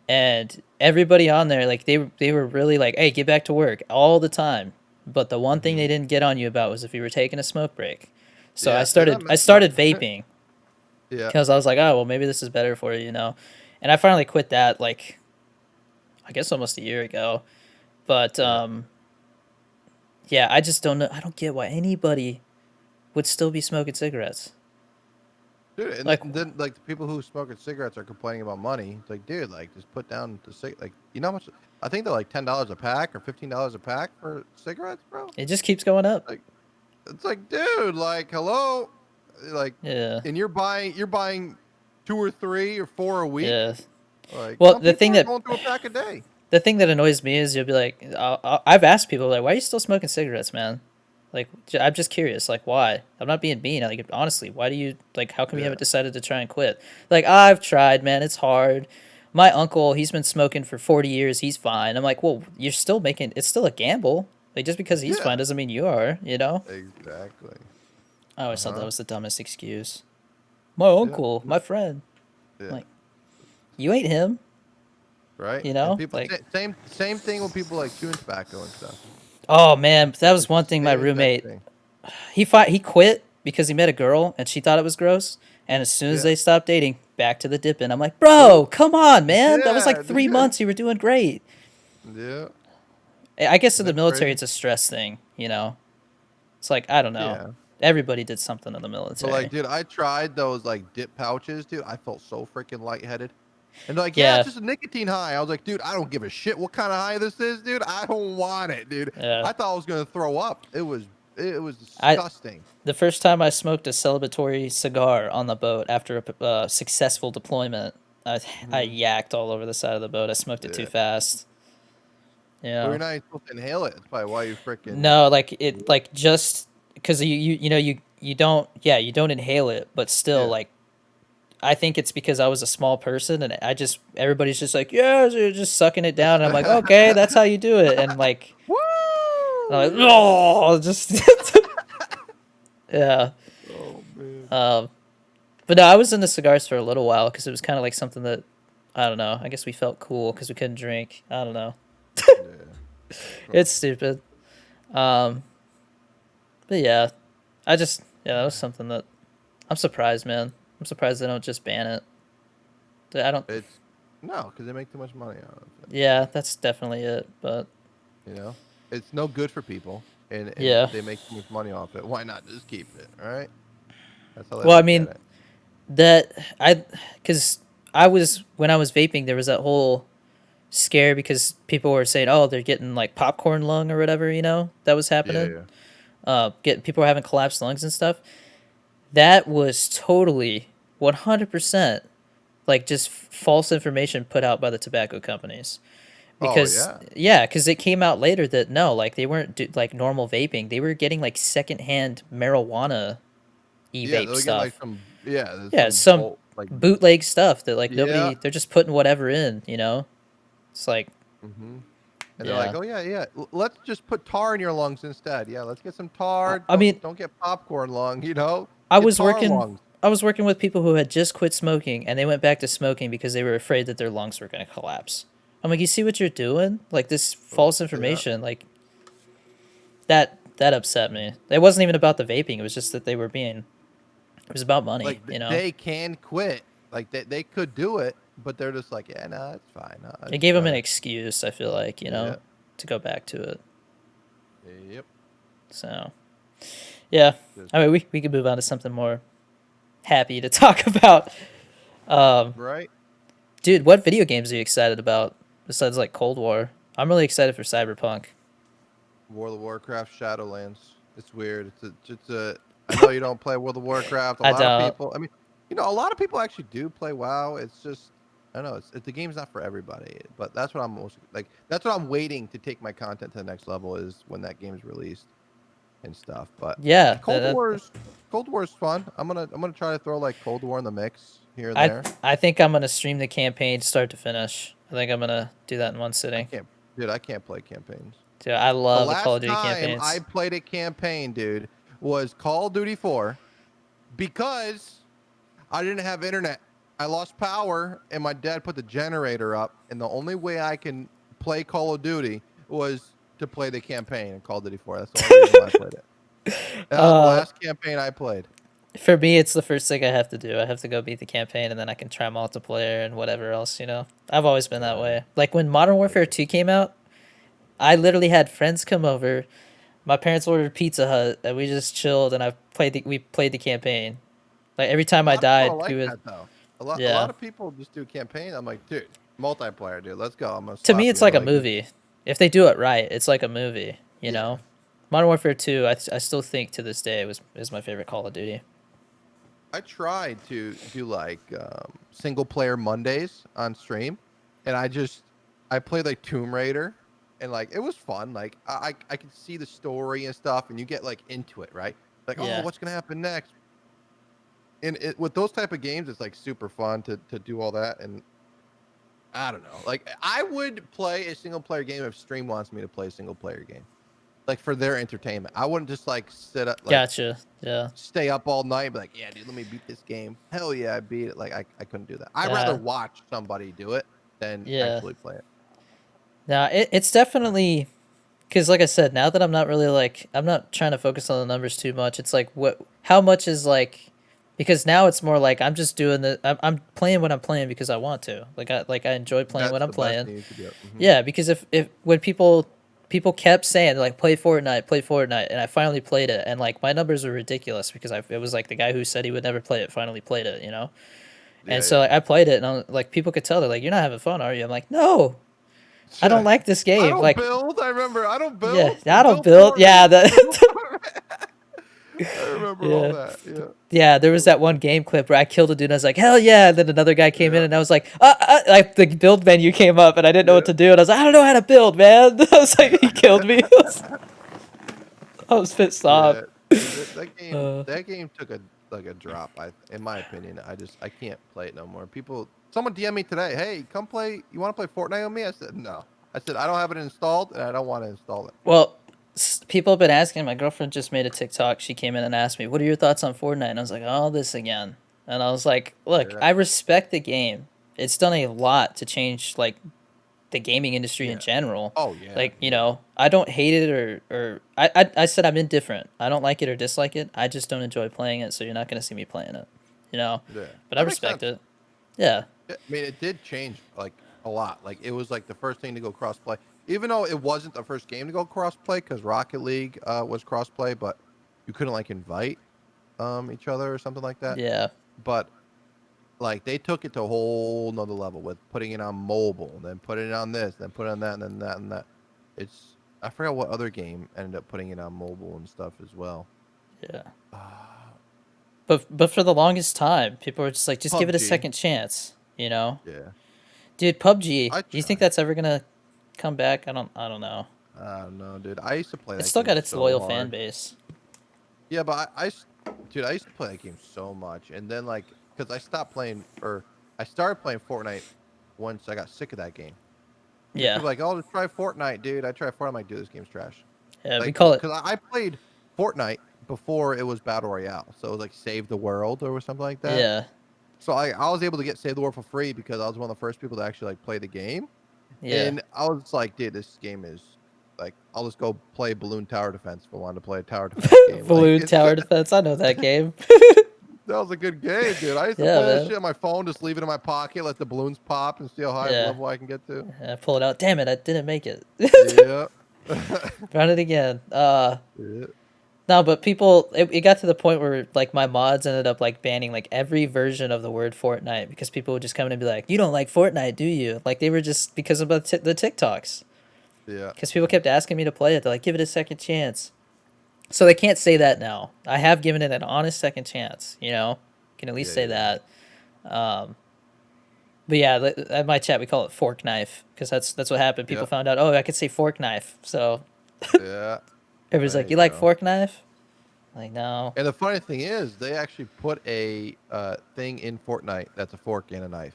and everybody on there, like they were really like, hey, get back to work all the time. But the one thing Hmm. they didn't get on you about was if you were taking a smoke break. So Yeah, they're not I messing up. started vaping Yeah. because I was like, oh well, maybe this is better for you, you know. And I finally quit that like I guess almost a year ago. But Yeah. yeah, I just don't know. I don't get why anybody would still be smoking cigarettes. Dude, and Like, then like the people who smoking cigarettes are complaining about money. It's like, dude, like just put down the like you know how much I think they're like $10 a pack or $15 a pack for cigarettes, bro. it just keeps going up. Like it's like, dude, like hello, like, Yeah, and you're buying 2 or 3 or 4 a week. yeah. Like Well, some people are going through a pack a day. the thing that annoys me is you'll be like, I've asked people like, why are you still smoking cigarettes, man? Like, I'm just curious, like, why? I'm not being mean. Like, honestly, why do you like? How come you Yeah, haven't decided to try and quit? Like, I've tried, man. It's hard. My uncle, he's been smoking for 40 years. He's fine. I'm like, well, you're still making. It's still a gamble. Like, just because he's yeah, fine doesn't mean you are. You know. exactly. I always thought that Uh-huh. was the dumbest excuse. My Yeah, uncle, my friend. I'm yeah, like, you ain't him. right. You And know. people Like, same thing with people like chewing tobacco and stuff. oh man, that The was one thing. My same exact roommate, thing. he quit because he met a girl and she thought it was gross. And as soon as Yeah. they stopped dating, back to the dipping. I'm like, bro, come on, man. That was like Yeah, 3 months. You were doing great. yeah. I guess in Isn't the that military, crazy? it's a stress thing. You know, it's like I don't know. Yeah. Everybody did something in the But like, military. dude, I tried those like dip pouches, dude. I felt so freaking lightheaded. And they're like, yeah, it's Yeah, just a nicotine high. I was like, dude, I don't give a shit what kind of high this is, dude. I don't want it, dude. yeah. I thought I was gonna throw up. It was I disgusting. The first time I smoked a celebratory cigar on the boat after a successful deployment, I Hmm. yacked all over the side of the boat. I smoked it too Yeah. fast. Well, Yeah. you're not even supposed to inhale it. That's probably why you freaking. No, like just because you know you don't you don't inhale it, but still Yeah. like I think it's because I was a small person and I just everybody's just like yeah, so you're just sucking it down and I'm like okay, that's how you do it and like Woo! I'm like Yeah. oh just yeah. Oh man. Um, but no, I was into cigars for a little while because it was kind of like something that I don't know. I guess we felt cool because we couldn't drink. I don't know. Yeah. It's stupid. Um, but yeah, that was something that I'm surprised, man. I'm surprised they don't just ban it. I don't. It's no, because they make too much money out of it. Yeah, that's definitely it. But You know, it's no good for people. and Yeah. they make so much money off it. Why not just keep it, right? That's how they Well, I look at mean it. that because I was when I was vaping, there was that whole scare because people were saying, "Oh, they're getting like popcorn lung or whatever," that was Yeah, happening. yeah. Get people were having collapsed lungs and stuff. That was totally 100% like just false information put out by the tobacco companies. Oh Because yeah. yeah, because it came out later that no, like they weren't like normal vaping. They were getting like secondhand marijuana Yeah, e-vape they'll get like stuff. some yeah, there's Yeah, some some bolt like bootleg stuff that like yeah. nobody. They're just putting whatever in. It's like Hmm. And they're like, yeah. "Oh yeah, yeah. Let's just put tar in your lungs instead. Yeah, let's get some tar. I mean, Don't get popcorn lung, you know? I Get was tar working. lungs." I was working with people who had just quit smoking and they went back to smoking because they were afraid that their lungs were going to collapse. I'm like, you see what you're doing? Like this Oh, false yeah. information, like that upset me. It wasn't even about the vaping. It was just that they were being. It was about money. Like they can quit. Like they could do it, but they're just like, "Yeah, no, it's fine. No, I It just gave them an gotta." excuse. I feel like Yeah. to go back to it. Yep. So yeah, Just I mean we could move on to something more happy to talk about. Um, right. dude, what video games are you excited about besides like Cold War? I'm really excited for Cyberpunk. World of Warcraft Shadowlands. It's weird. It's a. I know you don't play World of Warcraft. A I lot of don't. people. I mean, a lot of people actually do play WoW. It's just I don't know. The game's not for everybody. But that's what I'm most like. That's what I'm waiting to take my content to the next level is when that game's released and stuff. But Yeah, Cold War's fun. I'm gonna try to throw like Cold War in the mix here and I there. I think I'm gonna stream the campaign start to finish. I think I'm gonna do that in one I sitting. can't, dude. I can't play campaigns. Dude, I The love the Call of last Duty time I campaigns. played a campaign, dude, was Call of Duty 4 because I didn't have internet. I lost power and my dad put the generator up, and the only way I can play Call of Duty was to play the campaign in Call of Duty 4. That's the only reason why I played it. That was the Uh, last campaign I played. for me, it's the first thing I have to do. I have to go beat the campaign, and then I can try multiplayer and whatever else. I've always been that Yeah. way. Like when Modern Warfare 2 came out, I literally had friends come over. My parents ordered Pizza Hut, and we just chilled, and we played the campaign. Like every A time I lot of people died, don't we like would. that though. A lot Yeah. of people just do campaign. I'm like, dude, multiplayer, dude. Let's go. I'm gonna To me, slap you it's and be like a like, movie. If they do it right, it's like a movie. yeah. Modern Warfare 2, I still think to this day is my favorite Call of Duty. I tried to do like single player Mondays on stream, and I played like Tomb Raider, and like it was fun. Like I could see the story and stuff, and you get like into it, right? Like, oh, Yeah. what's gonna happen next? And with those type of games, it's like super fun to do all that. And I don't know, like I would play a single player game if stream wants me to play a single player game, like for their entertainment. I wouldn't just like sit up like Gotcha. Yeah. stay up all night and be like, yeah, dude, let me beat this game. Hell yeah, I beat it. Like I couldn't do that. I'd rather Yeah. watch somebody do it than Yeah. actually play it. Now it's definitely because, like I said, now that I'm not trying to focus on the numbers too much. It's like how much is like, because now it's more like I'm just doing I'm playing what I'm playing because I want to. I enjoy playing what That's I'm the best playing. thing you could do. Hmm. Yeah, because if when people kept saying like play Fortnite, and I finally played it, and like my numbers were ridiculous because it was like the guy who said he would never play it finally played it. And Yeah, so yeah. like, I played it, and like people could tell they're like, "You're not having fun, are you?" I'm like, "No, I don't like this I game." don't Like, build. I remember. I don't yeah, build. I don't Build build. for me. Yeah, Build for me. I remember all yeah. that. Yeah. Yeah, there was Oh, that one game clip where I killed a dude and I was like, hell yeah. And then another guy came in yeah. and I was like the build menu came up and I didn't know what Yeah. to do. And I was like, I don't know how to build, man. I was like, he killed me. I was pissed off. Yeah. Dude, Uh, that game took a drop. In my opinion, I can't play it no more. Someone DM me today. Hey, come play. You want to play Fortnite with me? I said no. I said I don't have it installed and I don't want to install it. well, people have been asking. My girlfriend just made a TikTok. She came in and asked me, what are your thoughts on Fortnite? And I was like, oh, this again. And I was like, look, Yeah. I respect the game. It's done a lot to change, like, the gaming industry in Yeah. general. Oh yeah. Like, Yeah. I don't hate it or I said I'm indifferent. I don't like it or dislike it. I just don't enjoy playing it, so you're not gonna see me playing it. You know? Yeah. But I That makes respect sense. it. Yeah. I mean, it did change like a lot. Like it was like the first thing to go cross play. even though it wasn't the first game to go crossplay, because Rocket League was crossplay, but you couldn't like invite each other or something like that. Yeah. But like they took it to a whole nother level with putting it on mobile, and then putting it on this, then put it on that, and then that and that. It's I forgot what other game ended up putting it on mobile and stuff as well. Yeah. Uh, But for the longest time, people were just like, just give it a PUBG. second chance, you know? Yeah, Dude, PUBG, I do you think tried. that's ever gonna come back? I don't know. I don't know, dude. I used to play It's that still game got its so loyal fan hard. base. Yeah, but dude, I used to play that game so much, and then like, cause I stopped playing, or I started playing Fortnite once I got sick of that game. Cause Yeah. people were like, oh, just try Fortnite, dude. I tried Fortnite. I'm like, dude, this game's trash. Yeah, we Like, call it cause I played Fortnite before it was Battle Royale, so it was like Save the World or something like that. yeah. So I was able to get Save the World for free because I was one of the first people to actually like play the game, Yeah. and I was like, dude, this game is like, I'll just go play Balloon Tower Defense if I wanted to play a tower defense game. Like, Balloon it's Tower Defense. I know that game. that was a good game, dude. I used to Yeah, play that man. shit on my phone, just leave it in my pocket, let the balloons pop, and see how high Yeah. level I can get to. I pull it out. Damn it, I didn't make it. Yeah. Run it again. Yeah. No, but people, it got to the point where like my mods ended up like banning like every version of the word Fortnite because people would just come in and be like, "You don't like Fortnite, do you?" Like they were just because of the TikToks. Yeah. Because people kept asking me to play it. They're like, "Give it a second chance." So they can't say that now. I have given it an honest second chance. You know, can at least Yeah. say Yeah. that. Um, but yeah, at my chat we call it fork knife because that's what happened. People Yeah. found out, oh, I could say fork knife. So Yeah. everybody's There like, you "You like go. fork knife?" Like, no, And the funny thing is, they actually put a thing in Fortnite that's a fork and a knife.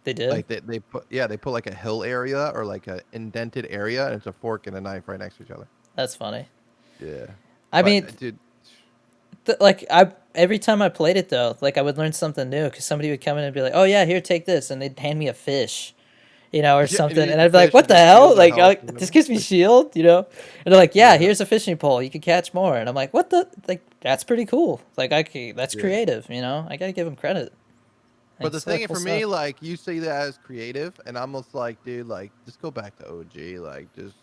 they did. Like they put like a hill area or like a indented area, and it's a fork and a knife right next to each other. That's funny. Yeah. I But mean, dude, like I every time I played it though, like I would learn something new because somebody would come in and be like, "Oh yeah, here, take this," and they'd hand me a fish, you know, or yeah, and you something, use and the I'd be like, fish "What and the just hell? shield their Like, health or this whatever. gives me shield," you know? And they're like, "Yeah, Yeah. here's a fishing pole. You can catch more," and I'm like, "What the? Like, that's pretty cool. Like, that's Yeah. creative, you know? I gotta give them credit. But Like, the it's a lot of thing cool for me, stuff." like you see that as creative, and I'm just like, dude, like just go back to OG, like just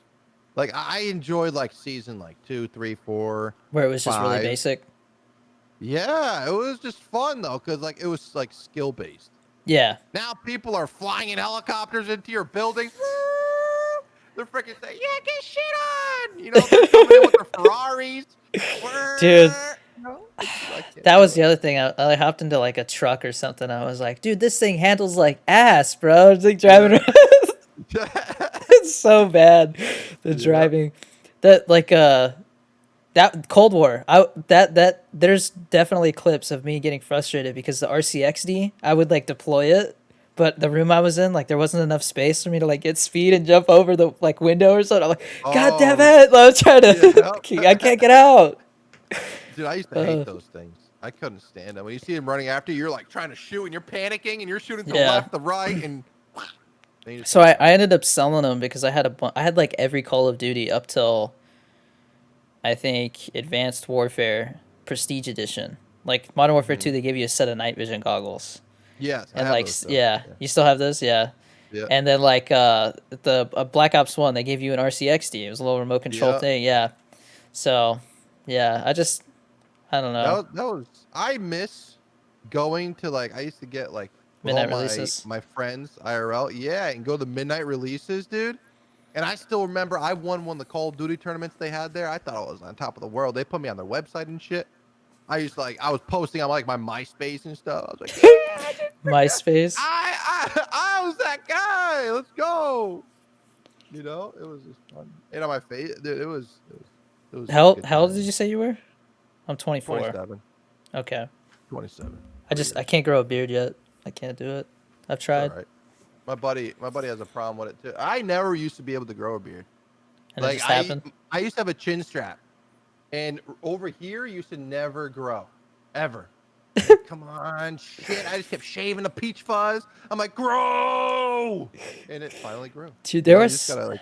like I enjoyed like season like 2, 3, 4, Where it was just really 5. basic. Yeah, it was just fun though, cause like it was like skill based. Yeah, Now people are flying in helicopters into your buildings. They're freaking saying, "Yeah, get shit on!" You know, they're coming in with their Ferraris. dude. You know, it's just, I can't That do was the it. other thing. I hopped into like a truck or something. I was like, dude, this thing handles like ass, bro. It's like driving Yeah. around. It's so bad. The Yeah. driving. That like that Cold War. That there's definitely clips of me getting frustrated because the RCXD, I would like deploy it, but the room I was in, like there wasn't enough space for me to like get speed and jump over the like window or something. I'm like, God damn Oh, it! I'm trying to, yeah. I can't get out. Dude, I used to hate Uh, those things. I couldn't stand them. When you see them running after you, you're like trying to shoot and you're panicking and you're shooting to the yeah. left, the right, and then you just So get I shot. ended up selling them because I had like every Call of Duty up till I think Advanced Warfare Prestige Edition. Like Modern Warfare 2, Mhm. they give you a set of night vision goggles. Yes, I And have like those still. yeah, Yeah. you still have those? Yeah. Yeah. And then like the Black Ops 1, they gave you an RCXD. It was a little remote control Yeah. thing, yeah. So, yeah, I don't know. That was I miss going to like I used to get like with all Midnight releases. my friends IRL, yeah, and go to midnight releases, dude. And I still remember I won one of the Call of Duty tournaments they had there. I thought I was on top of the world. They put me on their website and shit. I used to like I was posting on like my MySpace and stuff. I was like, yeah, I did freaking MySpace. I was that guy. Let's go. You know, it was just fun. And on my face, dude, it was just good How old did times. you say you were? I'm 24. 27. Okay. 27. I Years. can't grow a beard yet. I can't do it. I've It's all tried right. My buddy has a problem with it too. I never used to be able to grow a beard. and it Like just happened. I used to have a chin strap, and over here used to never grow, ever. Like, come on, shit! I just kept shaving the peach fuzz. I'm like, grow, and it finally grew. Dude, You there know, you just was gotta like,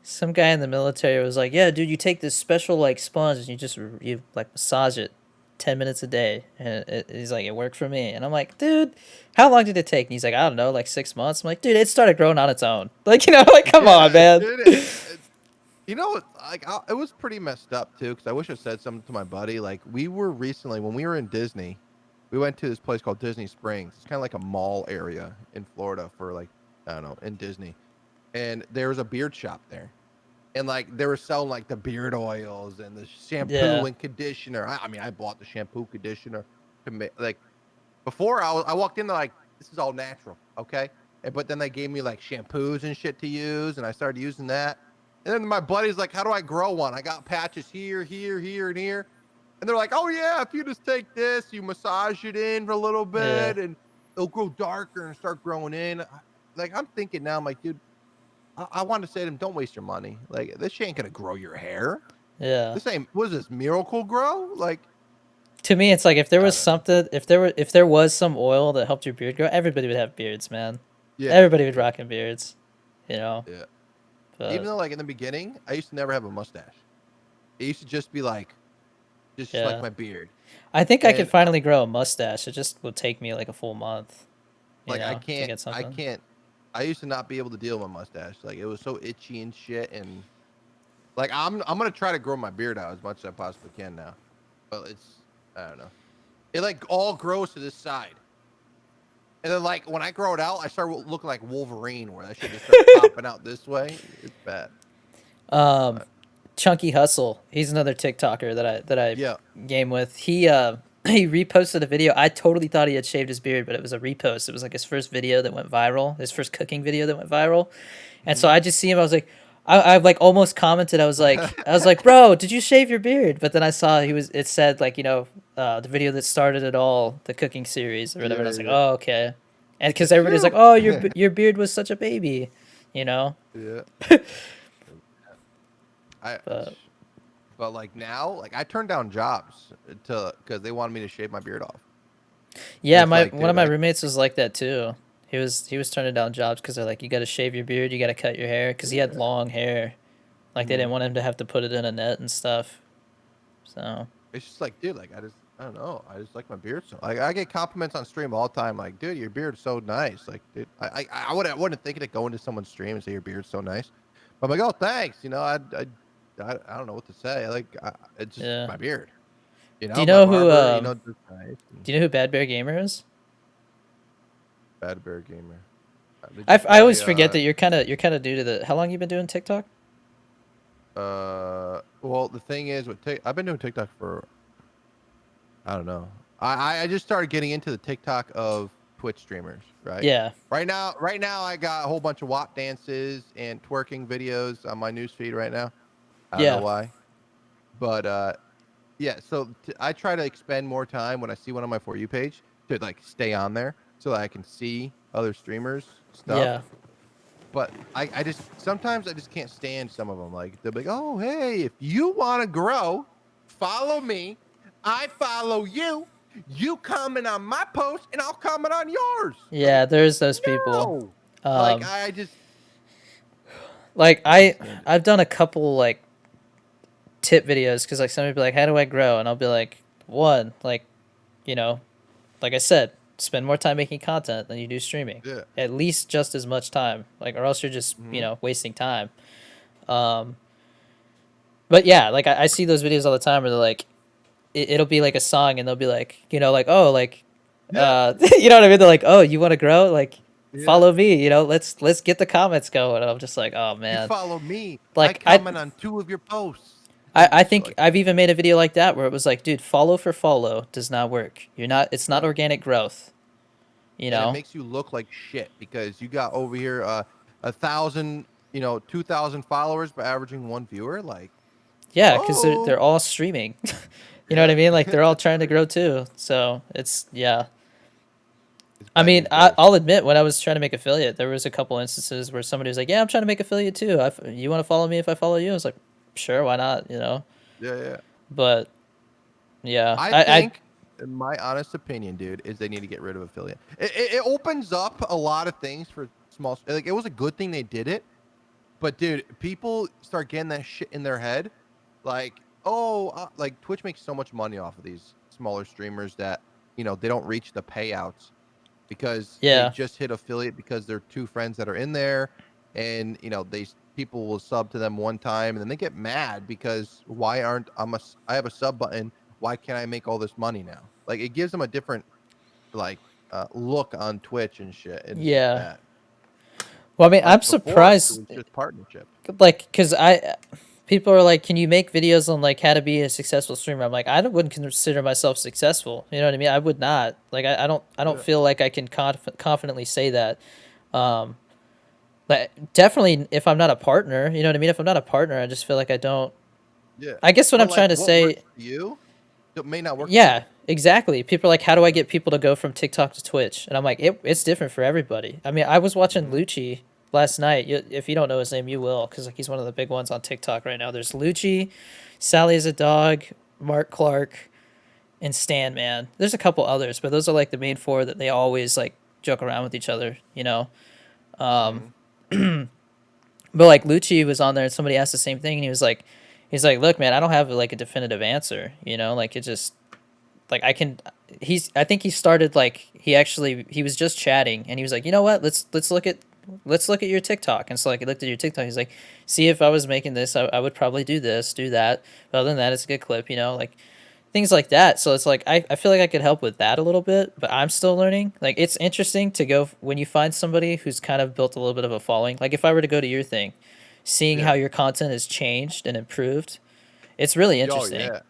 some guy in the military was like, "Yeah, dude, you take this special like sponge and you just you like massage it 10 minutes a day. And he's like, it worked for me. And I'm like, dude, how long did it take? And he's like, I don't know, like 6 months. I'm like, dude, it started growing on its own. Like, you know, like, come on, Yeah, man. dude. You know what? Like, it was pretty messed up too, because I wish I said something to my buddy. Like, we were recently when we were in Disney, we went to this place called Disney Springs. It's kind of like a mall area in Florida for like, I don't know, in Disney. And there was a beard shop there, and like they were selling like the beard oils and the shampoo Yeah. and conditioner. I mean, I bought the shampoo conditioner to make like before I walked in, they're like, this is all natural, okay? But then they gave me like shampoos and shit to use, and I started using that. And then my buddy's like, how do I grow one? I got patches here, here, here, and here. And they're like, oh yeah, if you just take this, you massage it in for a little Yeah. bit, and it'll grow darker and start growing in. Like I'm thinking now, I'm like, dude, I want to say to them, don't waste your money. Like this shit ain't gonna grow your hair. Yeah. This ain't. What is this, Miracle Grow? Like To me, it's like if there I was don't know. something, if there was some oil that helped your beard grow, everybody would have beards, man. Yeah, Everybody would yeah, rocking beards, you know. yeah. Even But though, like in the beginning, I used to never have a mustache. It used to just be like, just like yeah, my beard, I think I could and finally grow a mustache. It just would take me like a full month, you like I know, to can't, get I something. can't. I used to not be able to deal with my mustache. Like it was so itchy and shit, and like I'm gonna try to grow my beard out as much as I possibly can now, but it's I don't know. It like all grows to this side, and then like when I grow it out, I start looking like Wolverine, where that shit just starts popping out this way. It's bad. Um, But Chunky Hustle, he's another TikToker that I yeah. game with. He he reposted a video. I totally thought he had shaved his beard, but it was a repost. It was like his first video that went viral, his first cooking video that went viral. And so Mhm. I just see him. I was like, I like almost commented. I was like, bro, did you shave your beard? But then I saw it said like, the video that started it all, the cooking series or whatever. And I Yeah, was like, yeah. oh, okay. And because It's everybody's like, you. oh, your beard was such a baby, you know. Yeah. I But but like now, like I turned down jobs to because they wanted me to shave my beard off. yeah, It's my like, one of dude, my I roommates was like that too. He was turning down jobs because they're like, you got to shave your beard, you got to cut your hair, because he had yeah. long hair. Like they Mhm. didn't want him to have to put it in a net and stuff. So It's just like, dude, like I don't know, I just like my beard so. Like I get compliments on stream all the time, like, dude, your beard's so nice. Like, dude, I wouldn't think to go into someone's stream and say your beard's so nice, but I'm like, oh, thanks. You know, I don't know what to say. It's just yeah. my beard. You Do you know, my know who barber, just nice. And do you know who Bad Bear Gamer is? Bad Bear Gamer. Did you I play always forget that you're kind of new to the. How long you been doing TikTok? well, the thing is with I've been doing TikTok for I don't know. I just started getting into the TikTok of Twitch streamers, right? Yeah, Right now I got a whole bunch of WAP dances and twerking videos on my news feed right now. I don't know yeah, why. But yeah, so I try to expend more time when I see one on my For You page to like stay on there so that I can see other streamers stuff. yeah, But I just sometimes I just can't stand some of them. Like they'll be like, "Oh, hey, if you want to grow, follow me. I follow you. You comment on my post, and I'll comment on yours." Like, yeah. There's those people. no, like Um, I just like I can't stand it. I've done a couple like tip videos because like somebody be like, how do I grow? And I'll be like, one, like, you know, like I said, spend more time making content than you do streaming. Yeah. At least just as much time, like, or else you're just Hmm. wasting time. Um, but yeah, like I see those videos all the time where they're like, it'll be like a song and they'll be like, like, oh, like, Yeah. you know what I mean? They're like, oh, you want to grow? Like, Yeah. follow me. Let's get the comments going. And I'm just like, oh You man, follow me. I like comment on 2 of your posts. Like I shit think like I've that. even made a video like that where it was like, dude, follow for follow does not work. It's not No. organic growth, you And it know? makes you look like shit because you got over here 1,000, 2,000 followers but averaging one viewer. Like, Yeah, because they're whoa, all streaming. You know what yeah, I mean? Like they're all trying to grow too. So yeah. it's I bad mean, these days. I'll admit when I was trying to make affiliate, there was a couple instances where somebody was like, "Yeah, I'm trying to make affiliate too. You want to follow me if I follow you?" I was like, "Sure, why not?" Yeah, yeah. But yeah, I I think, in my honest opinion, dude, is they need to get rid of affiliate. It opens up a lot of things for small. Like it was a good thing they did it, but dude, people start getting that shit in their head, like, oh, like Twitch makes so much money off of these smaller streamers that, you know, they don't reach the payouts because they Yeah. just hit affiliate because they're two friends that are in there, and you know people will sub to them one time and then they get mad because why aren't I have a sub button, why can't I make all this money now? Like it gives them a different like look on Twitch and shit, and it's just Yeah. bad. Well, I mean, I'm Like before it surprised, was just partnership. like, because people are like, can you make videos on like how to be a successful streamer? I'm like, wouldn't consider myself successful. You know what I mean? I would not. Like, I don't Yeah. feel like I can confidently say that. Um, but definitely, if I'm not a partner, you know what I mean? If I'm not a partner, I just feel like I don't. Yeah. I guess what But I'm like trying to what works say, for you, it may not work for yeah, me. exactly. People are like, how do I Yeah. get people to go from TikTok to Twitch? And I'm like, it's different for everybody. I mean, I was watching Hmm. Lucci last night. If you don't know his name, you will, because like he's one of the big ones on TikTok right now. There's Lucci, Sally is a dog, Mark Clark, and Stan Man. There's a couple others, but those are like the main four that they always like joke around with each other. You know. Um, Hmm. but like Lucci was on there, and somebody asked the same thing, and he's like, look, man, I don't have like a definitive answer. You know, like it just like I can I think he started like he was just chatting and he was like, you know what, let's look at your TikTok. And so like he looked at your TikTok, he's like, see, if I was making this, I would probably do this, do that, but other than that, it's a good clip, you know, like things like that. So it's like I feel like I could help with that a little bit, but I'm still learning. Like it's interesting to go when you find somebody who's kind of built a little bit of a following. Like if I were to go to your thing, seeing how Yeah. your content has changed and improved, it's really Oh interesting. yeah.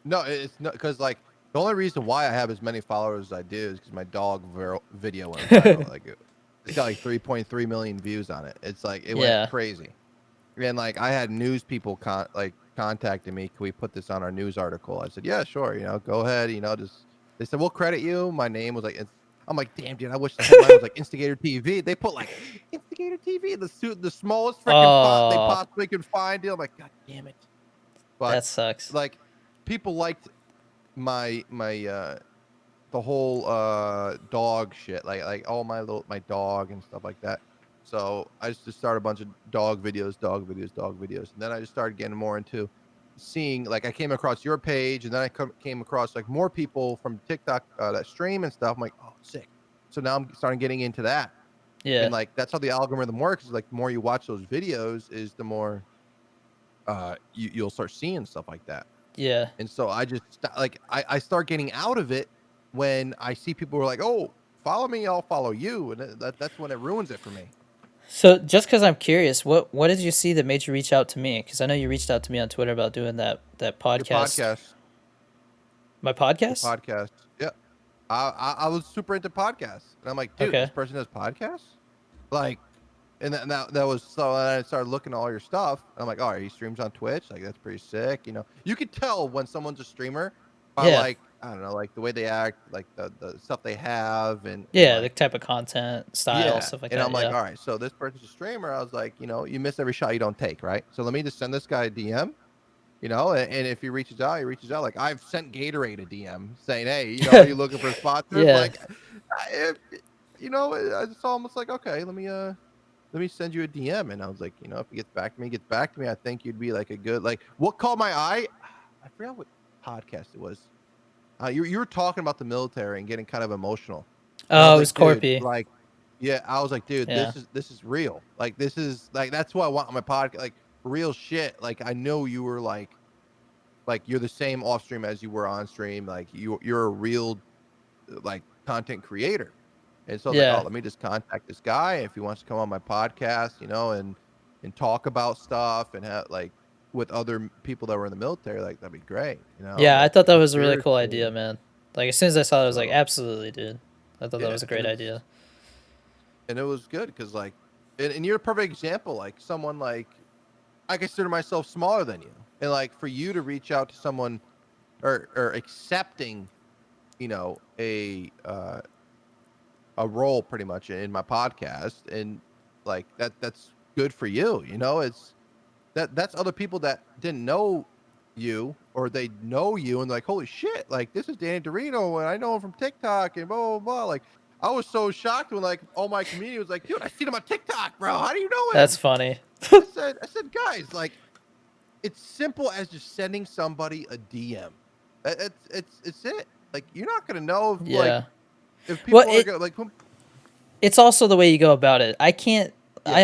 No, it's not because like the only reason why I have as many followers as I do is because my dog video went viral. Like it's got like 3.3 million views on it. It's like it went Yeah. crazy. And like I had news people contacting me. Can we put this on our news article? I said, yeah, sure. You know, go ahead. You know, just they said we'll credit you. My name was like, I'm like, damn, dude. I wish the headline was like Instigator TV. They put like Instigator TV, the smallest freaking font they Oh, possibly could find. Dude, I'm like, god damn it. But that sucks. like, people liked my the whole dog shit, like all my dog and stuff like that. So I just started a bunch of dog videos, and then I just started getting more into seeing, like, I came across your page, and then I came across like more people from TikTok that stream and stuff. I'm like, oh, sick. So now I'm starting getting into that, Yeah. and like that's how the algorithm works. Is like the more you watch those videos, is the more you'll start seeing stuff like that. Yeah. And so I just like I start getting out of it when I see people who are like, "Oh, follow me, I'll follow you," and that's when it ruins it for me. So just because I'm curious, what did you see that made you reach out to me? Because I know you reached out to me on Twitter about doing that Your podcast. podcast, My your podcast? podcast, yeah. I was super into podcasts, and I'm like, dude, this Okay. person does podcasts, like, and that was so. And I started looking at all your stuff, and I'm like, oh, he streams on Twitch, like that's pretty sick. You know, you could tell when someone's a streamer by Yeah. like I don't know, like the way they act, like the stuff they have, and Yeah. The like. type of content, style, Yeah, stuff like and that. I'm like, Yeah. all right, so this person's a streamer. I was like, you know, you miss every shot you don't take, right? So let me just send this guy a DM, you know, and if he reaches out, he reaches out. Like I've sent Gatorade a DM saying, hey, you know, are you looking for sponsors? Yeah. Like, if, you know, I just almost like, okay, let me send you a DM, and I was like, you know, if he gets back to me, he gets back to me. I think you'd be like a good like what caught my eye. I forgot what podcast it was. You were talking about the military and getting kind of emotional, and I Oh, was it was like, dude, Corpy. like, yeah, I was like, dude, Yeah. this is real. Like, this is like that's what I want on my podcast, like real shit. Like, I know you were like you're the same off stream as you were on stream. Like, you're a real like content creator, and so I was like, oh, Yeah. let me just contact this guy if he wants to come on my podcast, you know, and talk about stuff and have like with other people that were in the military, like that'd be great. You know, I'm Yeah. I like thought that the was a really cool spiritual. idea, man. Like as soon as I saw it, I was like, So absolutely, dude. I thought that yeah, was a great idea. and it was good because like, and you're a perfect example. Like someone like I consider myself smaller than you, and like for you to reach out to someone or accepting, you know, a role pretty much in my podcast, and like that's good for you. You know, it's that's other people that didn't know you or they know you and like, holy shit, like this is Danny Dorino and I know him from TikTok and blah blah blah. Like I was so shocked when like all my community was like, dude, I seen him on TikTok, bro. How do you know That's him? funny. I said, guys, like it's simple as just sending somebody a DM. It's it. Like you're not gonna know Yeah. if Well, people are gonna like it's also the way you go about it. I yeah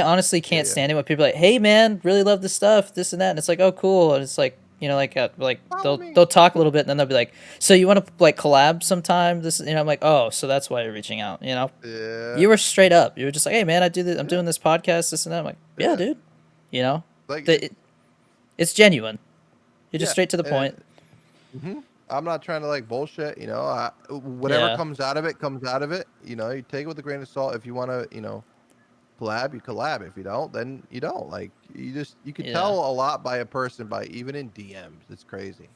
honestly yeah can't yeah stand it when people are like, "Hey man, really love this stuff, this and that." And it's like, "Oh, cool." And it's like, like follow they'll me. they'll talk a little bit and then they'll be like, "So you want to like collab sometime?" I'm like, "Oh, so that's why you're reaching out." Yeah You were straight up. You were just like, "Hey man, I'm yeah doing this podcast, this and that." I'm like, "Yeah, yeah. dude." You know, Like the, it's genuine. You're just yeah straight to the and point. I'm not trying to like bullshit. Whatever Yeah. comes out of it comes out of it. You take it with a grain of salt. If you want to collab, you collab. If you don't, then you don't. Like you could tell Yeah. a lot by a person by even in DMs. It's crazy.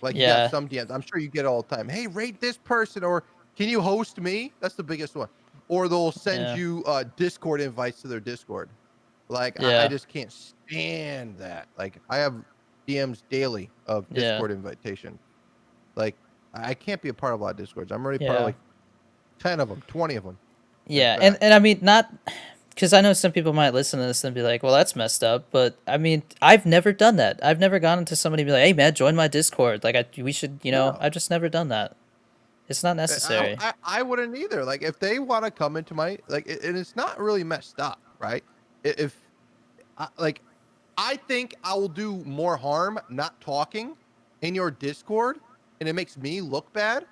Like you got Yeah. some DMs. I'm sure you get it all the time. Hey, rate this person, or can you host me? That's the biggest one. Or they'll send Yeah. you Discord invites to their Discord. Like I Yeah. just can't stand that. Like I have DMs daily of Yeah. Discord invitation. Like I can't be a part of a lot of Discords. I'm already part of Yeah. like 10 of them, 20 of them, in Yeah. And fact. and I mean, not because I know some people might listen to this and be like, "Well, that's messed up." But I mean, I've never done that. I've never gone into somebody and be like, "Hey, man, join my Discord." Like, we should, No. I've just never done that. It's not necessary. I wouldn't either. Like if they want to come into my and it's not really messed up, right? If like I think I will do more harm not talking in your Discord, and it makes me look bad,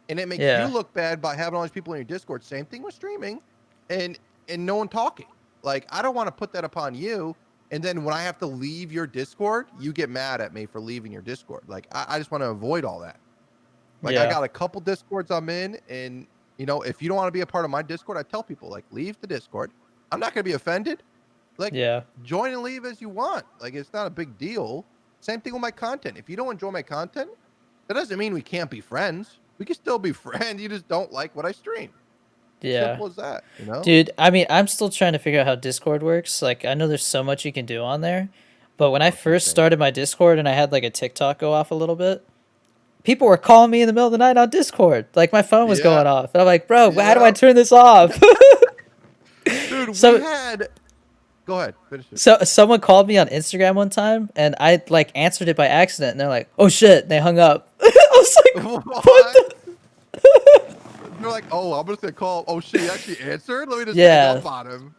and it makes you Yeah. look bad by having all these people in your Discord. Same thing with streaming, and no one talking. Like I don't want to put that upon you. And then when I have to leave your Discord, you get mad at me for leaving your Discord. Like I just want to avoid all that. Like I Yeah. got a couple Discords I'm in, and if you don't want to be a part of my Discord, I tell people like leave the Discord. I'm not gonna be offended. Like Yeah. join and leave as you want. Like it's not a big deal. Same thing with my content. If you don't enjoy my content, that doesn't mean we can't be friends. We can still be friends. You just don't like what I stream. Yeah. Simple as that, you know? Dude, I mean, I'm still trying to figure out how Discord works. Like, I know there's so much you can do on there, but when I Oh, it's first insane. started my Discord and I had like a TikTok go off a little bit, people were calling me in the middle of the night on Discord. Like, my phone was Yeah. going off. And I'm like, bro, how do I Yeah. turn this off? Dude, we so, had go ahead, finish it. someone called me on Instagram one time and I like answered it by accident and they're like, oh shit, and they hung up. I was like, what What? the? They're like, oh, I'm just gonna call. Oh shit, he actually answered? Let me just hang Yeah. up on him.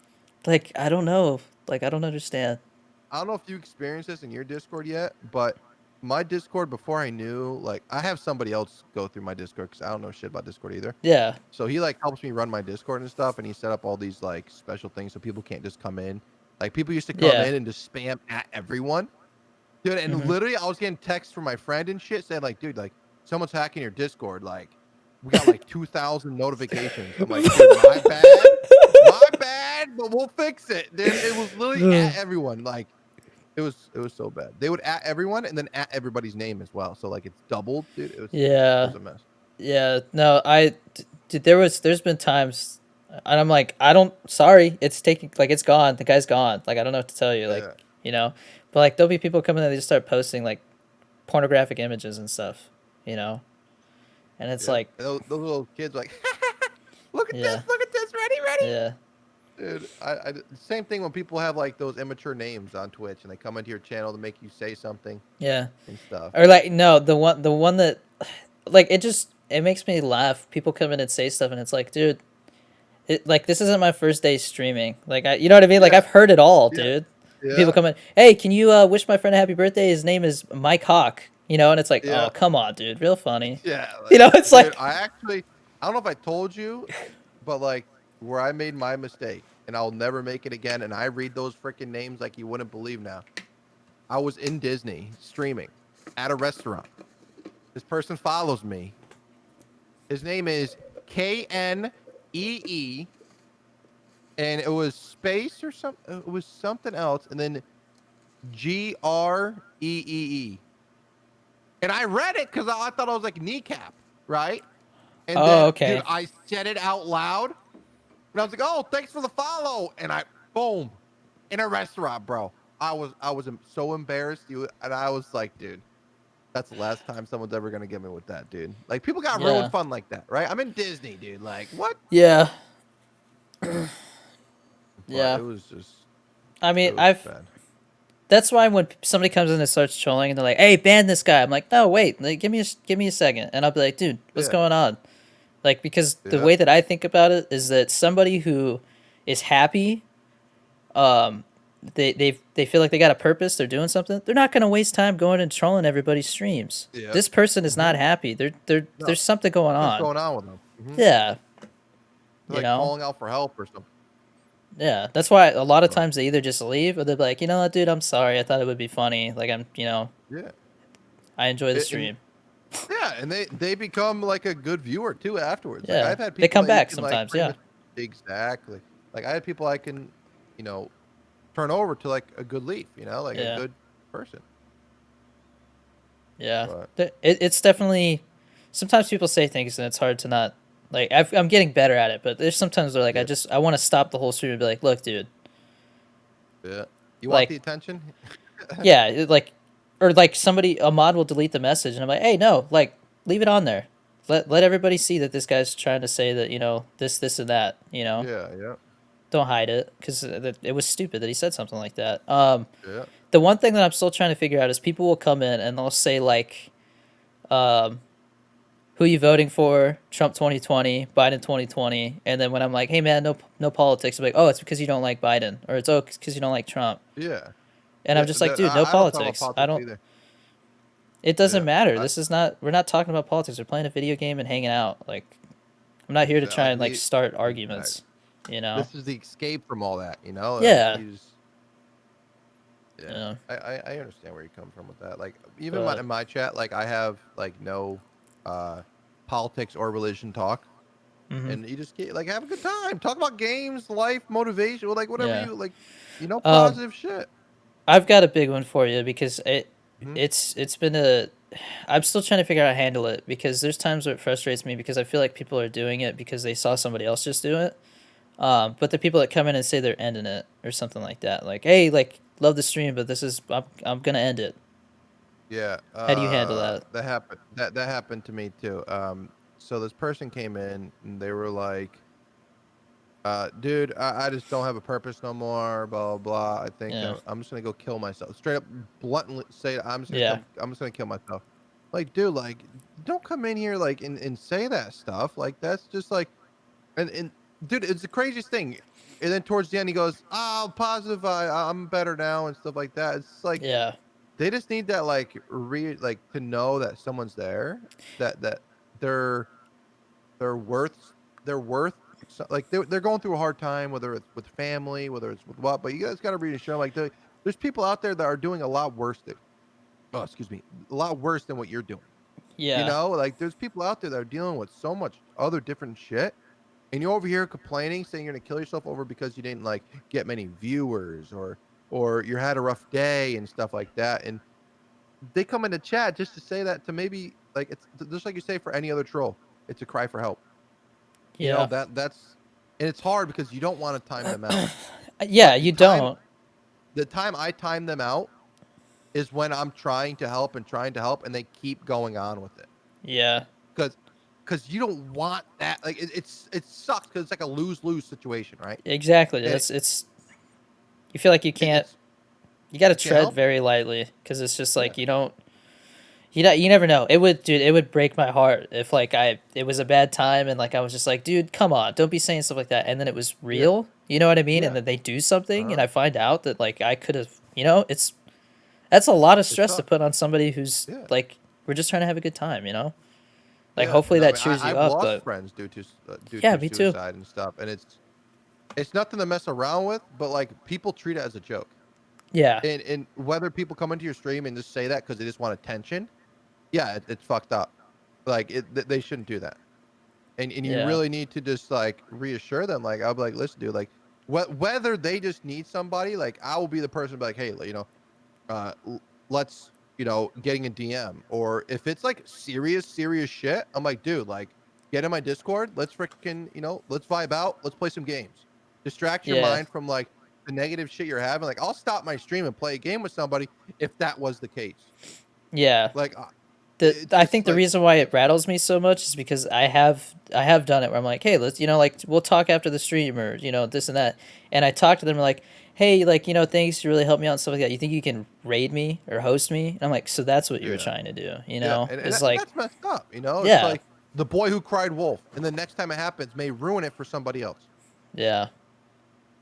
Like, I don't know. Like, I don't understand. I don't know if you experienced this in your Discord yet, but my Discord before I knew, like, I have somebody else go through my Discord because I don't know shit about Discord either. Yeah. So he like helps me run my Discord and stuff, and he set up all these like special things so people can't just come in. Like people used to come Yeah. in and just spam at everyone, dude. And Hmm. literally, I was getting texts from my friend and shit saying like, dude, like someone's hacking your Discord. Like we got like 2,000 notifications. I'm like, dude, my bad, but we'll fix it. Dude, it was literally at everyone. Like it was so bad. They would at everyone and then at everybody's name as well. So like it's doubled, dude. It was Yeah. a mess. Yeah, no, dude, there's been times, and I'm like, I don't, sorry, it's taking, like, it's gone, the guy's gone, like, I don't know what to tell you, like, Yeah. you know, but like, there'll be people coming in, they just start posting like pornographic images and stuff, you know, and it's Yeah. like, Those little kids like, look at this, yeah, look at this, ready. yeah, Dude, same thing when people have like those immature names on Twitch and they come into your channel to make you say something yeah, and stuff. or like, no, the one that, like, it makes me laugh. People come in and say stuff, and it's like, dude, like, this isn't my first day streaming. Like, you know what I mean? Like, Yeah, I've heard it all, yeah, dude. People yeah, come in, hey, can you wish my friend a happy birthday? His name is Mike Hawk. And it's like, yeah, oh, come on, dude, real funny. yeah. Like, It's dude, like, I don't know if I told you, but like where I made my mistake and I'll never make it again. And I read those freaking names like you wouldn't believe now. I was in Disney streaming at a restaurant. This person follows me. His name is KNEE, and it was space or something. It was something else, and then GREEE. And I read it because I thought I was like kneecap, right? And oh, then, dude, okay, I said it out loud, and I was like, "Oh, thanks for the follow." And I, boom, in a restaurant, bro. I was so embarrassed, and I was like, dude, that's the last time someone's ever gonna get me with that, dude. Like people got ruined yeah, fun like that, right? I'm in Disney, dude. Like what? yeah, But yeah. it was just, I it mean, was bad. That's why when somebody comes in and starts trolling and they're like, "Hey, ban this guy," I'm like, "No, wait, like, give me a second," and I'll be like, "Dude, what's Yeah, going on?" Like, because the yeah, way that I think about it is that somebody who is happy, um, they feel like they got a purpose, they're doing something. They're not gonna waste time going and trolling everybody's streams. yeah. This person is not Mm-hmm. happy. No, There's something going something's on. going on with them. Mm-hmm. Yeah, They're you like know. calling out for help or something. Yeah, that's why a lot of But times they either just leave or they're like, you know what, dude, I'm sorry. I thought it would be funny. Like yeah, I enjoy the and stream. yeah, and they become like a good viewer too afterwards. Like Yeah, I've had they people come that you back can like sometimes. pretty Yeah, much exactly. Like I had people I can, you know, turn over to like a good leaf. Like a yeah, good person. yeah. But It's definitely. Sometimes people say things and it's hard to not like. I'm getting better at it, but there's sometimes they're like, yeah, I want to stop the whole stream and be like, look, dude, yeah. You want the like, attention? yeah, like, or like a mod will delete the message and I'm like, hey, no, like, leave it on there. Let everybody see that this guy's trying to say that this and that. Yeah, yeah, Don't hide it because it was stupid that he said something like that. yeah, The one thing that I'm still trying to figure out is people will come in and they'll say like, um, "Who you voting for? Trump 2020, Biden 2020," and then when I'm like, "Hey man, no politics," I'm like, "Oh, it's because you don't like Biden," or "It's because you don't like Trump," yeah, and I'm yeah. just like, "Dude, no I don't talk about politics. I politics don't. either. It doesn't Yeah, matter. I This is not. We're not talking about politics. We're playing a video game and hanging out. Like, I'm not here to yeah, try like and like we. start Exactly. arguments. You know? This is the escape from all that. Like Yeah. you just. Yeah, Yeah. I understand where you come from with that. Like even But in my chat, like I have like no uh politics or religion talk, hmm and you just get like have a good time, talk about games, life, motivation, like whatever yeah. you like, Um, positive shit. I've got a big one for you because Hmm. it's been a. I'm still trying to figure out how to handle it because there's times where it frustrates me because I feel like people are doing it because they saw somebody else just do it. But the people that come in and say they're ending it or something like that, like, hey, like, love the stream, but I'm gonna end it. Yeah, How do you handle that? that happened. That happened to me too. So this person came in and they were like, dude, I just don't have a purpose no more. Blah blah blah. I think Yeah, I'm just gonna go kill myself. Straight up, bluntly say I'm just gonna yeah, come. I'm just gonna kill myself. Like, dude, like, don't come in here like and say that stuff. Like, that's just like, and dude, it's the craziest thing. And then towards the end, he goes, "Oh, positive. I'm better now and stuff like that." It's like yeah, they just need that like to know that someone's there, that they're they're worth they're worth like they're going through a hard time, whether it's with family, whether it's with what. But you guys got to read and show like there's people out there that are doing a lot worse than oh excuse me a lot worse than what you're doing. yeah, Like there's people out there that are dealing with so much other different shit, and you're over here complaining, saying you're gonna kill yourself over because you didn't like get many viewers or you had a rough day and stuff like that. And they come into chat just to say that to maybe like it's just like you say for any other troll. It's a cry for help. yeah. That's and it's hard because you don't want to time them out. Yeah, But you don't. the time I time them out is when I'm trying to help and they keep going on with it. Yeah, Cuz you don't want that like it sucks cuz it's like a lose-lose situation, right? exactly. And It's you feel like you can't. it's You got to you can't tread help it. very lightly because it's just Yeah. like you don't. You never know. It would, dude. It would break my heart if like it was a bad time and like I was just like, dude, come on, don't be saying stuff like that. And then it was Yeah. real. You know what I mean? And Yeah. then they do something, and Uh-huh. I find out that like I could have. It's that's a lot of It stress to sucks. put on somebody who's Yeah. like, we're just trying to have a good time. Like Yeah. hopefully No, I that mean cheers you I've up. lost But friends due yeah, to me too. suicide and stuff and it's nothing to mess around with, but like people treat it as a joke. Yeah, And whether people come into your stream and just say that because they just want attention, yeah, it's fucked up. Like they shouldn't do that. And you yeah, really need to just like reassure them. Like I'll be like, listen, dude, like whether they just need somebody, like I will be the person to be like, hey, let's getting a DM, or if it's like serious shit, I'm like, dude, like get in my Discord, let's freaking let's vibe out, let's play some games, distract your yeah, mind from like the negative shit you're having. Like I'll stop my stream and play a game with somebody if that was the case. yeah. Like I It's think the like, reason why it rattles me so much is because I have done it where I'm like, hey, let's like we'll talk after the stream or this and that, and I talk to them like, hey, like thanks, you really helped me out and stuff like that. You think you can raid me or host me? And I'm like, so that's what you were yeah, trying to do, yeah, Is and like, that's messed up. It's yeah, like the boy who cried wolf, and the next time it happens may ruin it for somebody else. yeah.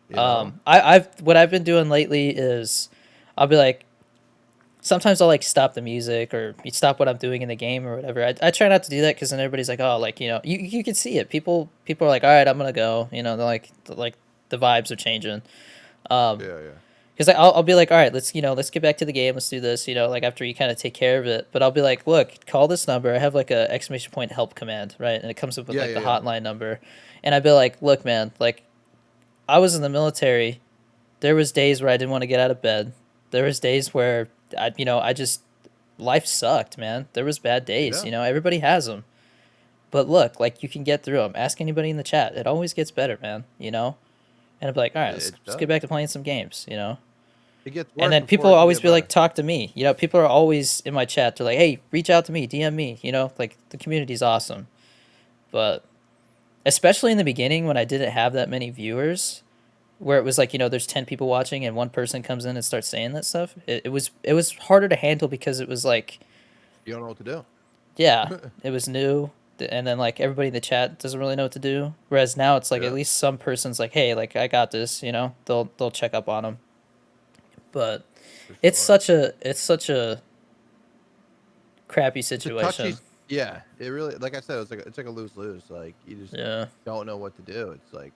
You know? I've what I've been doing lately is I'll be like sometimes I'll like stop the music or stop what I'm doing in the game or whatever. I try not to do that because then everybody's like, oh, like you can see it. People are like, all right, I'm gonna go. They're like the vibes are changing. Um, Yeah, yeah, because I'll be like, all right, let's get back to the game. Let's do this. Like after you kind of take care of it. But I'll be like, look, call this number. I have like a exclamation point help command, right? And it comes up with yeah, like yeah, the yeah. hotline number. And I'd be like, look, man, like I was in the military. There was days where I didn't want to get out of bed. There was days where I just life sucked, man. There was bad days, Yeah. everybody has them. But look, like you can get through them. Ask anybody in the chat. It always gets better, man. And I'd be like, all right, It let's get does. back to playing some games. It gets And worse then before people it will can always get be like, better. talk to me. People are always in my chat. They're like, hey, reach out to me, DM me. Like the community's awesome. But especially in the beginning when I didn't have that many viewers, where it was like there's 10 people watching and one person comes in and starts saying that stuff. It was harder to handle because it was like, You don't know what to do. yeah, it was new, and then like everybody in the chat doesn't really know what to do. Whereas now it's like at Yeah, least some person's like, hey, like I got this. They'll check up on them. But for it's sure. such a crappy It's a touchy. situation. Yeah, it really. Like I said, it's like a lose lose. Like you just Yeah. don't know what to do. It's like,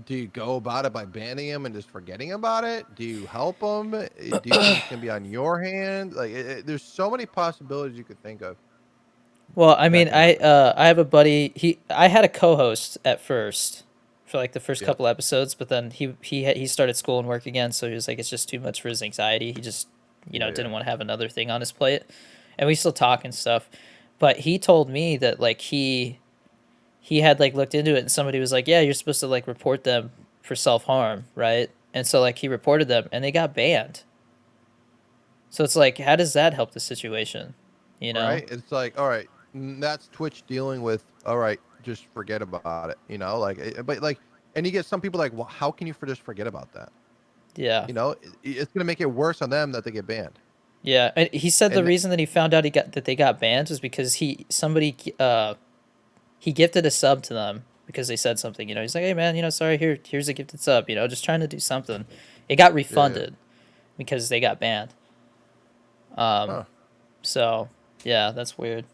do you go about it by banning him and just forgetting about it? Do you help him? Do you think it's gonna be on your hand? Like, there's so many possibilities you could think of Well, I that mean, can happen. I have a buddy. I had a co-host at first for like the first Yeah, couple episodes, but then he started school and work again, so he was like, it's just too much for his anxiety. He just yeah, yeah. didn't want to have another thing on his plate, and we still talk and stuff. But he told me that like he had like looked into it, and somebody was like, yeah, you're supposed to like report them for self harm, right? And so like he reported them, and they got banned. So it's like, how does that help the situation? You know? Right. It's like, all right, that's Twitch dealing with. All right, just forget about it. Like, but like, and you get some people like, well, how can you just forget about that? Yeah. It's gonna make it worse on them that they get banned. Yeah, and he said the And reason that he found out that they got banned was because he gifted a sub to them because they said something. He's like, hey man, sorry, here's a gifted sub. Just trying to do something. It got yeah, yeah. refunded because they got banned. Um, Huh. so yeah, that's weird.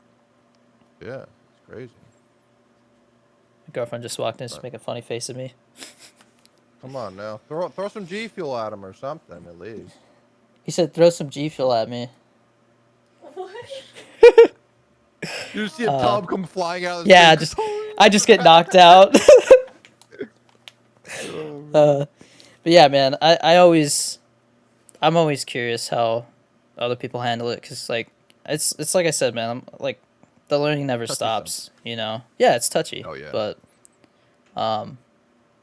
Yeah, it's crazy. My girlfriend just walked in, she's But making a funny face at me. come on now, throw some G Fuel at him or something at least. He said, throw some G Fuel at me. What? You see a Uh, tub come flying out of the yeah, stream. I just get knocked out. Oh man. uh, but yeah, man, I'm always curious how other people handle it because like it's like I said, man. I'm like the learning never Touchy stops. subject. Yeah, it's touchy, Oh yeah. but um,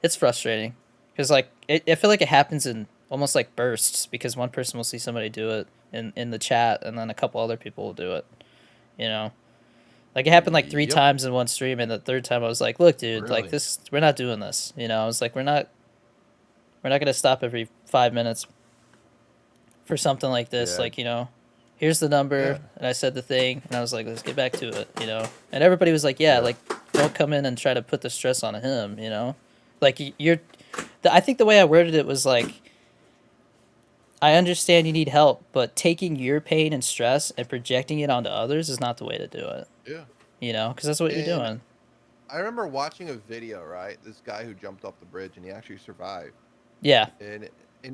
it's frustrating because like I feel like it happens in almost like bursts because one person will see somebody do it in the chat and then a couple other people will do it. You know, like it happened like three Yep. times in one stream, and the third time I was like, look, dude, like Really. this, we're not doing this. I was like, we're not gonna stop every 5 minutes for something like this. Yeah. Like, here's the number, Yeah. and I said the thing, and I was like, let's get back to it. And everybody was like, yeah, Yeah. like, don't come in and try to put the stress on him. Like, I think the way I worded it was like, I understand you need help, but taking your pain and stress and projecting it onto others is not the way to do it, Yeah. because that's what you're And doing. I remember watching a video, right? This guy who jumped off the bridge and he actually survived. Yeah, And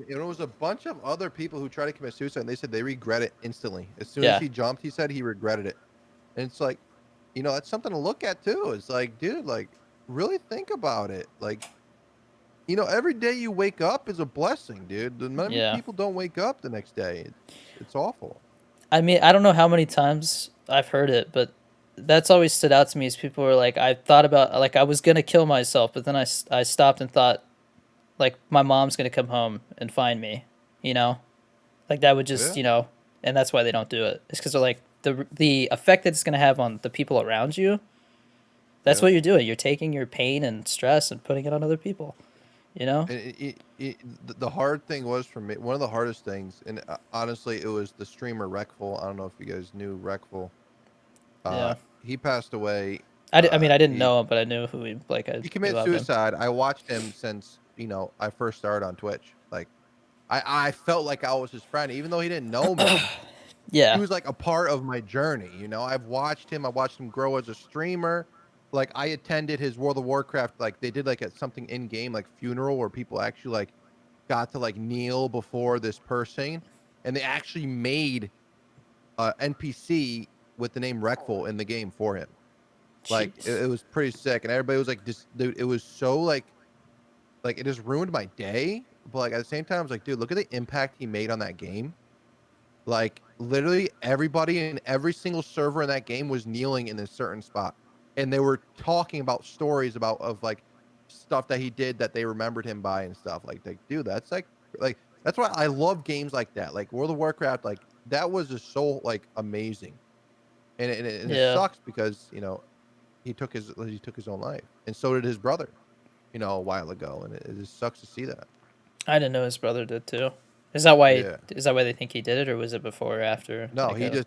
it was a bunch of other people who tried to commit suicide, and they said they regret it instantly. As soon as yeah, he jumped, he said he regretted it. And it's like, that's something to look at too. It's like, dude, like, really think about it. Like, every day you wake up is a blessing, dude. Many yeah. people don't wake up the next day. It's awful. I mean, I don't know how many times I've heard it, but that's always stood out to me is people were like, I thought about, like, I was going to kill myself, but then I stopped and thought, like, my mom's going to come home and find me, you know? Like, that would just, Yeah. and that's why they don't do it. It's because they're like, the effect that it's going to have on the people around you. That's Yeah. what you're doing. You're taking your pain and stress and putting it on other people. You know? And the hard thing was for me, one of the hardest things, and honestly, it was the streamer Reckful. I don't know if you guys knew Reckful. Yeah. He passed away. I mean, I didn't He know him, but I knew who he like. I he knew committed of him. suicide. I watched him since I first started on Twitch. Like I felt like I was his friend, even though he didn't know me. He Yeah. was like a part of my journey. I've watched him. I watched him grow as a streamer. Like I attended his World of Warcraft. Like they did like something in game, like funeral, where people actually like got to like kneel before this person, and they actually made a NPC with the name Reckful in the game for him. Like Jeez. it was pretty sick, and everybody was like, "This dude." It was so like it just ruined my day. But like at the same time, I was like, "Dude, look at the impact he made on that game." Like literally everybody in every single server in that game was kneeling in a certain spot, and they were talking about stories of like stuff that he did that they remembered him by and stuff. Like dude, that's like that's why I love games like that. Like World of Warcraft, like that was just so like amazing, and it Yeah. sucks because he took his own life, and so did his brother, a while ago, and it just sucks to see that. I didn't know his brother did too. Is that why? Yeah. Is that why they think he did it, or was it before or after? No, Like a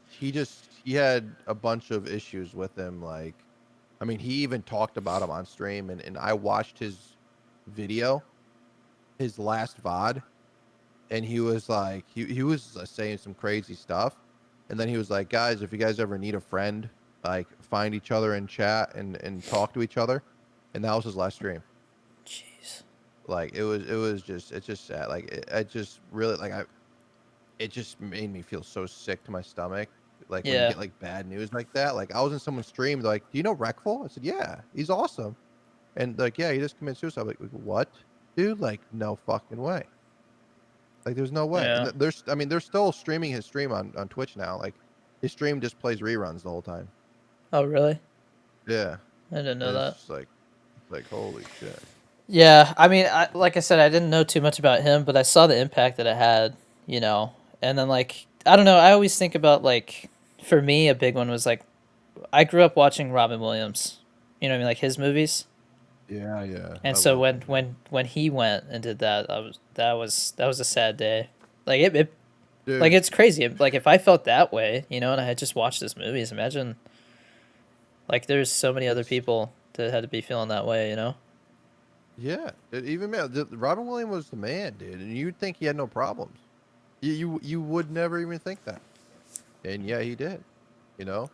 he had a bunch of issues with him. Like, I mean, he even talked about him on stream, and I watched his video, his last VOD, and he was like, he was saying some crazy stuff, and then he was like, guys, if you guys ever need a friend, like, find each other in chat and talk to each other, and that was his last stream. jeez. Like, it's just sad. Like, I just really it just made me feel so sick to my stomach. Like when you Yeah. get like bad news like that. Like I was in someone's stream, they're like, "Do you know Reckful?" I said, "Yeah, he's awesome." And like, "Yeah, he just committed suicide." I'm like, what, dude? Like, no fucking way. Like, there's no way. And Yeah. I mean, they're still streaming his stream on Twitch now. Like, his stream just plays reruns the whole time. Oh, really? Yeah, I didn't know and it's that. just like holy shit. Yeah, I mean, like I said, I didn't know too much about him, but I saw the impact that it had, and then like I don't know, I always think about like for me a big one was like I grew up watching Robin Williams, you know what I mean, like his movies, Yeah, yeah. and I so love him. when he went and did that, that was a sad day, like it like Dude. it's crazy, like if I felt that way, and I had just watched his movies, imagine like there's so many other It's people that had to be feeling that way. Yeah, even man, Robin Williams was the man, dude, and you'd think he had no problems. You would never even think that, and yeah, he did. You know,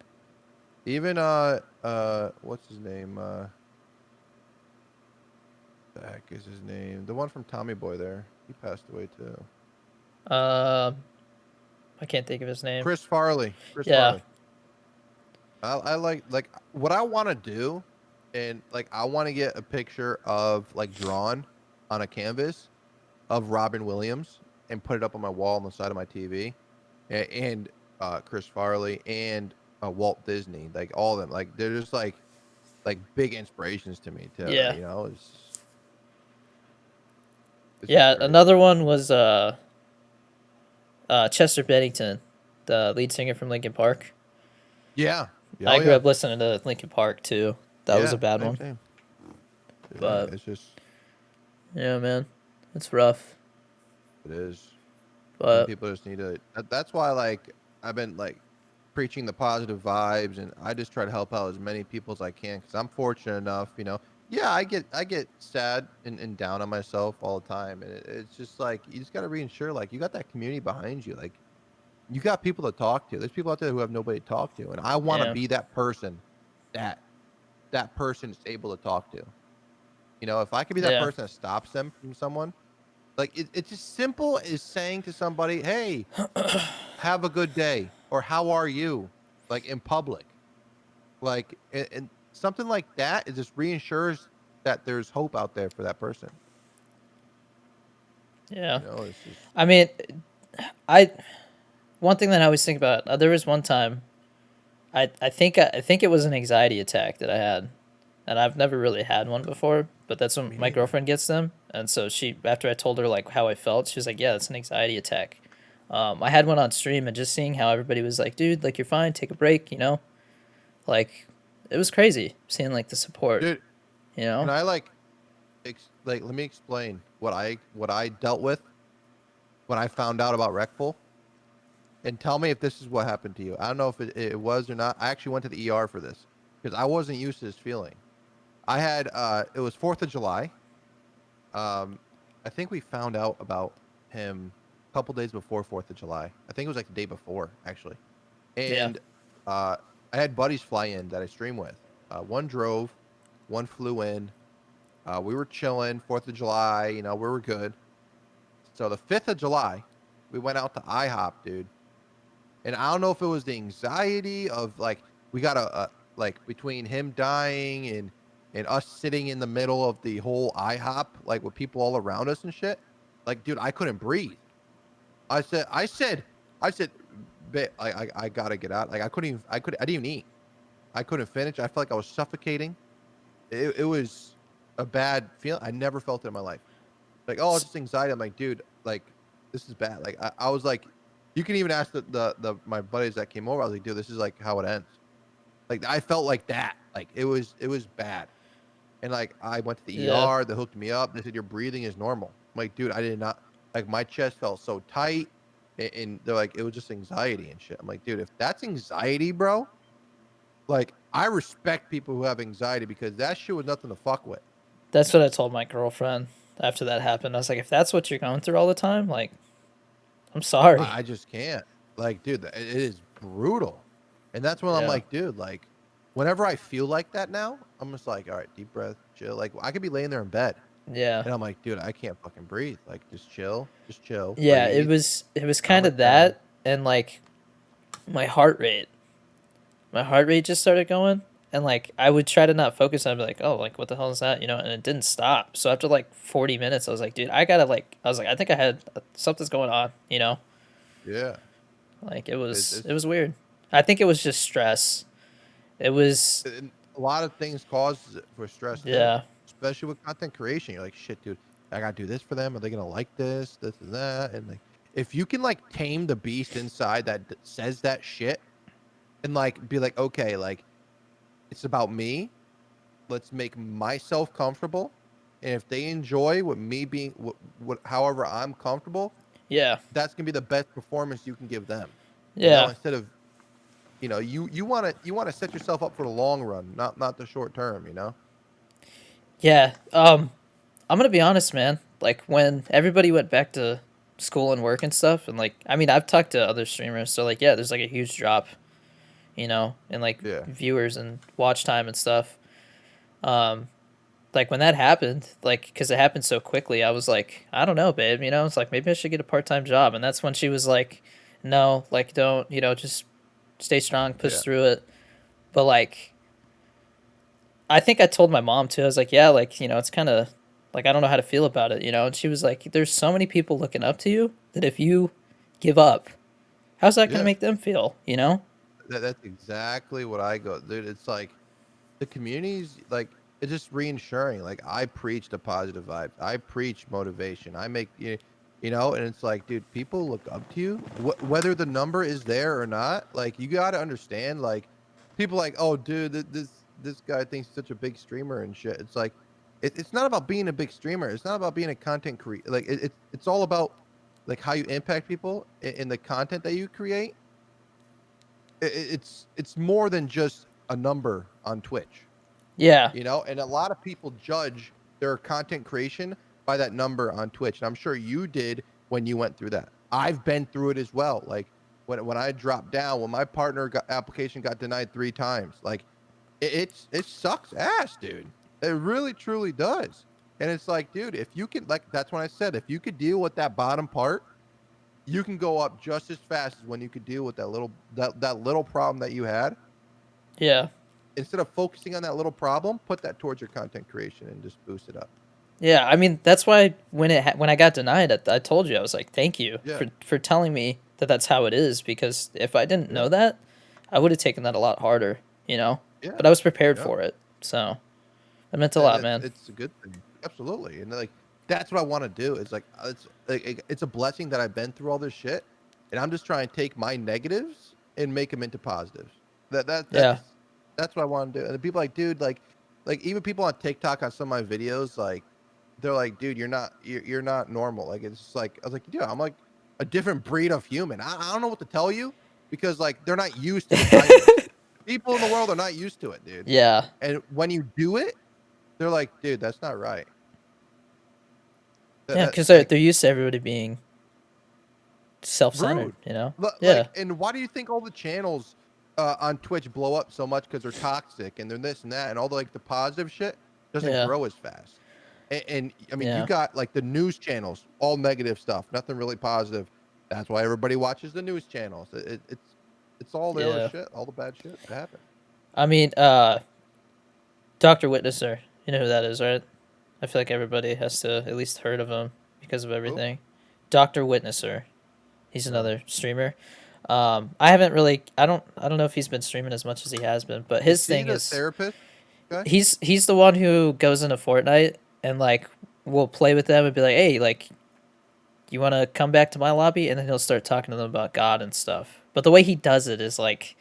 even what's his name? The heck is his name? The one from Tommy Boy. There, he passed away too. Um, I can't think of his name. Chris Farley. Chris Yeah. Farley. I like what I want to do, and like I want to get a picture of like drawn on a canvas of Robin Williams and put it up on my wall on the side of my TV, and Chris Farley and Walt Disney, like all of them, like they're just like big inspirations to me too. Yeah. It's just Yeah, crazy. another one was Chester Bennington, the lead singer from Linkin Park. Yeah. Oh I grew yeah. up listening to Linkin Park too. That was Yeah. a bad Same. one. Same. Yeah, But it's just yeah, man. It's rough. it is. Some But people just need to. That's why like I've been like preaching the positive vibes, and I just try to help out as many people as I can because I'm fortunate enough. Yeah, I get sad and down on myself all the time, and it's just like you just got to reassure like you got that community behind you, like you got people to talk to. There's people out there who have nobody to talk to, and I want to yeah. be that person that that person is able to talk to. If I could be that Yeah. person that stops them from someone, like it's as simple as saying to somebody, "Hey, have a good day," or "How are you?" like in public. Like and something like that, it just reinsures that there's hope out there for that person. Yeah. It's just I mean, I one thing that I always think about, there was one time I think it was an anxiety attack that I had. And I've never really had one before, but that's when me my neither. girlfriend gets them. And so she, after I told her like how I felt, she was like, "Yeah, it's an anxiety attack." I had one on stream and just seeing how everybody was like, dude, like you're fine, take a break, you know? Like it was crazy seeing like the support, Dude, you can know? I like let me explain what I dealt with when I found out about Recpool, and tell me if this is what happened to you. I don't know if it was or not. I actually went to the ER for this because I wasn't used to this feeling. I had it was 4th of July. Um, I think we found out about him a couple days before 4th of July. I think it was like the day before actually. Yeah. And I had buddies fly in that I stream with. One drove, one flew in. We were chilling 4th of July. You know, we were good. So the 5th of July, we went out to IHOP, dude. And I don't know if it was the anxiety of like we got a like between him dying and us sitting in the middle of the whole IHOP, like with people all around us and shit. Like, dude, I couldn't breathe. I said, I gotta get out. Like, I didn't even eat. I couldn't finish. I felt like I was suffocating. It was a bad feeling. I never felt it in my life. Like, oh, it's just anxiety. I'm like, dude, like, this is bad. Like, I was like, you can even ask the my buddies that came over. I was like, dude, this is like how it ends. Like, I felt like that. Like, it was bad. And like, I went to the Yeah. ER. They hooked me up. They said your breathing is normal. I'm like, dude, I did not like my chest felt so tight, and they're like, it was just anxiety and shit. I'm like, dude, if that's anxiety, bro, like, I respect people who have anxiety because that shit was nothing to fuck with. That's what I told my girlfriend after that happened. I was like, if that's what you're going through all the time, like, I'm sorry. I just can't. Like, dude, it is brutal. And that's when I'm Yeah. like, dude, like, whenever I feel like that now, I'm just like, all right, deep breath, chill. Like, I could be laying there in bed, Yeah. and I'm like, dude, I can't fucking breathe. Like, just chill, Yeah, breathe, it was calm kind of it down. that and like my heart rate. My heart rate just started going and like I would try to not focus. I'd be like, "Oh, like what the hell is that?" You know, and it didn't stop. So after like 40 minutes, I was like, "Dude, I got to like I was like, I think I had something's going on, you know?" Yeah, Like it's it was weird. I think it was just stress. It was and a lot of things causes it for stress too, yeah. especially with content creation. You're like, shit, dude, I gotta do this for them. Are they gonna like this and that? And like, if you can like tame the beast inside that says that shit, and like be like, okay, like it's about me. Let's make myself comfortable, and if they enjoy what me being what however I'm comfortable, Yeah. that's gonna be the best performance you can give them. You know, Yeah. instead of you want to set yourself up for the long run, not the short term. You know. Yeah. I'm gonna be honest, man. Like when everybody went back to school and work and stuff, and like I mean, I've talked to other streamers, so like yeah, there's like a huge drop, you know, in like Yeah. viewers and watch time and stuff. Um, like when that happened, like because it happened so quickly, I was like, I don't know, babe. You know, it's like maybe I should get a part time job, and that's when she was like, no, like don't, you know, just stay strong, push Yeah. through it. But like I think I told my mom too. I was like, yeah, like, you know, it's kind of like I don't know how to feel about it, you know? And she was like, there's so many people looking up to you that if you give up, how's that going to Yeah. make them feel, you know? That's exactly what I go, dude. It's like the community's like it's just reassuring. Like I preach the positive vibes. I preach motivation. I make you know, and it's like, dude, people look up to you, whether the number is there or not. Like you got to understand, like people like, oh, dude, this guy thinks he's such a big streamer and shit. It's like, it's not about being a big streamer. It's not about being a content creator. Like it's all about like how you impact people in the content that you create. It's more than just a number on Twitch, Yeah. you know. And a lot of people judge their content creation by that number on Twitch, and I'm sure you did when you went through that. I've been through it as well. Like when I dropped down, when my partner application got denied 3 times, like it sucks ass, dude. It really truly does. And it's like, dude, if you can, like, that's when I said, if you could deal with that bottom part, you can go up just as fast as when you could deal with that little problem that you had. Yeah. Instead of focusing on that little problem, put that towards your content creation and just boost it up. Yeah. I mean, that's why when when I got denied, I told you, I was like, thank you Yeah, for telling me that that's how it is. Because if I didn't yeah, know that, I would have taken that a lot harder, you know? yeah, But I was prepared yeah. for it. So that meant a And lot, man. it's a good thing, absolutely. And like that's what I want to do. It's like it's a blessing that I've been through all this shit, and I'm just trying to take my negatives and make them into positives. Yeah. That's what I want to do. And the people like, dude, like even people on TikTok on some of my videos, like they're like, dude, you're not normal. Like it's just like I was like, dude, I'm like a different breed of human. I don't know what to tell you because like they're not used to the kindness. People in the world are not used to it, dude. Yeah. And when you do it, they're like, dude, that's not right. Yeah, That because like they're used to everybody being self-centered, rude. you know? Like, Yeah. and why do you think all the channels on Twitch blow up so much? Because they're toxic and they're this and that, and all the like the positive shit doesn't Yeah. grow as fast. And I mean, you Yeah. got like the news channels, all negative stuff, nothing really positive. That's why everybody watches the news channels. It's all the other Yeah. shit, all the bad shit that happened. I mean, Dr. Witnesser, you know who that is, right? I feel like everybody has to at least heard of him because of Who? everything. Dr. Witnesser. He's No. another streamer. I haven't really I don't know if he's been streaming as much as he has been, but Is his he thing the is therapist guy? he's the one who goes into Fortnite and like will play with them and be like, "Hey, like you want to come back to my lobby?" And then he'll start talking to them about God and stuff. But the way he does it is like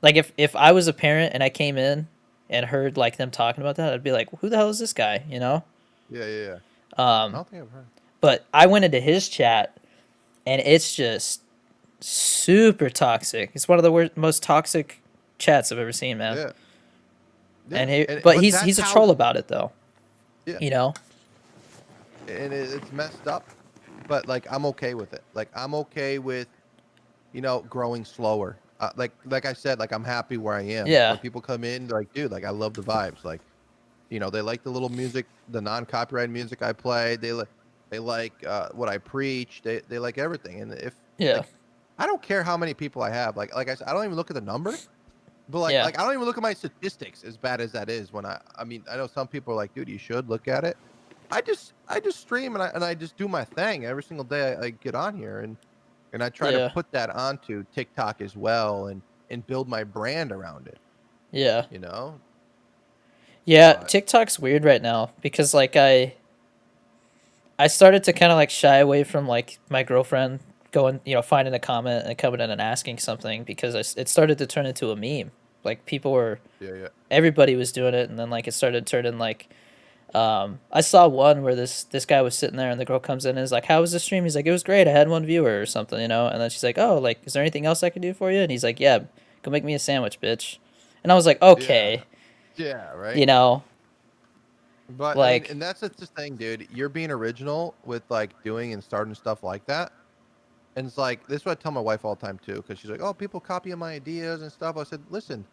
if I was a parent and I came in and heard like them talking about that, I'd be like, "Who the hell is this guy?" You know? Yeah, yeah, yeah. I Um, don't think I've heard. but I went into his chat and it's just super toxic. It's one of the most toxic chats I've ever seen, man. Yeah, yeah. And he, And but but that's he's a how. troll about it though. Yeah, You know? and it's messed up. But like I'm okay with it. Like I'm okay with growing slower. Like I said, like I'm happy where I am. Yeah. When people come in, they're like, dude, like I love the vibes. Like, they like the little music, the non-copyright music I play. They like what I preach. They like everything. And if Yeah. like I don't care how many people I have. Like I said, I don't even look at the numbers. But like Yeah. like I don't even look at my statistics as bad as that is. When I mean I know some people are like, dude, you should look at it. I just stream and I just do my thing every single day. I get on here and I try to Yeah. put that onto TikTok as well and build my brand around it, Yeah. you know? Yeah, But TikTok's weird right now because like I started to kind of like shy away from like my girlfriend going, finding a comment and coming in and asking something because it started to turn into a meme. Like people were, yeah, yeah. everybody was doing it, and then like it started turning like, I saw one where this guy was sitting there and the girl comes in and is like, "How was the stream?" He's like, "It was great. I had one viewer or something, you know." And then she's like, "Oh, like, is there anything else I can do for you?" And he's like, "Yeah, go make me a sandwich, bitch." And I was like, Yeah. "Okay, Yeah, right? you know, But I mean, like, and that's just the thing, dude. You're being original with like doing and starting stuff like that. And it's like this is what I tell my wife all the time too, because she's like, "Oh, people copying my ideas and stuff." I said, "Listen,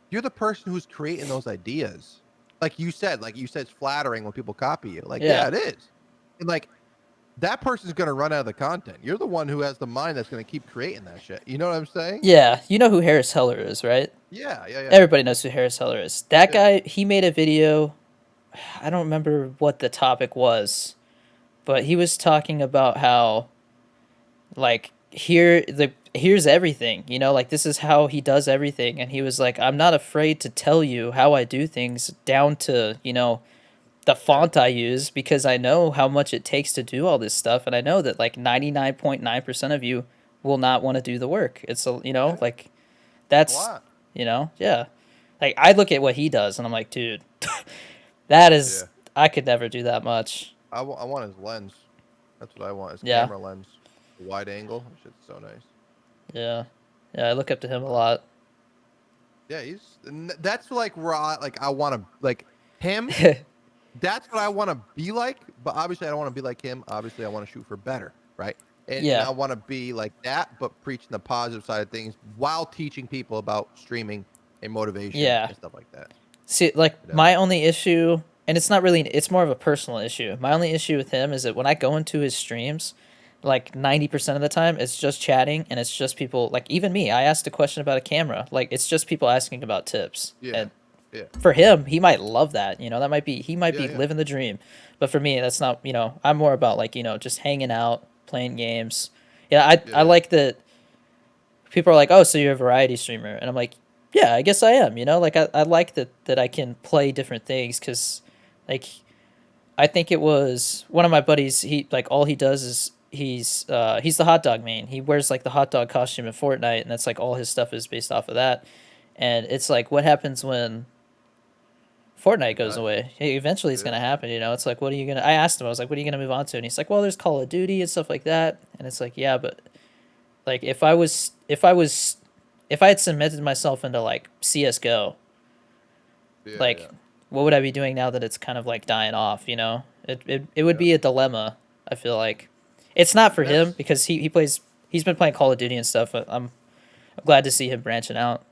you're the person who's creating those ideas. Like you said, it's flattering when people copy you. Like, yeah, yeah, it is. And like that person's gonna run out of the content. You're the one who has the mind that's gonna keep creating that shit. You know what I'm saying? yeah, you know who Harris Heller is, right?" Yeah, yeah, yeah, Everybody knows who Harris Heller is. That yeah, guy, he made a video. I don't remember what the topic was, but he was talking about how like here's everything, like this is how he does everything, and he was like, "I'm not afraid to tell you how I do things down to, the yeah, font I use because I know how much it takes to do all this stuff, and I know that like 99.9% of you will not want to do the work." It's a, yeah. like A that's, lot. yeah. Like I look at what he does and I'm like, dude, that Yeah. is, I could never do that much. I want his lens. That's what I want. His Yeah. camera lens, wide angle. That shit's so nice. Yeah. Yeah. I look up to him a But lot. yeah, that's like where I want to like him. That's what I want to be like. But obviously, I don't want to be like him. Obviously, I want to shoot for better, right? And Yeah. I want to be like that, but preaching the positive side of things while teaching people about streaming and motivation Yeah. and stuff like that. See, like You know? my only issue, and it's not really, it's more of a personal issue. My only issue with him is that when I go into his streams, like 90% of the time, it's just chatting and it's just people, like even me, I asked a question about a camera. Like it's just people asking about tips. Yeah, And yeah, for him, he might love that. That might be, he might yeah, be yeah, living the dream. But for me, that's not, I'm more about like, just hanging out, playing games. Yeah, yeah, I yeah, like that people are like, "Oh, so you're a variety streamer." And I'm like, "Yeah, I guess I am." Like I like that I can play different things cuz like I think it was one of my buddies, he like all he does is he's the hot dog main. He wears like the hot dog costume in Fortnite, and that's like all his stuff is based off of that. And it's like, what happens when Fortnite It goes dies. away? Hey, eventually, it's Yeah. gonna happen. You know, it's like, what are you gonna? I asked him, I was like, what are you gonna move on to? And he's like, well, there's Call of Duty and stuff like that. And it's like, yeah, but like if I had cemented myself into like CS:GO, Yeah. like Yeah. what would I be doing now that it's kind of like dying off? You know, it would Yeah. be a dilemma. I feel like it's not for And him that's because he's been playing Call of Duty and stuff. But I'm glad to see him branching out.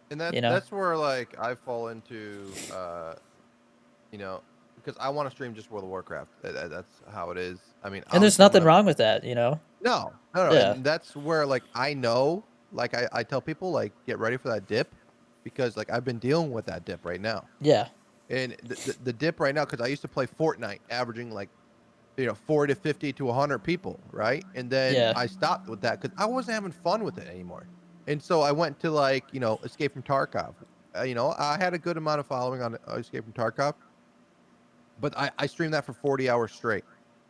and You that's know, that's where like I fall into you know, because I want to stream just World of Warcraft. That's how it is. I mean, and there's obviously I'm nothing gonna wrong with that. You know, no, yeah, and that's where like I know, like I tell people like get ready for that dip, because like I've been dealing with that dip right now, yeah, and the dip right now, because I used to play Fortnite, averaging like 40 to 50 to 100 people, right? And then yeah, I stopped with that because I wasn't having fun with it anymore. And so I went to like, Escape from Tarkov. I had a good amount of following on Escape from Tarkov, but I streamed that for 40 hours straight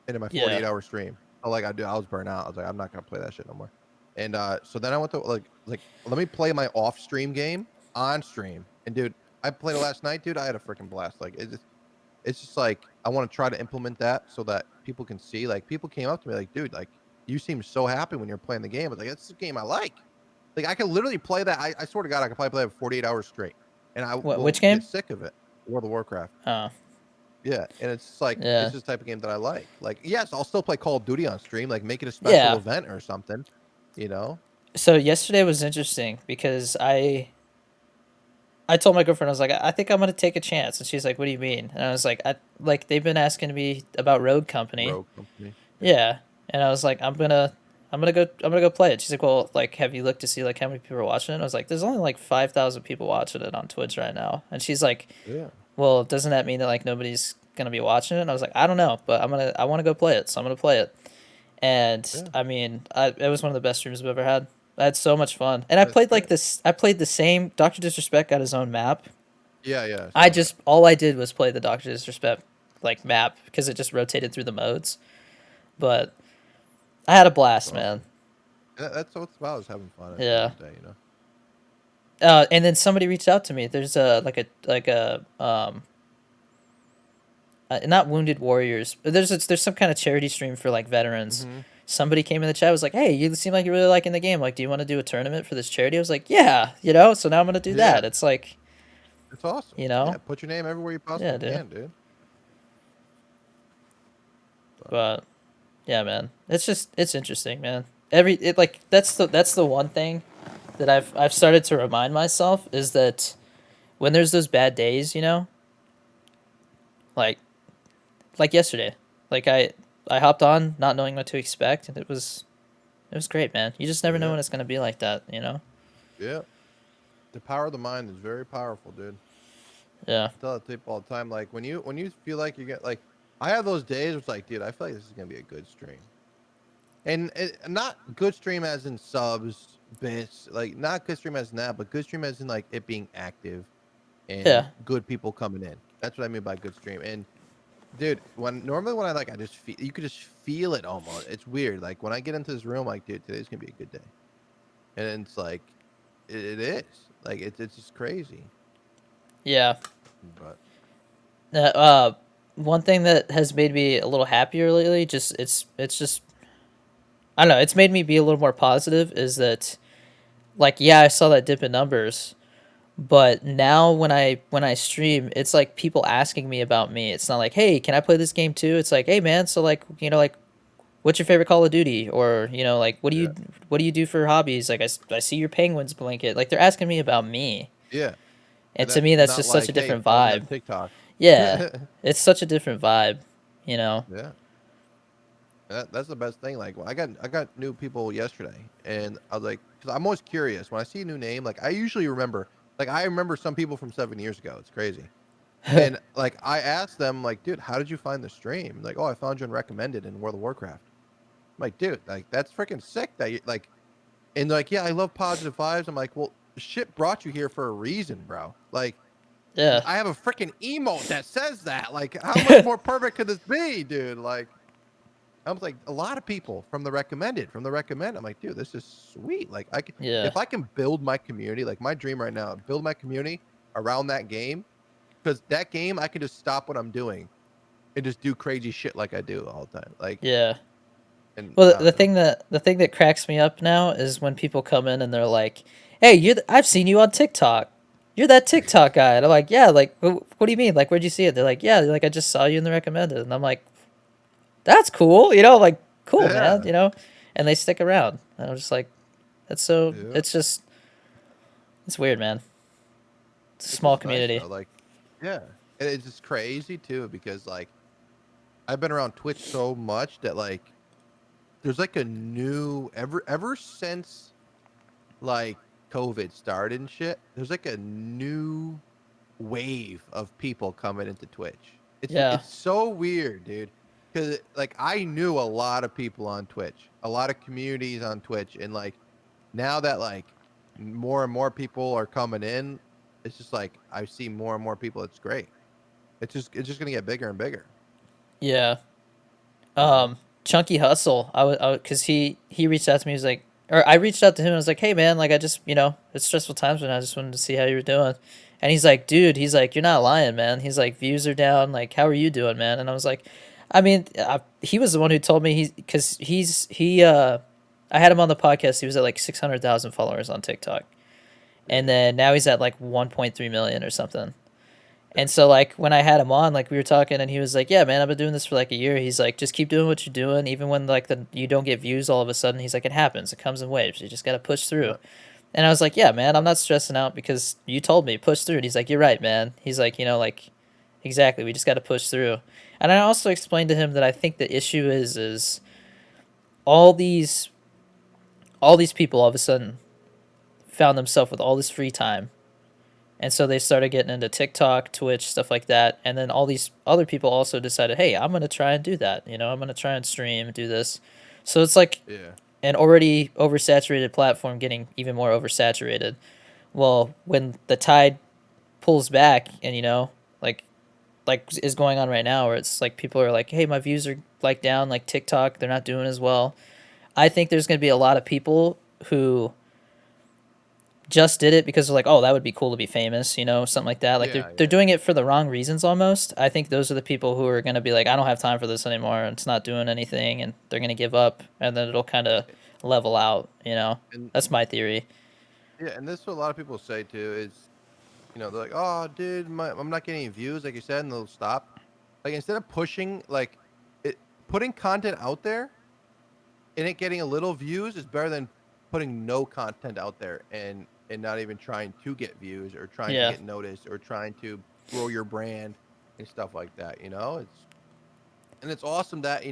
into my yeah, 48-hour stream. I was burnt out. I was like, I'm not gonna play that shit no more. And so then I went to like let me play my off stream game on stream. And dude, I played it last night, dude. I had a freaking blast. Like it's just like I want to try to implement that so that people can see. Like people came up to me like, dude, like you seem so happy when you're playing the game. I was like, that's the game I like. Like I can literally play that. I swear to God, I can probably play it for 48 hours straight, and I what which won't get game? sick of it. World of Warcraft. Oh, Yeah, and it's just like it's yeah, just the type of game that I like. Like, yes, I'll still play Call of Duty on stream. Like, make it a special yeah. event or something. You know? So yesterday was interesting because I told my girlfriend, I was like, I think I'm gonna take a chance, and she's like, what do you mean? And I was like, they've been asking me about Road Company. Rogue Company. Yeah. Yeah, and I was like, I'm gonna go play it. She's like, well, like, have you looked to see like how many people are watching it? I was like, there's only like 5,000 people watching it on Twitch right now, and she's like, Yeah. well, doesn't that mean that like nobody's gonna be watching it? And I was like, I don't know, but I want to go play it, so I'm gonna play it. And Yeah. I mean, it was one of the best streams I've ever had. I had so much fun, and I That's played like great. this. I played the same. Doctor Disrespect got his own map. Yeah, yeah, I I saw that. just all I did was play the Doctor Disrespect like map because it just rotated through the modes. But I had a That's blast, man. awesome. That's what it's about, is having fun at the end Yeah. of the day, you know? And then somebody reached out to me. There's not Wounded Warriors, but there's some kind of charity stream for like veterans. Mm-hmm. Somebody came in the chat, was like, "Hey, you seem like you're really liking the game. Like, do you want to do a tournament for this charity?" I was like, "Yeah, you know." So now I'm gonna do Yeah, that. It's like, it's awesome. you Yeah, know, put your name everywhere you yeah, possibly dude. can, dude. But But yeah, man, it's interesting, man. That's the one thing that I've started to remind myself is that when there's those bad days, you know, like yesterday, like I hopped on not knowing what to expect, and it was great, man. You just never know yeah, when it's gonna be like that, you know? yeah. The power of the mind is very powerful, dude. Yeah, I tell people all the time, like when you feel like you get like, I have those days where it's like, dude, I feel like this is gonna be a good stream. And not good stream as in subs, bits, like not good stream as in that, but good stream as in like it being active and yeah, good people coming in. That's what I mean by good stream. And dude, when I just feel, you could just feel it almost. It's weird. Like when I get into this room, like, dude, today's gonna be a good day. And it's like, it is. Like it's just crazy. yeah. But One thing that has made me a little happier lately, just it's just I don't know, it's made me be a little more positive. Is that like, yeah, I saw that dip in numbers, but now when I stream, it's like people asking me about me. It's not like, hey, can I play this game too? It's like, hey, man, so like, like, what's your favorite Call of Duty? Or, like, yeah, what do you do for hobbies? Like, I see your Penguins blanket. Like, they're asking me about me. yeah. And to That me, that's not just such a like, hey, different follow me on vibe. TikTok. Yeah. Yeah. It's such a different vibe, you know? That's the best thing. Like, I got new people yesterday, and I was like, because I'm always curious when I see a new name. Like, I usually remember, like, I remember some people from 7 years ago. It's crazy. And like, I asked them, like, dude, how did you find the stream? Like, oh, I found you and recommended in World of Warcraft. I'm like, dude, like, that's freaking sick. That you like, and they're like, yeah, I love positive vibes. I'm like, well, shit brought you here for a reason, bro. Like, Yeah. I have a freaking emote that says that. Like, how much more perfect could this be, dude? Like. I was like, a lot of people from the recommended, I'm like, dude, this is sweet. Like, Yeah. if I can build my community, like my dream right now, build my community around that game, because that game I can just stop what I'm doing and just do crazy shit like I do all the time. Like, Yeah. and Well, I don't know. the thing that cracks me up now is when people come in and they're like, "Hey, I've seen you on TikTok. You're that TikTok guy." And I'm like, "Yeah, like what do you mean? Like where'd you see it?" They're like, "Yeah, like I just saw you in the recommended." And I'm like, "That's cool." Like, "Cool, man," Yeah, And they stick around. And I'm just like, yeah. it's weird, man. It's a It's small just nice community. though. Like, yeah, and it's just crazy too because like I've been around Twitch so much that like there's like a new ever since like COVID started and shit. There's like a new wave of people coming into Twitch. Yeah. It's so weird, dude. Cause like I knew a lot of people on Twitch, a lot of communities on Twitch, and like now that like more and more people are coming in, it's just like I see more and more people. It's great. It's just gonna get bigger and bigger. Yeah. You know? Chunky Hustle. Cause he reached out to me. He was like, or I reached out to him. I was like, "Hey, man, like I just, it's stressful times, and I just wanted to see how you were doing." And he's like, "Dude, he's like, you're not lying, man." He's like, "Views are down. Like, how are you doing, man?" And I was like, "I mean, he was the one who told me I had him on the podcast. He was at like 600,000 followers on TikTok, and Yeah. then now he's at like 1.3 million or something." Yeah. And so like when I had him on, like we were talking and he was like, "Yeah, man, I've been doing this for like a year." He's like, "Just keep doing what you're doing, even when like you don't get views all of a sudden." He's like, "It happens. It comes in waves. You just gotta push through." Yeah. And I was like, "Yeah, man, I'm not stressing out because you told me push through." And he's like, "You're right, man." He's like, like exactly, we just gotta push through. And I also explained to him that I think the issue is all these all these people all of a sudden found themselves with all this free time. And so they started getting into TikTok, Twitch, stuff like that. And then all these other people also decided, "Hey, I'm going to try and do that. I'm going to try and stream, do this." So it's like Yeah. an already oversaturated platform getting even more oversaturated. Well, when the tide pulls back and, like is going on right now where it's like people are like, "Hey, my views are like down, like TikTok, they're not doing as well." I think there's going to be a lot of people who just did it because they're like, "Oh, that would be cool to be famous," something like that. Like they're Yeah. they're Yeah. doing it for the wrong reasons almost. I think those are the people who are gonna be like, "I don't have time for this anymore. And it's not doing anything," and they're gonna give up, and then it'll kind of level out. And That's my theory. yeah, and this is what a lot of people say too is, they're like, "Oh, dude, I'm not getting any views," like you said, and they'll stop. Like instead of pushing, like putting content out there and it getting a little views is better than putting no content out there and not even trying to get views or trying to Yeah, get noticed or trying to grow your brand and stuff like that. It's awesome that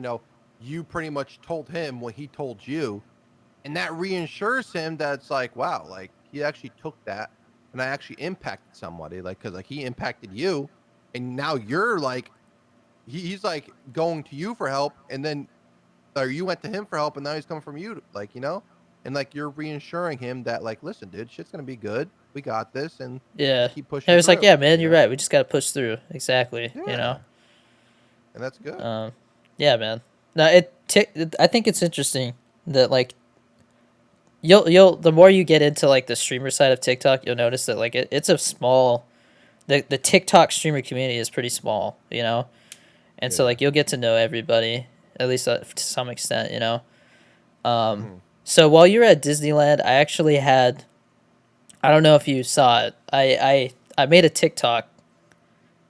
you pretty much told him what he told you, and that reassures him that it's like, wow, like he actually took that and I actually impacted somebody, like because like he impacted you, and now you're like he's like going to you for help, and then or you went to him for help, and now he's coming from you, like and like you're reassuring him that like, listen, dude, shit's gonna be good. We got this, and yeah. just keep And pushing it was like, through. "Yeah, man, you're right. We just gotta push through." Exactly. Yeah, and that's good. Um, yeah, man. No, I think it's interesting that like you'll the more you get into like the streamer side of TikTok, you'll notice that like it's a small the TikTok streamer community is pretty small, and so Yeah. like you'll get to know everybody at least to some extent. Um, Hmm. so while you were at Disneyland, I actually had I don't know if you saw it. I made a TikTok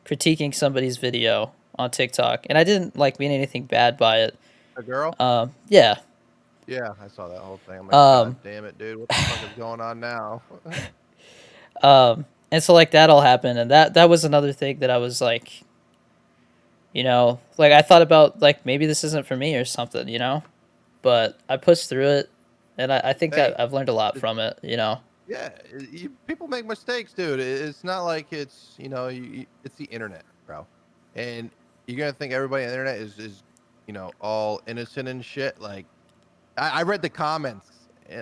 critiquing somebody's video on TikTok, and I didn't like mean anything bad by it. A girl. Yeah. Yeah, I saw that whole thing. I'm like, Um, God damn it, dude, what the fuck is going on now? and so like that all happened, and that was another thing that I was like, like I thought about like maybe this isn't for me or something. But I pushed through it, and I think Hey, I've learned a lot it's from it. yeah, people make mistakes, dude. It's not like it's it's the internet, bro, and you're gonna think everybody on the internet is all innocent and shit. Like I read the comments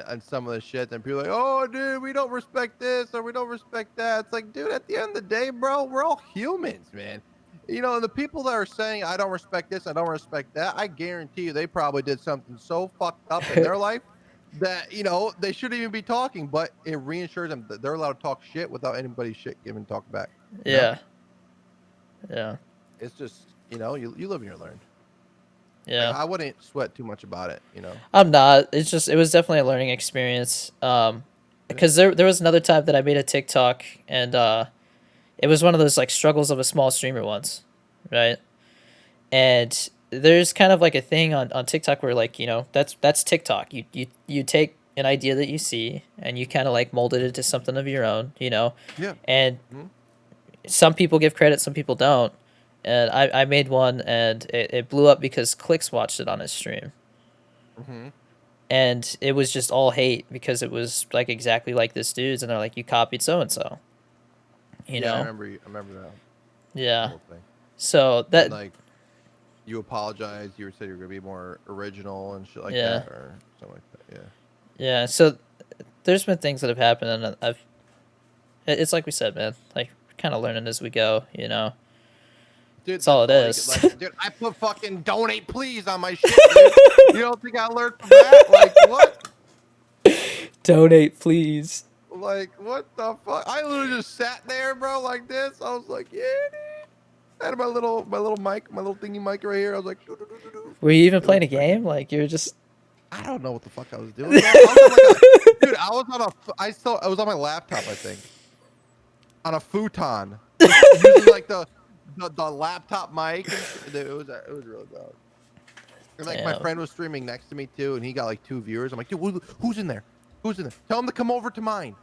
on some of the shit, and people are like, "Oh, dude, we don't respect this or we don't respect that." It's like, dude, at the end of the day, bro, we're all humans, man. You know, the people that are saying I don't respect this, I don't respect that, I guarantee you they probably did something so fucked up in their life that they shouldn't even be talking, but it reassures them that they're allowed to talk shit without anybody's shit giving talk back. You know, Yeah. Yeah. it's just you live and you learn. Like Yeah. I wouldn't sweat too much about it. I'm not. It's just it was definitely a learning experience. Yeah. Because there was another time that I made a TikTok and it was one of those like struggles of a small streamer once, right? And there's kind of like a thing on TikTok where like that's TikTok. You take an idea that you see and you kind of like mold it into something of your own, Yeah. and Mhm. some people give credit, some people don't. And I made one and it blew up because Clicks watched it on his stream. Mhm. And it was just all hate because it was like exactly like this dude's and they're like, you copied so and so. You Yeah, I know? remember. I remember that the Yeah. whole thing. So And that like you apologized. You said you're gonna be more original and shit like yeah. that, or something like that. Yeah. Yeah. So there's been things that have happened and it's like we said, man, like kind of learning as we go, Dude, That's all that's it all you get. is. Like, dude, I put fucking donate please on my shit, dude. You don't think I learned from that? Like what? Donate, please. Like what the fuck? I literally just sat there, bro, like this. I was like, yeah, dude. I had my little mic, my little thingy mic right here. I was like, doo, doo, doo, doo, doo. Were you even It was playing a freaking. game? Like you're just I don't know what the fuck I was doing, bro. I was on like a, dude. I was on a. I was on my laptop, I think, on a futon, just using like the laptop mic. And shit. Dude, it was really bad. And like my damn. friend was streaming next to me too, and he got like 2 viewers. I'm like, dude, who's in there? Who's in there? Tell him to come over to mine.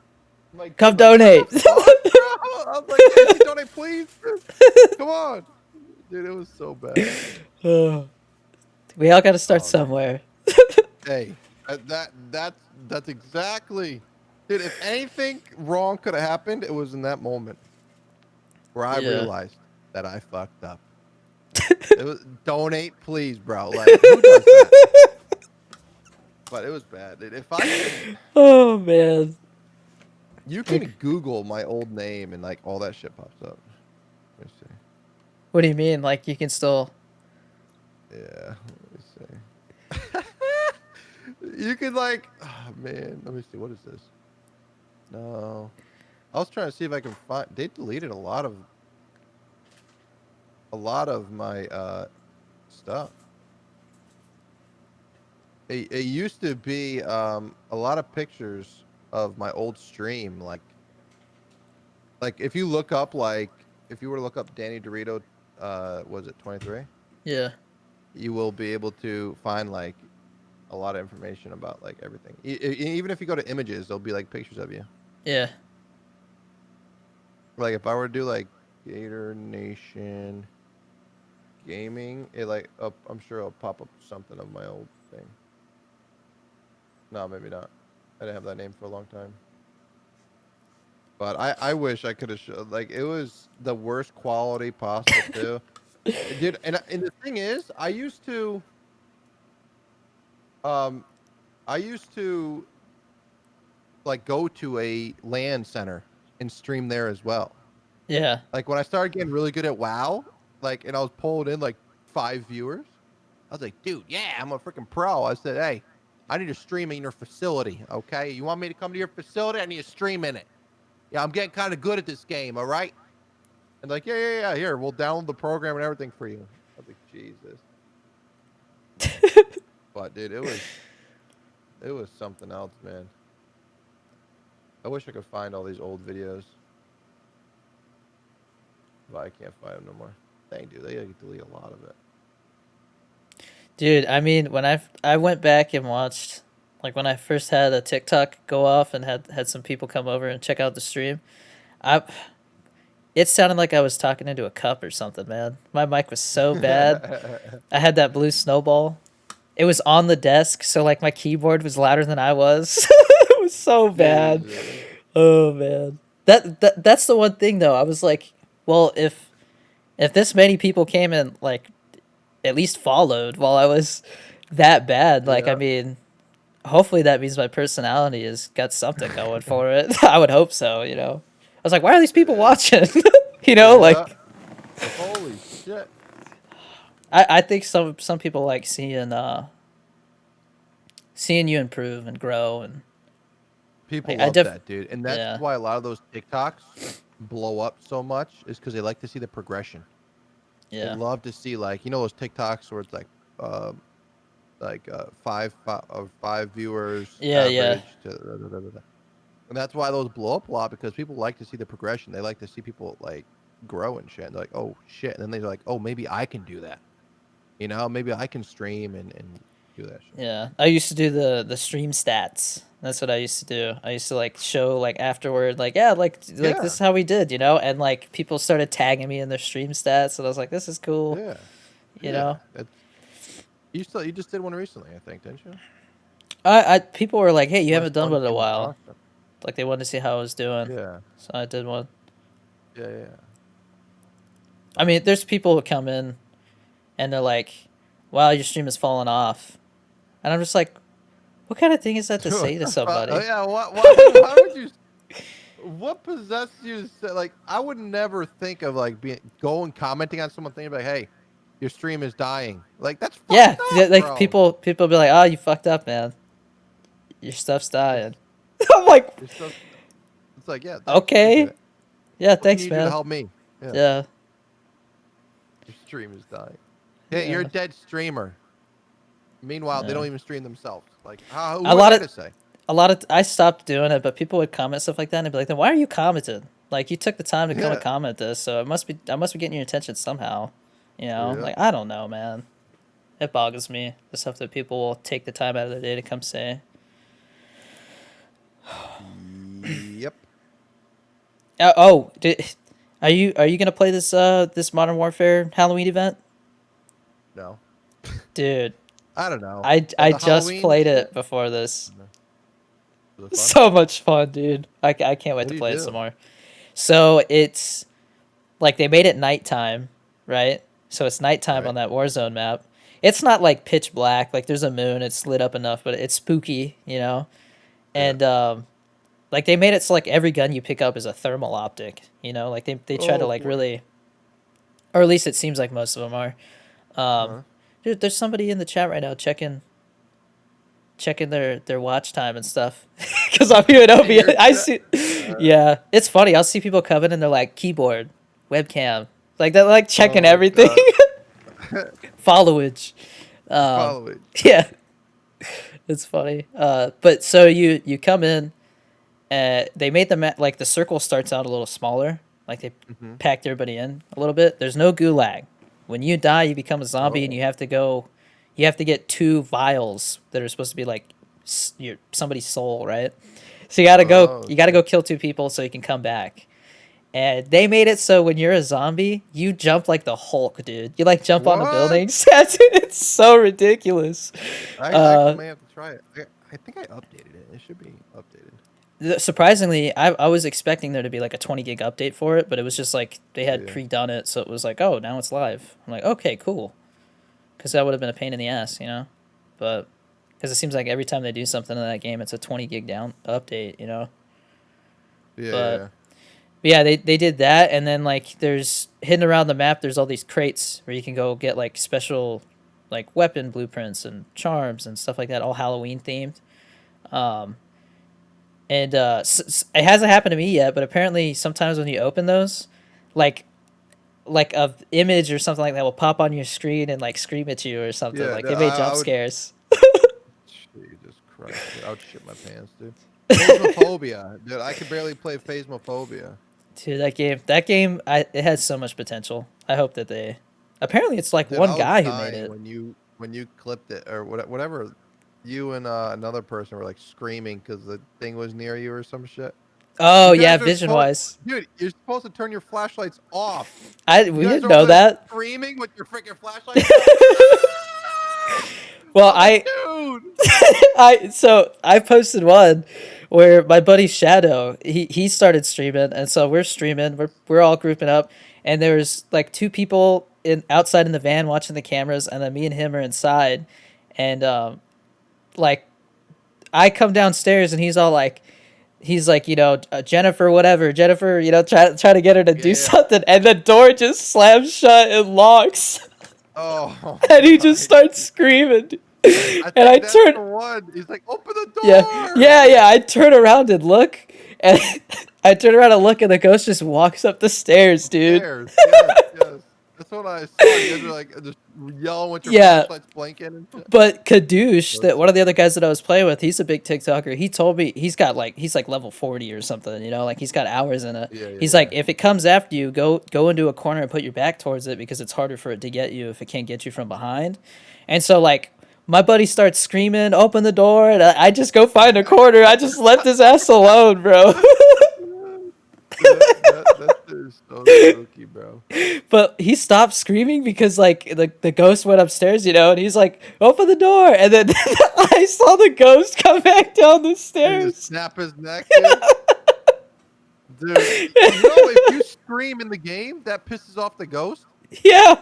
I'm like, Come dude, like, donate. what the fuck, bro? I was like, yeah, can you donate, please? Come on, dude. It was so bad. We all got to start Oh, somewhere. hey, that's exactly, dude. If anything wrong could have happened, it was in that moment where I Yeah. realized that I fucked up. It was donate, please, bro. Like who does that? But it was bad, dude. If I could, Oh man. you can Google my old name and like all that shit pops up. Let me see. What do you mean? Like you can still Yeah, let me see. You could like, oh, man. Let me see. What is this? No, I was trying to see if I can find. They deleted a lot of my stuff. It used to be a lot of pictures of my old stream, like if you look up if you were to look up Danny Dorito, was it 23? yeah. You will be able to find like a lot of information about like everything. Even if you go to images, there'll be like pictures of you. Yeah. Like if I were to do like Gator Nation Gaming, it like I'm sure it'll pop up something of my old thing. No, maybe not. I didn't have that name for a long time. But I wish I could have showed, like it was the worst quality possible too. Dude, and the thing is, um I used to like go to a LAN center and stream there as well. Yeah. Like when I started getting really good at WoW, like and I was pulling in like 5 viewers, I was like, dude, yeah, I'm a freaking pro. I said, hey, I need to stream in your facility, okay? You want me to come to your facility? I need to stream in it. Yeah, I'm getting kind of good at this game, all right? And like, yeah, here, we'll download the program and everything for you. I was like, Jesus. But dude, it was something else, man. I wish I could find all these old videos. But I can't find them no more. Dang, dude, they gotta delete a lot of it. Dude, I mean, when I went back and watched, like when I first had a TikTok go off and had some people come over and check out the stream, I it sounded like I was talking into a cup or something, man. My mic was so bad. I had that blue snowball. It was on the desk, so like my keyboard was louder than I was. It was so bad. Jesus. Oh man. That's the one thing though. I was like, well, if this many people came and like at least followed while I was that bad, like I Yeah. mean, hopefully that means my personality has got something going for it. I would hope so, I was like, why are these people Yeah. watching? Like Yeah. Holy shit. I think some people like seeing you improve and grow, and People I love that, dude, and that's yeah. why a lot of those TikToks blow up so much is because they like to see the progression. They Yeah. love to see, like, you know, those TikToks where it's five viewers Yeah, yeah. average to, and that's why those blow up a lot because people like to see the progression. They like to see people like grow and shit. And they're like, oh shit, and then they're like, oh, maybe I can do that. You know, maybe I can stream and do that shit. Yeah. I used to do the stream stats. That's what I used to do. I used to like show like afterward, like, yeah, like this Yeah, is how we did, you know? And like people started tagging me in their stream stats, and I was like, this is cool, yeah, you yeah. know? That's you just did one recently, I think, didn't you? I people were like, hey, you My haven't done son one in a came while. across it. Like they wanted to see how I was doing. Yeah, So I did one. yeah. I mean, there's people who come in and they're like, wow, your stream has fallen off. And I'm just like, what kind of thing is that to say to somebody? Yeah, why would you? What possessed you to say, like, I would never think of like going commenting on someone thinking like, hey, your stream is dying. Like that's Yeah, fucked up, like bro. people be like, oh, you fucked up, man. Your stuff's dying. I'm like, Your stuff. It's like, yeah, thanks, appreciate okay. it. Yeah, What can thanks, you do to man. help me? Yeah, Yeah. your stream is dying. Yeah, you're a Yeah. dead streamer. Meanwhile, they Yeah. don't even stream themselves. Like, who A am lot I of to say? I stopped doing it, but people would comment stuff like that and I'd be like, then why are you commenting? Like you took the time to come and Yeah, comment this, so I must be getting your attention somehow. You know? yeah. Like I don't know, man. It boggles me the stuff that people will take the time out of their day to come say. Yep. Are you gonna play this Modern Warfare Halloween event? No, Dude, I don't know. I The just Halloween played shit? it before this. Was it fun? So much fun, dude. I can't wait What to do you play it do? some more. So it's like they made it nighttime, right? So it's nighttime Right. on that Warzone map. It's not like pitch black, like there's a moon, it's lit up enough, but it's spooky, you know? Yeah. And like they made it so like every gun you pick up is a thermal optic, you know? Like they try to Oh like boy. really, or at least it seems like most of them are. Huh? Dude, there's somebody in the chat right now checking their watch time and stuff because I'm here at OBS. You're I che- see, yeah, it's funny. I'll see people coming and they're like keyboard, webcam, like they're like checking Oh my everything, god. followage. Follow it. Yeah, it's funny. But so you come in, they made the map like the circle starts out a little smaller, like they Mhm. packed everybody in a little bit. There's no gulag. When you die, you become a zombie and Oh. you have to go. You have to get 2 vials that are supposed to be like somebody's soul, right? So you gotta go. Oh You gotta shit. go kill 2 people so you can come back. And they made it so when you're a zombie, you jump like the Hulk, dude. You like jump onto What? buildings. It's so ridiculous. I actually Uh, may have to try it. I think I updated it. It should be updated. Surprisingly, I was expecting there to be like a 20 gig update for it, but it was just like they had Yeah. pre-done it, so it was like, oh, now it's live. I'm like, okay, cool, because that would have been a pain in the ass, you know. But because it seems like every time they do something in that game, it's a 20 gig down update, you know. Yeah. But Yeah. yeah, they did that, and then like there's hidden around the map. There's all these crates where you can go get like special, like weapon blueprints and charms and stuff like that, all Halloween themed. Um, and it hasn't happened to me yet, but apparently sometimes when you open those, like a image or something like that will pop on your screen and like scream at you or something. Yeah. Like No, they made I jump would. scares. Jesus Christ. Dude, I would shit my pants, dude. Phasmophobia, dude. I could barely play Phasmophobia. Dude, that game, it has so much potential. I hope that they. Apparently, it's like Dude, one I was guy who made dying it. when you clipped it or whatever. You and another person were like screaming because the thing was near you or some shit. Oh You yeah, guys are vision wise. dude, you're supposed to turn your flashlights off. We You guys didn't are know over there that. screaming with your freaking flashlights. Well, I'm like, dude. I posted one where my buddy Shadow he started streaming, and so we're streaming. We're all grouping up, and there's like 2 people outside in the van watching the cameras, and then me and him are inside, and like I come downstairs and he's all like, he's like, Jennifer, whatever, Jennifer, try to get her to do Yeah. something, and the door just slams shut and locks, Oh and he just my starts screaming. I And I think that's the turn, one. He's like, open the door. yeah. I turn around and look, and I turn around and look, and the ghost just walks up the stairs, dude. Stairs. Yes, yes. That's what I saw. You guys are like just yelling with your Yeah. flashlights blinking and shit. But Kadoosh, that That's one of the other guys that I was playing with, he's a big TikToker. He told me he's like level 40 or something, like he's got hours in it. Yeah, He's yeah. like, if it comes after you, go into a corner and put your back towards it because it's harder for it to get you if it can't get you from behind. And so like my buddy starts screaming, open the door, and I just go find a corner. I just left his ass alone, bro. That shit is so spooky, bro. But he stopped screaming because like the ghost went upstairs, and he's like, open the door, and then I saw the ghost come back down the And stairs. just snap his neck, dude. Dude, if you scream in the game, that pisses off the ghost. Yeah.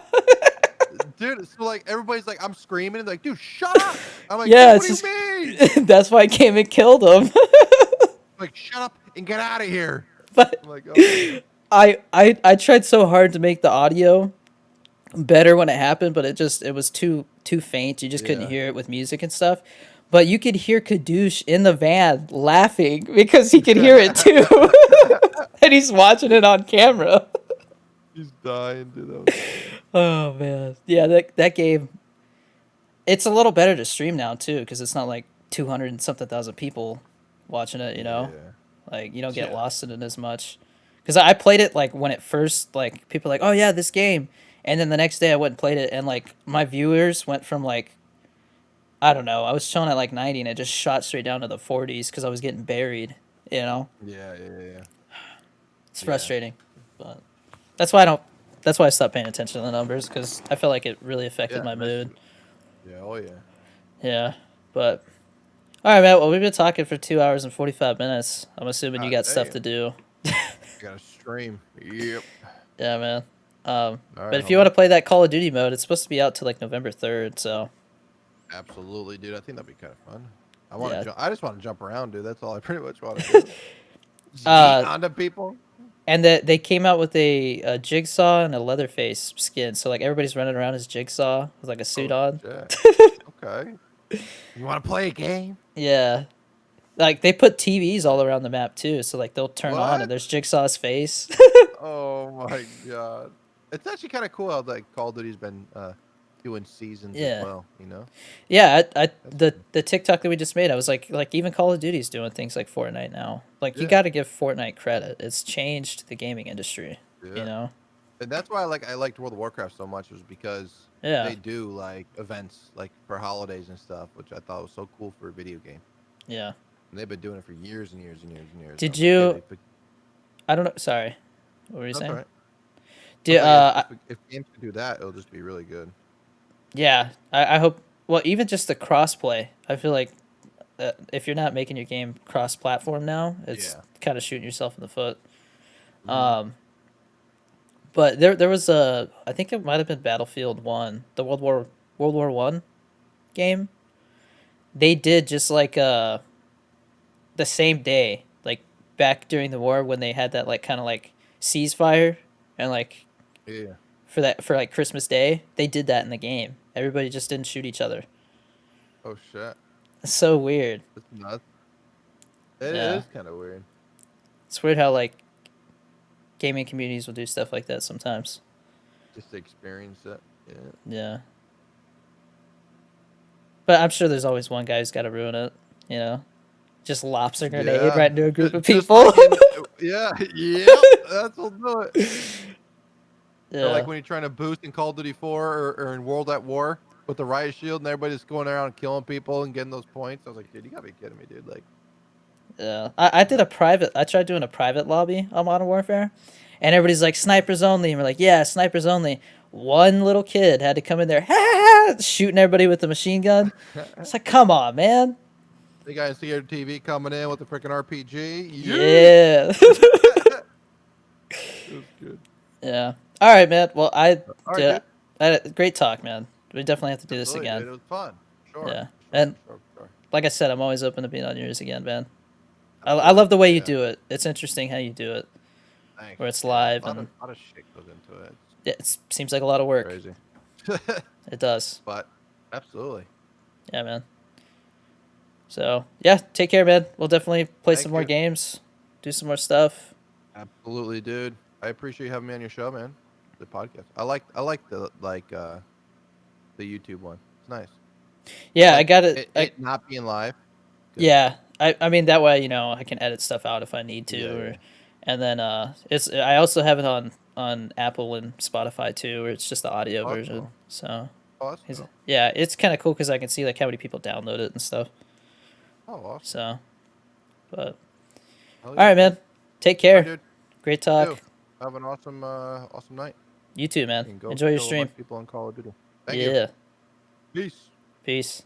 Dude, so like everybody's like, I'm screaming, and they're like, dude, shut up. I'm like, Yeah, dude, what it's do you mean? That's why I came and killed him. Like, shut up and get out of here. But I'm like, oh. I tried so hard to make the audio better when it happened, but it was too faint. You just couldn't Yeah. hear it with music and stuff. But you could hear Kadoosh in the van laughing because he could hear it too. And he's watching it on camera. He's dying, dude. Oh man. Yeah, that game, it's a little better to stream now too because it's not like 200 and something thousand people watching it, Yeah. Like you don't get Yeah. lost in it as much. Because I played it like when it first, like people were like, oh yeah, this game, and then the next day I went and played it, and like my viewers went from like, I don't know, I was chilling at like 90 and it just shot straight down to the 40s because I was getting buried. Yeah. It's Yeah. frustrating, but that's why I don't. That's why I stopped paying attention to the numbers because I felt like it really affected my mood. Yeah. Oh yeah. Yeah, but all right, Matt. Well, we've been talking for 2 hours and 45 minutes. I'm assuming you God got stuff damn. to do. Gotta stream. Yep. Yeah, man. All But right, if you want to play that Call of Duty mode, it's supposed to be out till like November 3rd. So Absolutely, dude. I think that'd be kind of fun. I want Yeah. to. I just want to jump around, dude. That's all I pretty much want to do. Just Uh, yeet onto people. and they came out with a Jigsaw and a Leatherface skin. So like everybody's running around as Jigsaw with like a suit on. Shit. Okay. You want to play a game? Yeah. Like they put TVs all around the map too, so like they'll turn on What? and there's Jigsaw's face. Oh my god. It's actually kind of cool how like Call of Duty's been doing seasons Yeah. as well. You know. Yeah, the TikTok that we just made, I was like even Call of Duty's doing things like Fortnite now. Like you Yeah. got to give Fortnite credit. It's changed the gaming industry. Yeah. You know. And that's why I liked World of Warcraft so much was because Yeah. they do like events like for holidays and stuff, which I thought was so cool for a video game. Yeah. And they've been doing it for years and years and years and years. Did I'm like, you- yeah, they pick- I don't know. Sorry. What were you That's saying? all right. Do, I'm like, if games can do that, it'll just be really good. yeah, I hope. Well, even just the crossplay. I feel like if you're not making your game cross-platform now, it's Yeah. kind of shooting yourself in the foot. Mhm. But there was I think it might have been Battlefield 1, the World War 1 game. They did just like the same day, like back during the war when they had that like kind of like ceasefire and like Yeah. for like Christmas Day, they did that in the game. Everybody just didn't shoot each other. Oh shit. It's so weird. That's nuts. It Yeah. is kind of weird. It's weird how like gaming communities will do stuff like that sometimes. Just to experience it. Yeah. Yeah. But I'm sure there's always one guy who's got to ruin it, Just lops a grenade Yeah. right into a group of Just people. like yeah. Yep. That's what'll do it. Yeah. Or like when you're trying to boost in Call of Duty 4 or in World at War with the riot shield and everybody's going around and killing people and getting those points. I was like, dude, you gotta be kidding me, dude. Like, Yeah. I tried doing a private lobby on Modern Warfare, and everybody's like, snipers only. And we're like, yeah, snipers only. One little kid had to come in there, shooting everybody with the machine gun. It's like, come on, man. the guy in InstaGatorTV coming in with the freaking RPG. Yeah. It was good. Yeah. All right, man. Well, All right, yeah, dude. great talk, man. We definitely have to do this Absolutely, again. dude. It was fun. Sure. Yeah. Sure, And- sure. Like I said, I'm always open to being on yours again, man. I love the way you Yeah. do it. It's interesting how you do it, Thanks. where it's Yeah, live a lot and of shit goes into it. it seems like a lot of work. Crazy. It does. But absolutely. Yeah, man. So yeah, take care, man. We'll definitely play Thanks, some more dude. games, do some more stuff. Absolutely, dude. I appreciate you having me on your show, man. The podcast. I like the the YouTube one. It's nice. Yeah, I Like got it. it not being live. Good. Yeah, I mean that way, I can edit stuff out if I need to, Yeah, yeah. and then I also have it on Apple and Spotify too, where it's just the audio Oh, that's version. cool. So Oh, that's cool. yeah, it's kind of cool because I can see like how many people download it and stuff. Oh, awesome. So, but Hell all yeah, right, man. Take care. dude. Great You talk. too. Have an awesome night. You too, man. And go Enjoy your kill a stream. bunch of people on Call of Duty. Thank you. Yeah. Peace. Peace.